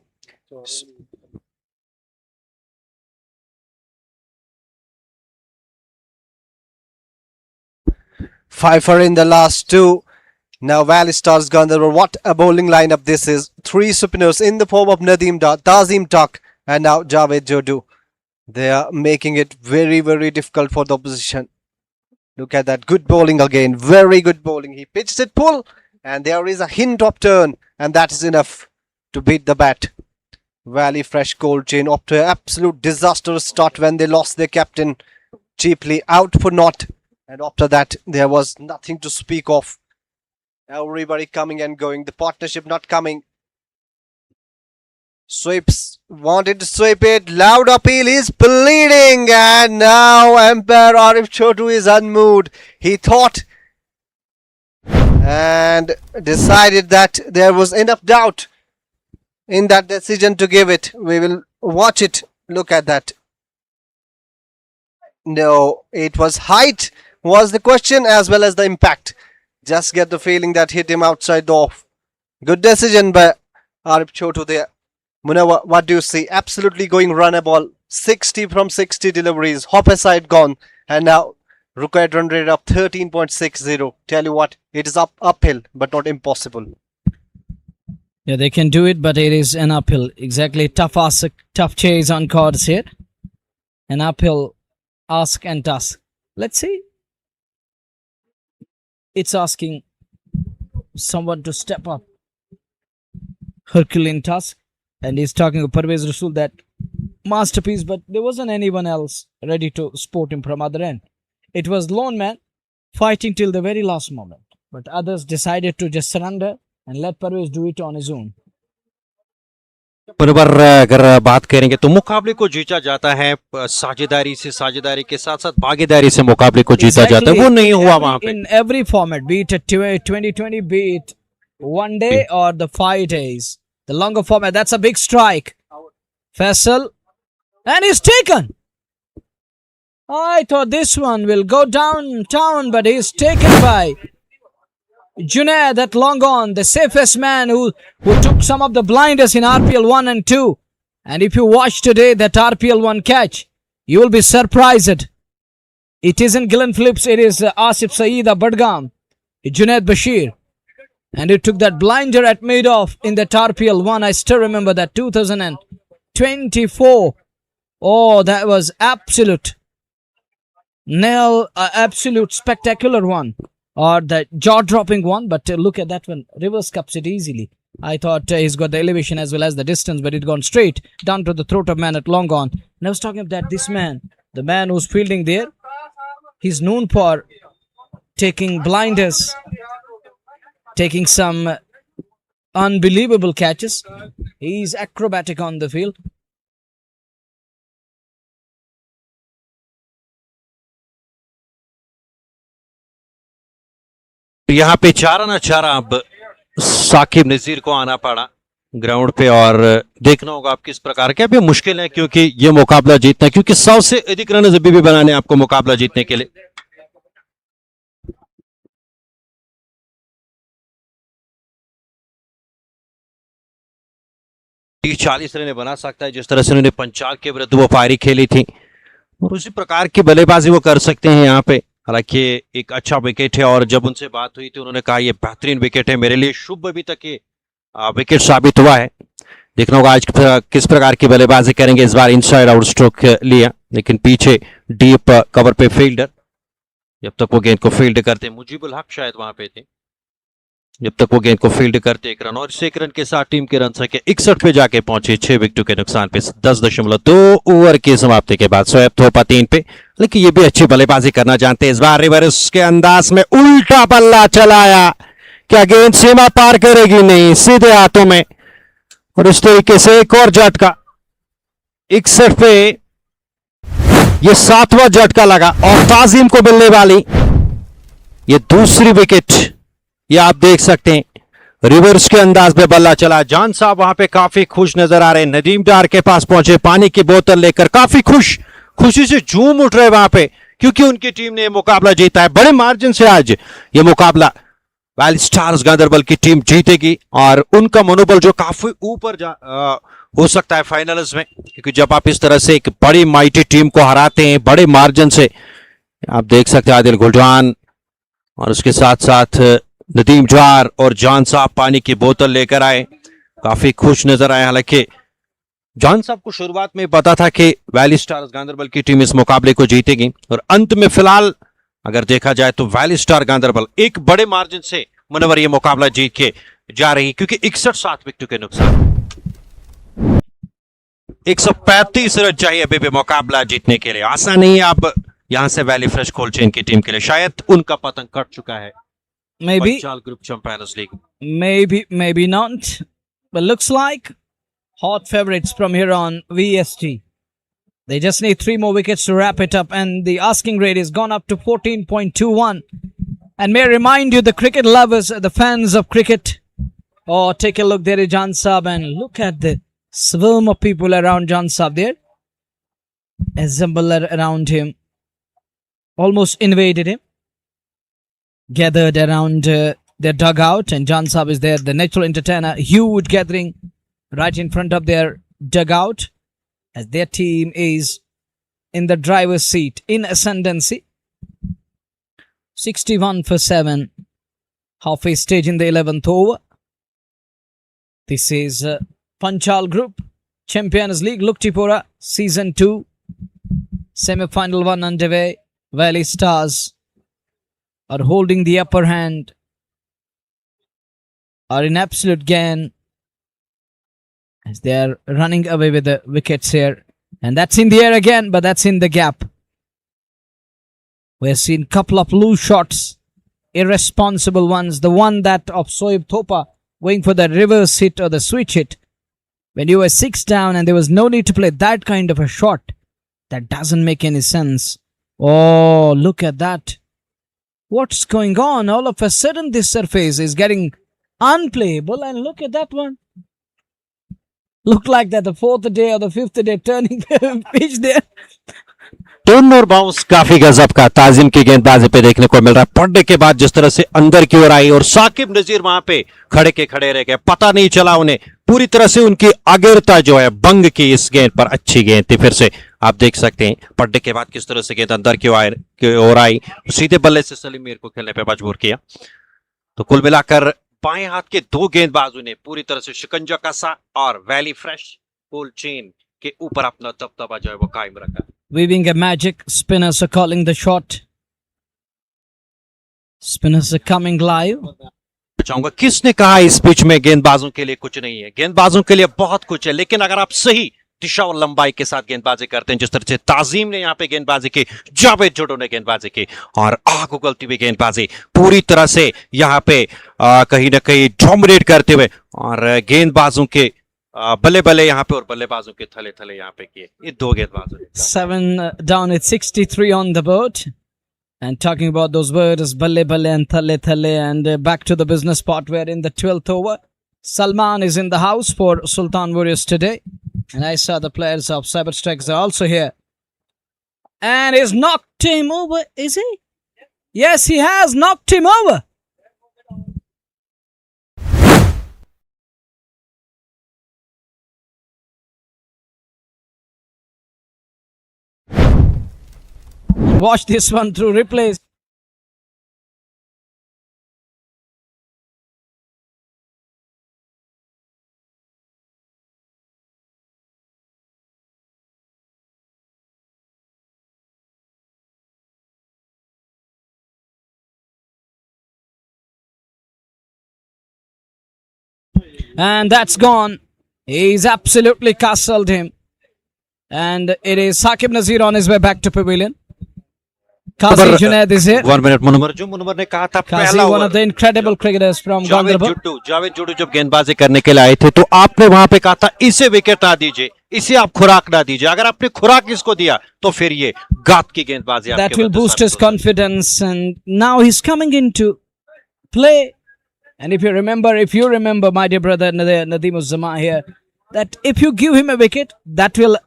Fifer in the last 2. Now Valley Stars Ganderbal. What a bowling lineup this is. 3 spinners in the form of Nadeem Dar, Tazim Tak, and now Javed Jadoo. They are making it very, very difficult for the opposition. Look at that. Good bowling again. Very good bowling. He pitched it full, and there is a hint of turn, and that is enough to beat the bat. Valley Fresh Cold Chain up to an absolute disastrous start when they lost their captain cheaply, out for naught. And after that, there was nothing to speak of. Everybody coming and going. The partnership not coming. Sweeps. Wanted to sweep it. Loud appeal. He's bleeding. And now umpire Arif Chotu is unmoved. He thought and decided that there was enough doubt in that decision to give it. We will watch it. Look at that. No, it was height was the question as well as the impact. Just get the feeling that hit him outside the off. Good decision by Arif Chotu there. Munawar, what do you see? Absolutely going runnable. 60 from 60 deliveries. Hop aside gone. And now required run rate up 13.60. Tell you what, it is uphill but not impossible. Yeah, they can do it, but it is an uphill. Exactly. Tough ask, tough chase on cards here. An uphill ask and task. Let's see. It's asking someone to step up. Herculean task. And he's talking to Parvez Rasool, that masterpiece, but there wasn't anyone else ready to support him from other end. It was lone man fighting till the very last moment. But others decided to just surrender and let Parvez do it on his own. पर अगर बात करेंगे तो मुकाबले को जीता जाता है साझेदारी से, साझेदारी के साथ साथ भागीदारी से मुकाबले को जीता जाता है. वो नहीं हुआ वहां पे. In every format, be it a 2020, be it 1 day or the 5 days, the longer format, that's a big strike. Faisal, and he's taken. I thought this one will go downtown, but he's taken by Junaid, that long on, the safest man who took some of the blinders in RPL 1 and 2. And if you watch today that RPL 1 catch, you will be surprised. It isn't Glenn Phillips, it is Asif Saeed Badgam, Junaid Bashir. And he took that blinder at Madoff in that RPL 1. I still remember that 2024. Oh, that was absolute absolute spectacular one. Or the jaw-dropping one, but look at that one. Reverse cups it easily. I thought he's got the elevation as well as the distance, but it gone straight down to the throat of man at long on. And I was talking about that this man, the man who's fielding there, he's known for taking blinders, taking some unbelievable catches. He's acrobatic on the field. यहाँ पे 4 ना 4 अब साकिब नजीर को आना पड़ा. Ground पे और देखना होगा आप किस प्रकार के। अभी मुश्किल है क्योंकि ये मुकाबला जीतना है, क्योंकि 100 से अधिक रन अभी भी बनाने आपको मुकाबला जीतने के लिए। ये 40 रन बना सकता है, जिस तरह से उन्होंने पंचाल के विरुद्ध वो पारी खेली थी, और उसी प्रकार की बल्लेबाजी वो कर सकते हैं यहाँ पे। हालांकि एक अच्छा विकेट है, और जब उनसे बात हुई थी उन्होंने कहा ये बेहतरीन विकेट है, मेरे लिए शुभ अभी तक ये विकेट साबित हुआ है। देखना होगा आज किस प्रकार की बल्लेबाजी करेंगे। इस बार इनसाइड आउट स्ट्रोक लिया, लेकिन पीछे डीप कवर पे फील्डर, जब तक वो गेंद को फील्ड करते, मुजीबुल हक शायद वहां पे थे, जब तक वो गेंद को फील्ड करते 1 रन, और इस 1 रन के साथ टीम के रन संख्या 61 पे जाके पहुंचे 6 विकेटों के नुकसान पे 10.2 ओवर की समाप्ति के बाद। शोएब थोपा 3 पे, लेकिन ये भी अच्छी बल्लेबाजी करना जानते हैं। इस बार रिवर्स के अंदाज में उल्टा बल्ला चलाया, क्या गेंद सीमा पार करेगी? नहीं, सीधे हाथों में, और इस तरीके से एक और झटका 61 पे, ये 7वां झटका लगा, और ताजीम को मिलने वाली ये दूसरी विकेट। ये आप देख सकते हैं रिवर्स के अंदाज में बल्ला चला। जान साहब वहां पे काफी खुश नजर आ रहे हैं। नदीम डार के पास पहुंचे, पानी की बोतल लेकर, काफी खुशी से झूम उठ रहे वहां पे, क्योंकि उनकी टीम ने मुकाबला जीता है बड़े मार्जिन से। आज ये मुकाबला वैली स्टार्स गांदरबल की टीम जीतेगी, और उनका मनोबल जो काफी ऊपर हो सकता है फाइनल्स में, क्योंकि जब आप इस तरह से एक बड़ी माइटी टीम को हराते हैं बड़े मार्जिन से, आप देख सकते हैं आदिल गुलजान और उसके साथ साथ नदीम जार और जान साहब पानी की बोतल लेकर आए, काफी खुश नजर आए। हालांकि जान साहब को शुरुआत में पता था कि वैली स्टार्स गांदरबल की टीम इस मुकाबले को जीतेगी, और अंत में फिलहाल अगर देखा जाए तो वैली स्टार गांदरबल एक बड़े मार्जिन से मनवर ये मुकाबला जीत के जा रही, क्योंकि 61 विकेटों के नुकसान 135 रन चाहिए अभी भी मुकाबला जीतने के लिए। आसान नहीं है। अब यहां से वैली फ्रेश कोल्ड चेन की टीम के लिए शायद उनका पतंग कट चुका है। Maybe, Panchal Group Champions League. maybe not. But looks like hot favorites from here on VST. They just need 3 more wickets to wrap it up, and the asking rate is gone up to 14.21. And may I remind you, the cricket lovers, the fans of cricket, oh, take a look. There is Jan Saab, and look at the swarm of people around Jan Saab there. Assembled around him, almost invaded him. Gathered around their dugout, and Jan Saab is there, the natural entertainer. Huge gathering right in front of their dugout, as their team is in the driver's seat in ascendancy. 61 for 7, halfway stage in the 11th over. This is Panchal Group Champions League Luktipura Season 2, semi-final 1 underway. Valley Stars are holding the upper hand, are in absolute gain, as they are running away with the wickets here. And that's in the air again, but that's in the gap. We've seen a couple of loose shots, irresponsible ones. The one that of Shoaib Thopa going for the reverse hit or the switch hit, when you were 6 down and there was no need to play that kind of a shot. That doesn't make any sense. Oh, look at that. What's going on? All of a sudden this surface is getting unplayable, and look at that one. Look like that the 4th day or the 5th day turning pitch there. Turn और bounce काफी गजब का ताजिम की गेंदबाजी पे देखने को मिल रहा है। पढ़ने के बाद जिस तरह से अंदर की ओर आई, और साकिब नजीर वहां पे खड़े के खड़े रह गए, पता नहीं चला उन्हें, पूरी तरह से उनकी अगरता जो है बंग की इस गेंद पर। अच्छी गेंद थी, फिर से आप देख सकते हैं पढ़ने के बाद किस तरह से गेंद अंदर की ओर आई, सीधे बल्ले से सलीम मीर को खेलने पर मजबूर किया। तो कुल मिलाकर बाएं हाथ के 2 गेंदबाजों ने पूरी तरह से शिकंजा कसा, और वैली फ्रेश कोल्ड चेन के ऊपर अपना दबदबा जो है वो कायम रखा। Weaving a magic, spinners are calling the shot. Spinners are coming live. चाहूंगा, किसने कहा इस पिच में गेंदबाजों के लिए कुछ नहीं है? गेंदबाजों के लिए बहुत कुछ है, लेकिन अगर आप सही दिशा और लंबाई के साथ गेंदबाजी करते हैं, जिस तरह से ताजीम ने यहाँ पे गेंदबाजी की, जावेद जुडो ने गेंदबाजी की, और आग उगलती हुई गेंदबाजी पूरी तरह से यहाँ पे कहीं ना कहीं डोमिनेट करते हुए, और गेंदबाजों के बल्ले बल्ले यहाँ पे और बल्लेबाजों के थले थले यहाँ पे किए ये 2 गेंदबाजों। 7 down at 63 on the board. And talking about those words, balle balle and thale thale, and back to the business part, where in the 12th over, Salman is in the house for Sultan Warriors today. And I saw the players of Cyber Strikes are also here. And he's knocked him over, is he? Yes, he has knocked him over. Watch this one through replays. And that's gone. He's absolutely castled him. And it is Saqib Nazir on his way back to pavilion. Qazi Junaid is here. 1 minute Munawwar जो मुनव्वर ने कहा था Qazi, पहला one of the incredible cricketers from Ganderbal. Javed जुड्डू जब गेंदबाजी करने के लिए आए थे तो आपने वहां पे कहा था इसे विकेट ना दीजिए, इसे आप खुराक ना दीजिए, अगर आपने खुराक इसको दिया तो फिर ये गात की गेंदबाजी That will boost his confidence, and now he's coming into play. And if you remember, my dear brother Nadeem Uzzama here, that if you give him a wicket, that will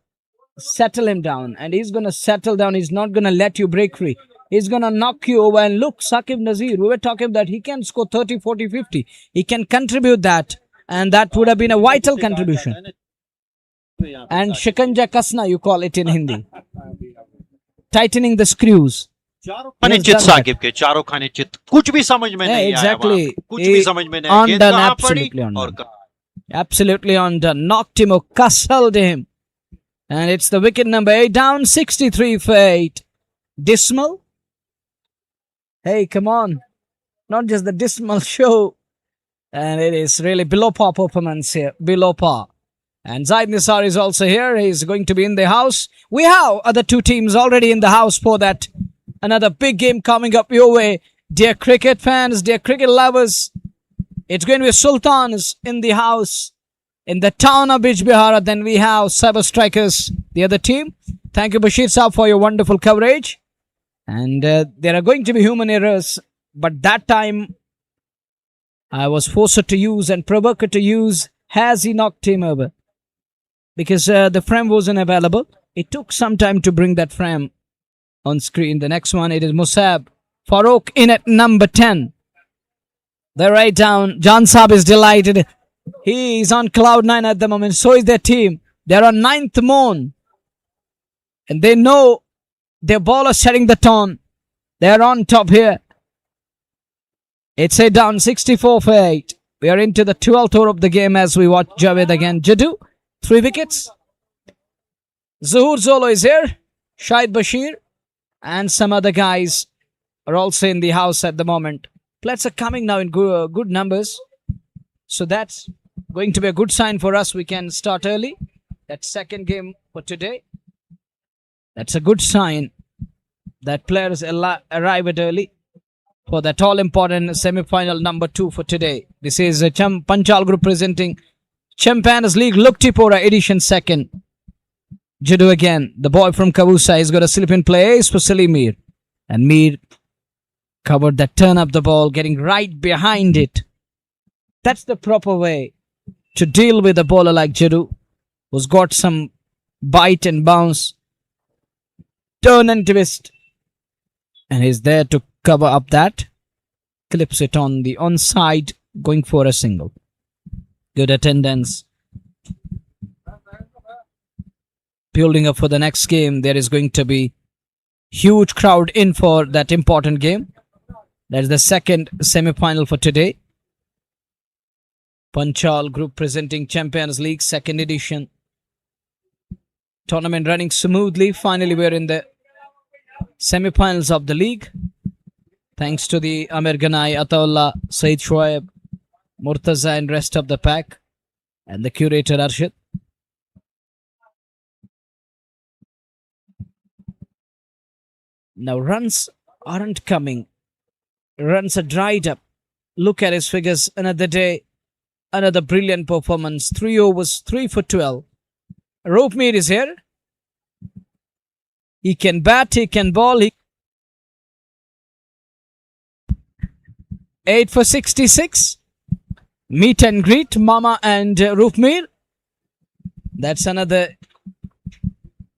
settle him down, and he's going to settle down. He's not going to let you break free. He's going to knock you over. And look, Saqib Nazir, we were talking that he can score 30, 40, 50. He can contribute that, and that would have been a vital contribution. And shikanja kasna, you call it in Hindi. Tightening the screws. खाने चित साकिब के चारों खाने चित कुछ भी समझ में नहीं आया वहां, कुछ भी समझ में नहीं आया, undone, absolutely undone. Absolutely undone. Knocked him or castled him. And it's the wicket number 8 down, 63 for 8. Dismal? Hey, come on. Not just the dismal show. And it is really below par performance here. Below par. And Zaid Nisar is also here. He's going to be in the house. We have other two teams already in the house for that. Another big game coming up your way. Dear cricket fans, dear cricket lovers. It's going to be Sultans in the house. In the town of Bijbihara, then we have Cyber Strikers, the other team. Thank you, Bashir Saab, for your wonderful coverage. And there are going to be human errors. But that time, I was forced to use and provoked to use. Has he knocked him over? Because the frame wasn't available. It took some time to bring that frame on screen. The next one, it is Musab Farooq in at number 10. They're right down. Jan Saab is delighted. He is on cloud 9 at the moment. So is their team. They're on 9th moon. And they know their bowler setting the tone. They're on top here. It's a down 64 for 8. We are into the 12th over of the game as we watch Javed again. Jaddu, 3 wickets. Zuhur Zolo is here. Shahid Bashir. And some other guys are also in the house at the moment. Players are coming now in good numbers. So that's going to be a good sign for us. We can start early. That second game for today. That's a good sign that players arrived early for that all-important semi-final number 2 for today. This is Panchal Group presenting Champions League Luktipora edition 2nd. Jaddu again, the boy from Kavusa, is got a slip in place for Salim Mir. And Mir covered that turn up the ball, getting right behind it. That's the proper way to deal with a bowler like Jaddu, who's got some bite and bounce, turn and twist. And he's there to cover up that. Clips it on the onside, going for a single. Good attendance. Building up for the next game, there is going to be huge crowd in for that important game. That is the second semi-final for today. Panchal Group presenting Champions League 2nd edition. Tournament running smoothly. Finally, we're in the semi-finals of the league. Thanks to the Amir Ganai, Ataullah, Saeed Shoaib, Murtaza and rest of the pack. And the curator Arshid. Now runs aren't coming. Runs are dried up. Look at his figures. Another day. Another brilliant performance. 3 overs, 3 for 12. Rope Mir is here. He can bat, he can ball. 8 for 66. meet and greet Mama and Rupmir. That's another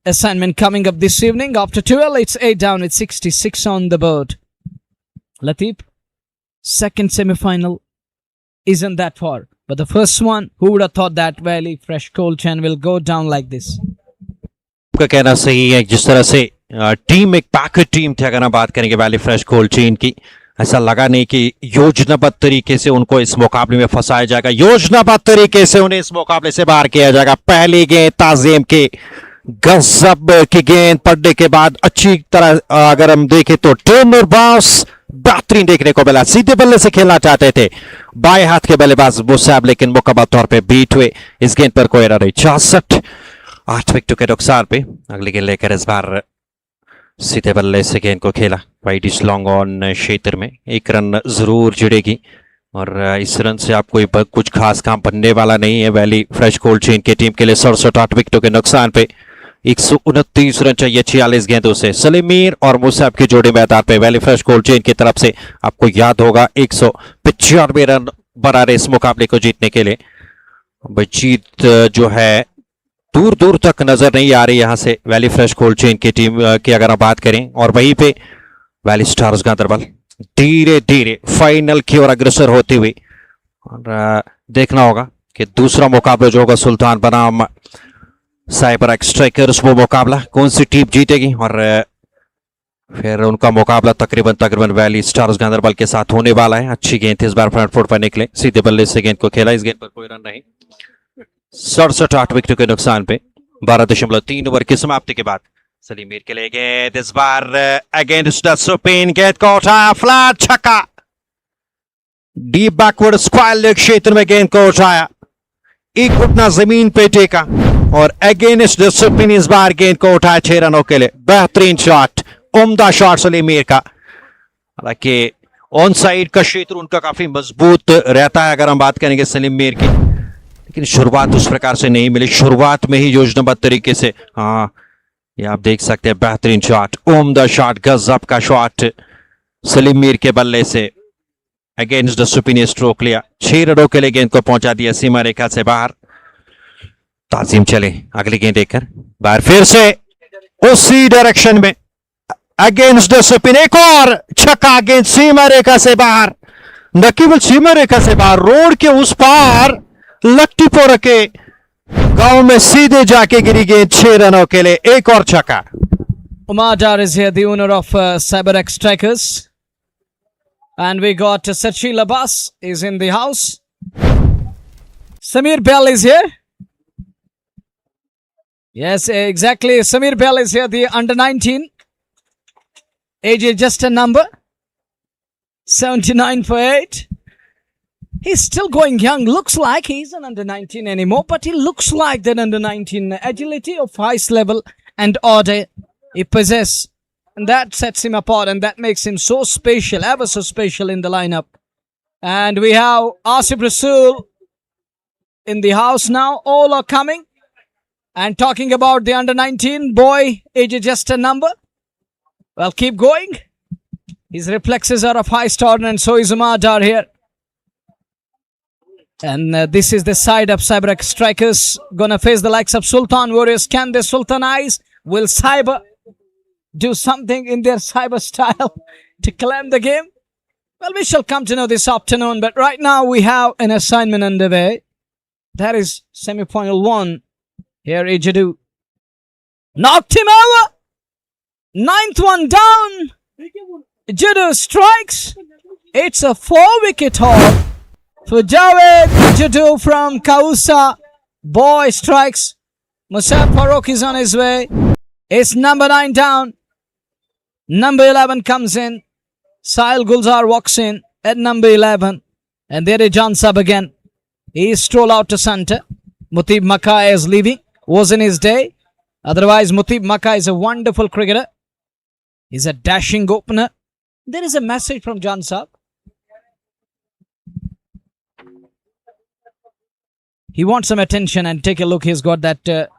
assignment coming up this evening. After 12, it's 8 down with 66 on the board. Lateef, second semi-final isn't that far. But the first one, who would have thought that Valley Fresh Cold Chain will go down like this? आपका कहना सही है. जिस तरह से team एक packet team थी, अगर हम बात करेंगे वैली फ्रेश कोल्ड चेन की, ऐसा लगा नहीं कि योजनाबद्ध तरीके से उनको इस मुकाबले में फंसाया जाएगा, योजनाबद्ध तरीके से उन्हें इस मुकाबले से बाहर किया जाएगा. पहली गेंद ताजीम के गजब की गेंद पड़ने के बाद अच्छी तरह अगर हम देखें तो टर्नर बाउंस बेहतरीन देखने को मिला. सीधे बल्ले से खेलना चाहते थे बाएं हाथ के बल्लेबाज मुसाब, लेकिन मुकम्मल तौर पे बीट हुए. इस गेंद पर कोई रन नहीं. 66 8 विकेटों के नुकसान पे अगली गेंद लेकर इस बार सीधे बल्ले से गेंद को खेला. वाइड इज लॉन्ग ऑन क्षेत्र में 1 रन जरूर जुड़ेगी और इस रन से आप कोई कुछ खास काम बनने वाला नहीं है वैली फ्रेश कोल्ड चेन की टीम के लिए. 67 8 विकेटों के नुकसान पे 129 रन चाहिए 46 गेंदों से. सलीम मीर और मुसाब की जोड़ी मैदान पे वैली फ्रेश कोल्ड चेन की तरफ से. आपको याद होगा 195 रन बना रहे इस मुकाबले को जीतने के लिए. जीत जो है दूर दूर तक नजर नहीं आ रही यहां से वैली फ्रेश कोल्ड चेन की टीम की अगर हम बात करें. और वहीं पे वैली स्टार्स गांदरबल धीरे धीरे फाइनल की ओर अग्रसर होती हुई. और देखना होगा कि दूसरा मुकाबला जो होगा सुल्तान बनाम साइबर स्ट्राइकर्स, वो मुकाबला कौन सी टीम जीतेगी और फिर उनका मुकाबला तकरीबन वैली स्टार्स गांदरबल के साथ होने वाला है. अच्छी गेंद थी इस बार फ्रंट फुट पर निकले, सीधे बल्ले से गेंद को खेला. इस गेंद पर कोई रन नहीं. 67 8 विकेटों के नुकसान पे 12.3 ओवर की समाप्ति के बाद सलीम मीर के लिए गेंद इस बार अगेंस्ट द स्पिन. गेंद को उठाया, फ्लैट छक्का, डीप बैकवर्ड स्क्वायर लेग क्षेत्र में गेंद को उठाया, एक घुटना जमीन पे टेका और अगेंस्ट द स्पिन इस बार गेंद को उठाया 6 रनों के लिए. बेहतरीन शॉट, उम्दा शॉट सलीम मीर का. हालांकि ऑन साइड का क्षेत्र उनका काफी मजबूत रहता है अगर हम बात करेंगे सलीम मीर की, लेकिन शुरुआत उस प्रकार से नहीं मिली. शुरुआत में ही योजनाबद्ध तरीके से, हाँ ये आप देख सकते हैं, बेहतरीन शॉट, उम्दा शॉट, गजब का शॉट सलीम मीर के बल्ले से अगेंस्ट द स्पिन स्ट्रोक लिया. 6 रनों के लिए गेंद को पहुंचा दिया सीमा रेखा से बाहर. ताजीम चले अगली गेंद देखकर बाहर फिर से उसी डायरेक्शन में अगेंस्ट द स्पिन. एक और छक्का गेंद सीमा रेखा से बाहर, न केवल सीमा रेखा से बाहर, रोड के उस पार लट्टीपोरा के गांव में सीधे जाके गिरी गेंद. 6 रनों के लिए एक और छक्का. Umar Dar is here, the owner of CyberX Strikers. And we got Sachil Abbas is in the house. Samir Bell is here. Yes, exactly. Samir Bell is here, the under 19. Age is just a number. 79 for 8. He's still going young. Looks like he's an under 19 anymore, but he looks like that under 19 agility of highest level and order he possesses. And that sets him apart and that makes him so special, ever so special in the lineup. And we have Asif Rasool in the house now. All are coming and talking about the under 19 boy, age is just a number. Well, keep going. His reflexes are of highest order and so is Umar Dar here. And this is the side of CyberX Strikers. Gonna face the likes of Sultan Warriors. Can they Sultanize? Will Cyber do something in their Cyber style to claim the game? Well, we shall come to know this afternoon. But right now we have an assignment underway. That is semi-final 1. Here Ijadu knocked him over. 9th one down. Ijadu strikes. It's a 4-wicket haul for Javed Ijadu from Kausa. Boy strikes. Musab Farooq is on his way. It's number 9 down. Number 11 comes in. Sahil Gulzar walks in at number 11. And there is John Sab again. He strolled out to center. Mutib Makai is leaving. Was in his day. Otherwise, Mutib Makai is a wonderful cricketer. He's a dashing opener. There is a message from John Sab. He wants some attention and take a look. He's got that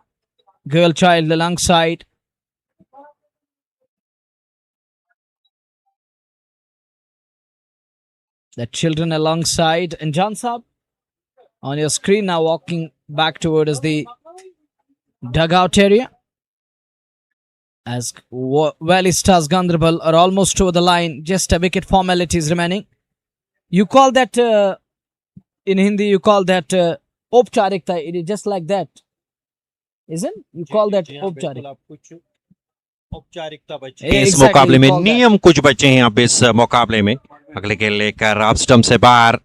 girl child alongside. The children alongside. And John Sab on your screen now, walking back towards the dugout area. As Valley Stars Ganderbal are almost over the line, just a wicket formalities remaining. You call that in Hindi, you call that Opcharikta. It is just like that, isn't? You call that Opcharik. इस मुकाबले में नियम कुछ बचे हैं अब इस मुकाबले में। अगले गेंद लेकर ऑफ स्टंप से बाहर,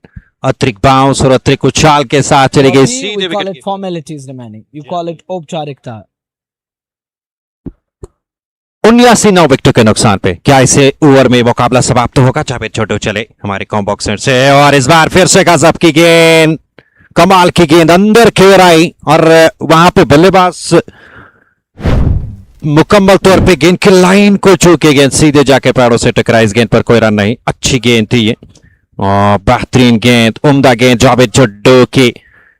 अतिरिक्त बाउंस और अतिरिक्त उछाल के साथ चली गई सीधे We call wicket. it formalities remaining. You call it Opcharikta. 79 विकेटों के नुकसान पे क्या इसे ओवर में मुकाबला समाप्त होगा? जावेद छोटू चले हमारे कॉम्बॉक्स से और इस बार फिर से गजब की गेंद, कमाल की गेंद अंदर खेर आई और वहां पे बल्लेबाज मुकम्मल तौर पे गेंद की लाइन को छू के गेंद सीधे जाके पैरों से टकराई। इस गेंद पर कोई रन नहीं, अच्छी गेंद थी ये और बेहतरीन गेंद, उम्दा गेंद जावेद जुड्डू की,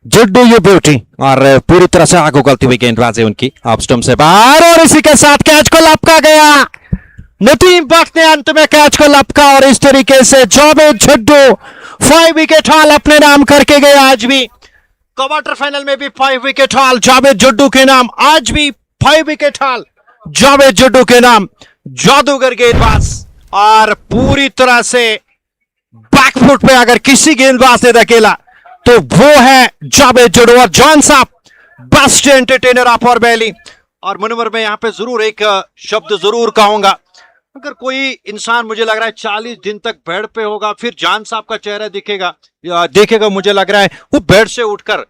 जुड्डू यू ब्यूटी और पूरी तरह से आग उगलती हुई गेंदबाजी उनकी ऑफ स्टंप से बाहर और इसी के साथ कैच को लपका गया। नदीम बख्श ने अंत में कैच को लपका और इस तरीके से जावेद जुड्डू 5 विकेट हाल अपने नाम करके गए। आज भी क्वार्टर फाइनल में भी 5 विकेट हाल जावेद जुड्डू के नाम, आज भी 5 विकेट हाल जावेद जुड्डू के नाम। जादूगर गेंदबाज और पूरी तरह से बैकफुट पे अगर किसी गेंदबाज ने धकेला तो वो है जावेद जुड्डू। और John sahab best entertainer of our valley. और मनोवर में यहां पे जरूर एक शब्द जरूर कहूंगा, अगर कोई इंसान मुझे लग रहा है 40 दिन तक बेड पे होगा, फिर जान साहब का चेहरा देखेगा मुझे लग रहा है वो बेड से उठकर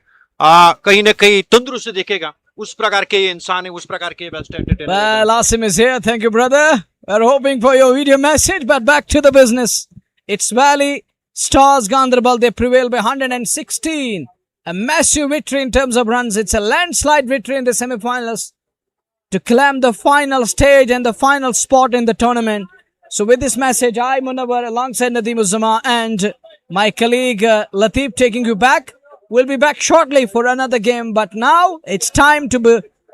कहीं ना कहीं तंदुरुस्त दिखेगा। उस प्रकार के ये इंसान है, उस प्रकार के best entertainer. Well, Asim is here. Thank you, brother. We're hoping for your video message, but back to the business. It's Valley Stars Ganderbal. They prevail by 116. A massive victory in terms of runs. It's a landslide victory in the semi-finals to claim the final stage and the final spot in the tournament. So with this message, I, Munawar, alongside Nadeem Uzzama and my colleague Lateef, taking you back. We'll be back shortly for another game, but now it's time to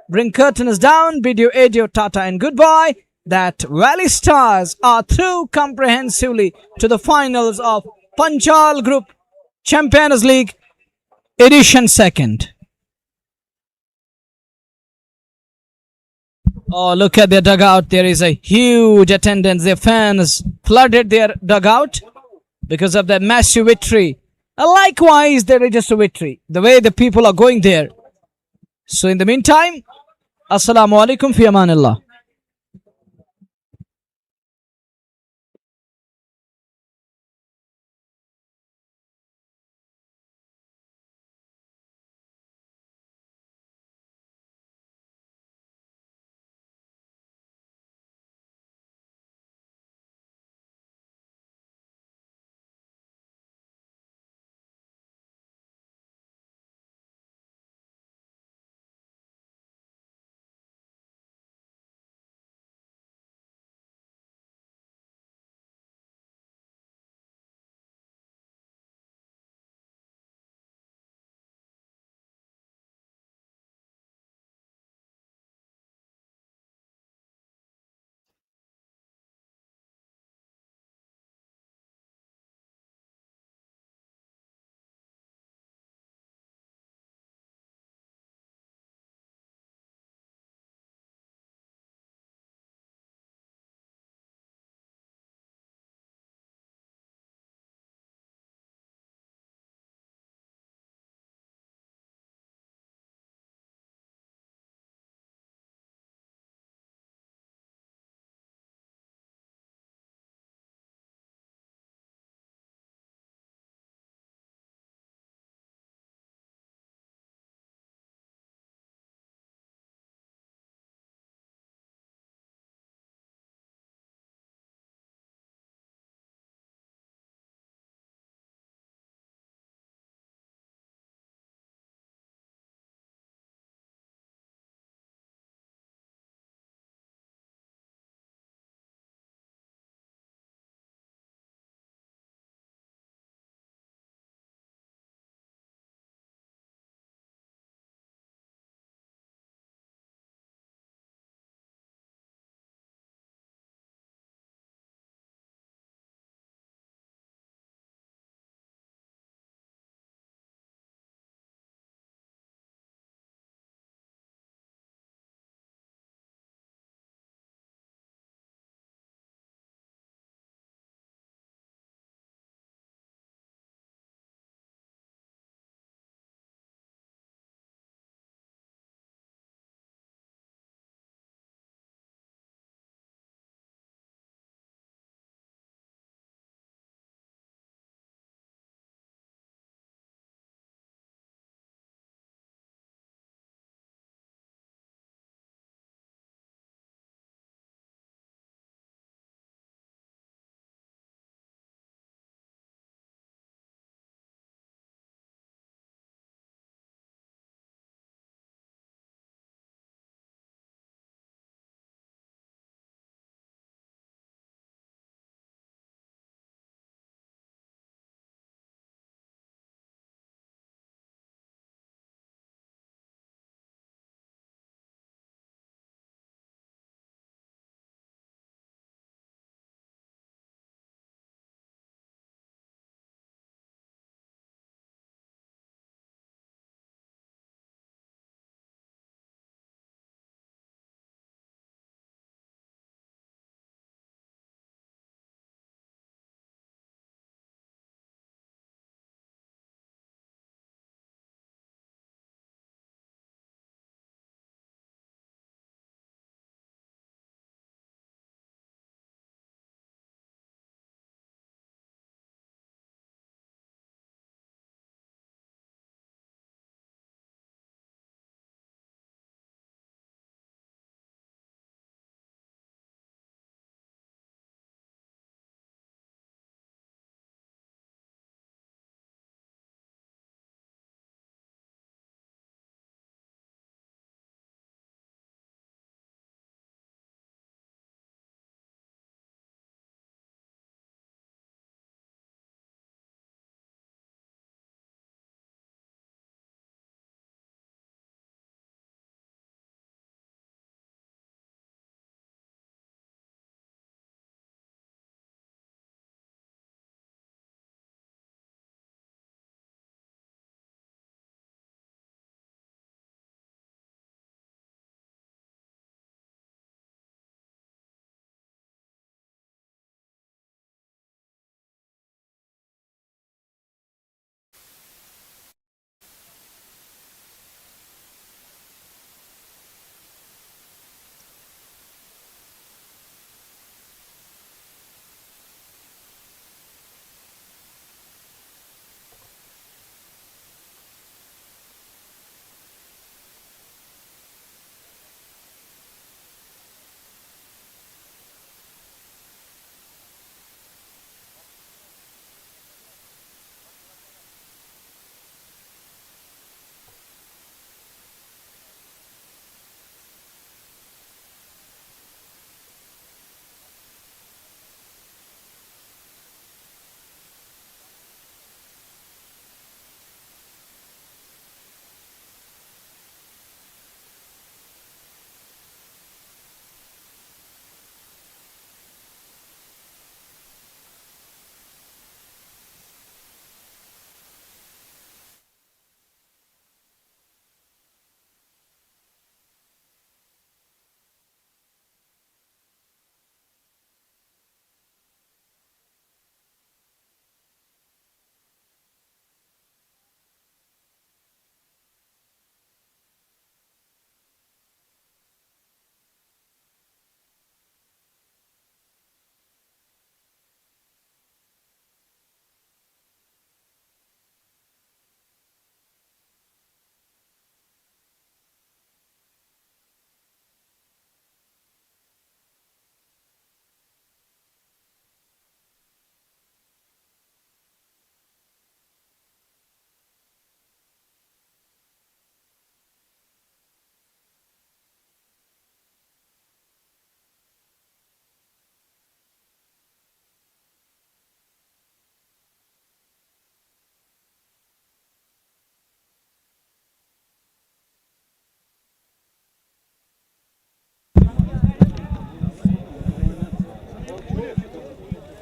bring curtains down, bid you adieu, tata and goodbye. That Valley Stars are through comprehensively to the finals of Panchal Group Champions League Edition 2nd. Oh, look at their dugout. There is a huge attendance. Their fans flooded their dugout because of that massive victory. Likewise, there is just a victory. The way the people are going there. So in the meantime, Assalamu alaikum fi amanillah.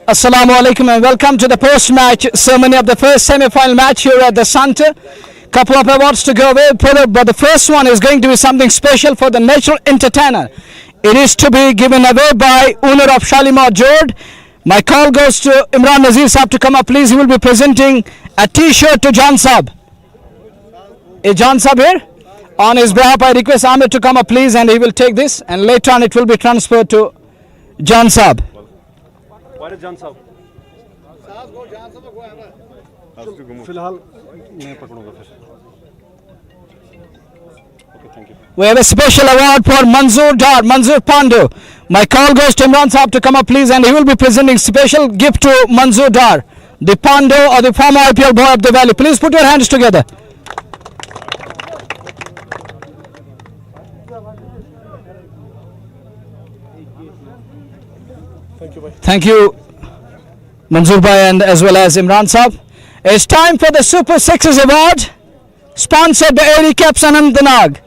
Assalamu alaikum and welcome to the post-match ceremony of the first semi-final match here at the Center. Couple of awards to go away, but the first one is going to be something special for the natural entertainer. It is to be given away by owner of Shalimar Jord. My call goes to Imran Nazir Saab to come up, please. He will be presenting a T-shirt to John Saab. Is John Saab here? On his behalf, I request Ahmed to come up, please, and he will take this, and later on it will be transferred to John Saab. We have a special award for Manzoor Dar, Manzoor Pandu. My call goes to Imran Saab to come up, please, and he will be presenting special gift to Manzoor Dar, the Pandu or the former IPL boy of the valley. Please put your hands together. Thank you, Manzoor Bhai, and as well as Imran Saab. It's time for the Super Sixes Award, sponsored by Airy Caps Anantnag.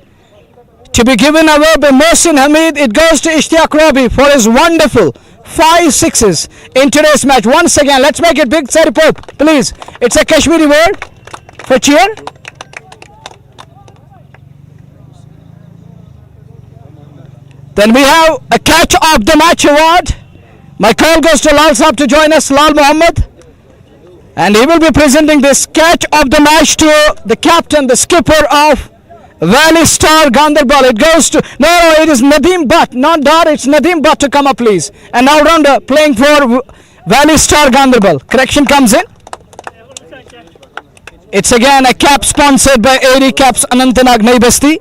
To be given away by Mohsin Hamid, it goes to Ishtiyaq Rabi for his wonderful 5 sixes in today's match. Once again, let's make it big, Sari Pope, please. It's a Kashmiri word for cheer. Then we have a catch of the match award. My call goes to Lal Saab to join us, Lal Muhammad. And he will be presenting this catch of the match to the captain, the skipper of Valley Star Ganderbal. It goes to, no, it is Nadeem Butt, not Dar, it's Nadeem Butt to come up, please. An all-rounder playing for Valley Star Ganderbal. Correction comes in. It's again a cap sponsored by Airy Caps Anantnag Nayi Basti.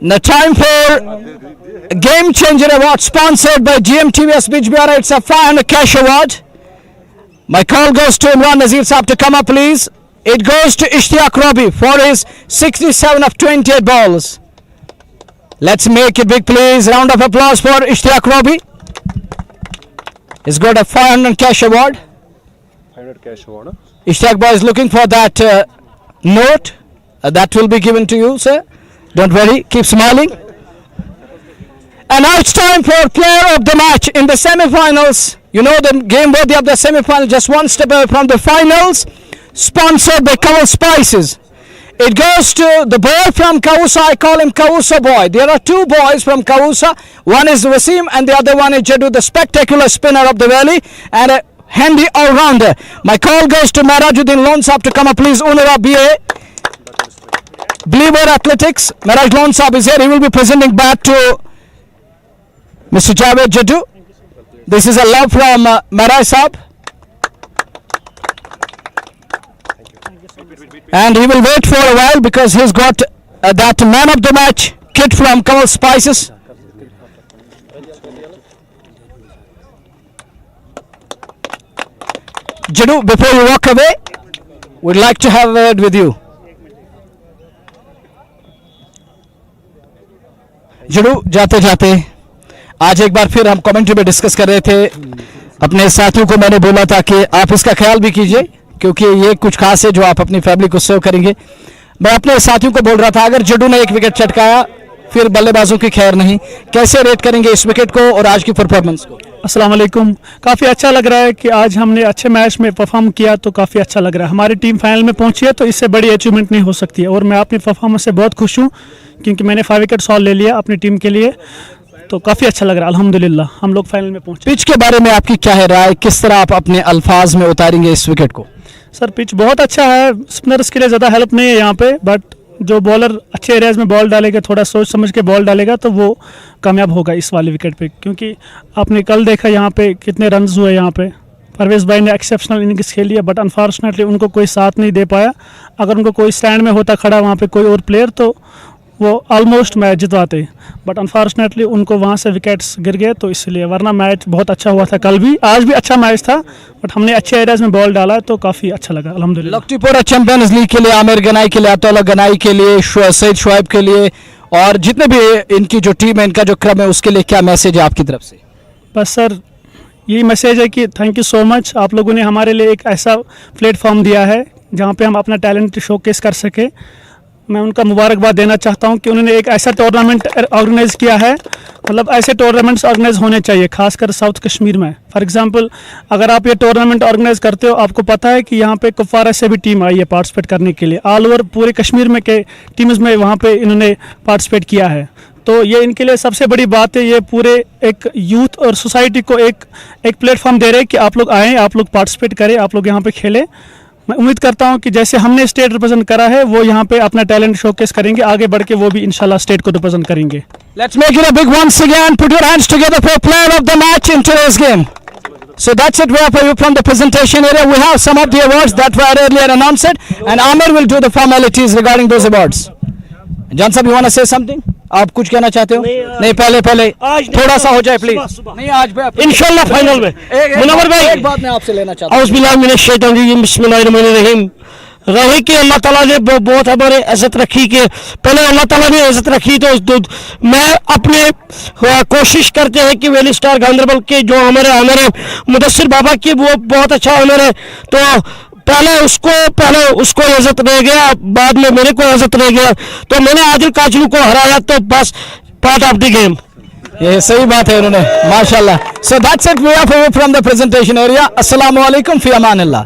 Now time for Game Changer Award sponsored by GMTVS Bijbihara. It's a 500 cash award. My call goes to Imran Nazir Saab to come up, please. It goes to Ishtiyaq Rabi for his 67 of 28 balls. Let's make it big, please. Round of applause for Ishtiyaq Rabi. He's got a 500 cash award. 500 cash award. Ishtiyaq boy is looking for that note. That will be given to you, sir. Don't worry, keep smiling. And now it's time for player of the match in the semi-finals. You know the game worthy of the semi-final, just one step away from the finals. Sponsored by Kaval Spices. It goes to the boy from Kausa. I call him Kausa boy. There are 2 boys from Kausa. One is Wasim and the other one is Jadu, the spectacular spinner of the valley and a handy all-rounder. My call goes to Marajuddin Lone Saab to come up, please. Owner of BA Believer Athletics. Maraj Lone Saab is here. He will be presenting back to Mr. Javed Jaddu. This is a love from Maraj Saab. And he will wait for a while because he's got that man of the match kit from Kaval Spices. Jaddu, before you walk away, we'd like to have a word with you. जड़ू जाते जाते आज एक बार फिर हम commentary में discuss कर रहे थे, अपने साथियों को मैंने बोला था कि आप इसका ख्याल भी कीजिए क्योंकि ये कुछ खास है जो आप अपनी फैमिली को सर्व करेंगे। मैं अपने साथियों को बोल रहा था अगर जड़ू ने 1 विकेट चटकाया फिर बल्लेबाजों की खैर नहीं, कैसे रेट करेंगे इस विकेट को और आज की परफॉर्मेंस को? अस्सलाम वालेकुम। काफ़ी अच्छा लग रहा है कि आज हमने अच्छे मैच में परफॉर्म किया तो काफ़ी अच्छा लग रहा है। हमारी टीम फाइनल में पहुंची है तो इससे बड़ी अचीवमेंट नहीं हो सकती है और मैं अपनी परफॉर्मेंस से बहुत खुश हूँ क्योंकि मैंने 5 विकेट सॉल्व ले लिया अपनी टीम के लिए, तो काफ़ी अच्छा लग रहा है। अल्हम्दुलिल्लाह हम लोग फाइनल में पहुंचे। पिच के बारे में आपकी क्या है राय, किस तरह आप अपने अल्फाज में उतारेंगे इस विकेट को? सर पिच बहुत अच्छा है, स्पिनर्स के लिए ज़्यादा हेल्प नहीं है यहाँ पे, बट जो बॉलर अच्छे एरियाज में बॉल डालेगा, थोड़ा सोच समझ के बॉल डालेगा तो वो कामयाब होगा इस वाले विकेट पे, क्योंकि आपने कल देखा यहाँ पे कितने रन्स हुए। यहाँ पे परवेज भाई ने एक्सेप्शनल इनिंग्स खेली है बट अनफॉर्चुनेटली उनको कोई साथ नहीं दे पाया। अगर उनको कोई स्टैंड में होता खड़ा वहाँ पे कोई और प्लेयर तो वो ऑलमोस्ट मैच जितवाते, बट अनफॉर्चुनेटली उनको वहाँ से विकेट्स गिर गए, तो इसलिए वरना मैच बहुत अच्छा हुआ था। कल भी आज भी अच्छा मैच था बट हमने अच्छे एरियाज में बॉल डाला तो काफ़ी अच्छा लगा अल्हम्दुलिल्लाह। लक्टीपोरा चैंपियंस लीग के लिए आमिर गनाई के लिए, अतौला गनाई के लिए, सईद शुआइब के लिए और जितने भी इनकी जो टीम है, इनका जो क्रम है, उसके लिए क्या मैसेज है आपकी तरफ से? बस सर यही मैसेज है कि थैंक यू सो मच, आप लोगों ने हमारे लिए एक ऐसा प्लेटफॉर्म दिया है जहाँ पे हम अपना टैलेंट शोकेस कर सके। मैं उनका मुबारकबाद देना चाहता हूं कि उन्होंने एक ऐसा टूर्नामेंट ऑर्गेनाइज़ किया है, मतलब ऐसे टूर्नामेंट्स ऑर्गेनाइज होने चाहिए खासकर साउथ कश्मीर में। फॉर एग्जांपल अगर आप ये टूर्नामेंट ऑर्गेनाइज करते हो, आपको पता है कि यहाँ पे कुपवारा से भी टीम आई है पार्टिसिपेट करने के लिए, ऑल ओवर पूरे कश्मीर में के टीम्स में वहाँ पे इन्होंने पार्टिसिपेट किया है। तो ये इनके लिए सबसे बड़ी बात है, ये पूरे एक यूथ और सोसाइटी को एक प्लेटफॉर्म दे रहे हैं कि आप लोग आएँ, आप लोग पार्टिसिपेट करें, आप लोग यहाँ पे खेलें। मैं उम्मीद करता हूं कि जैसे हमने स्टेट रिप्रेजेंट करा है, वो यहाँ पे अपना टैलेंट शोकेस करेंगे, आगे बढ़ के वो भी इंशाल्लाह स्टेट को रिप्रेजेंट करेंगे। Let's make it a big once again. Put your hands together for player of the match in today's game. So that's it. We are for you from the presentation area. We have some of the awards that were earlier announced, and Amir will do the formalities regarding those awards. John साहब, you want to say something? आप कुछ कहना चाहते हो? नहीं, पहले थोड़ा सा हो जाए प्लीज। नहीं, आज पे इंशाल्लाह फाइनल में मुनव्वर भाई एक बात मैं आपसे लेना चाहता हूँ। बिस्मिल्लाहिर्रहमानिर्रहीम। रही कि अल्लाह ताला ने बहुत हमारे इज्जत रखी, कि पहले अल्लाह ताला ने इज्जत रखी, तो मैं अपने कोशिश करते हैं कि वैली स्टार गांदरबल के जो हमारे मुदस्सिर बाबा की वो बहुत अच्छा हनर है, तो पहले उसको इज्जत रह गया, बाद में मेरे को इज्जत रह गया, तो मैंने आदिल काचलू को हराया, तो बस पार्ट ऑफ द गेम। ये सही बात है उन्होंने, माशाल्लाह। So that's it. We are for you from the presentation area. Assalamu alaikum fi amanillah.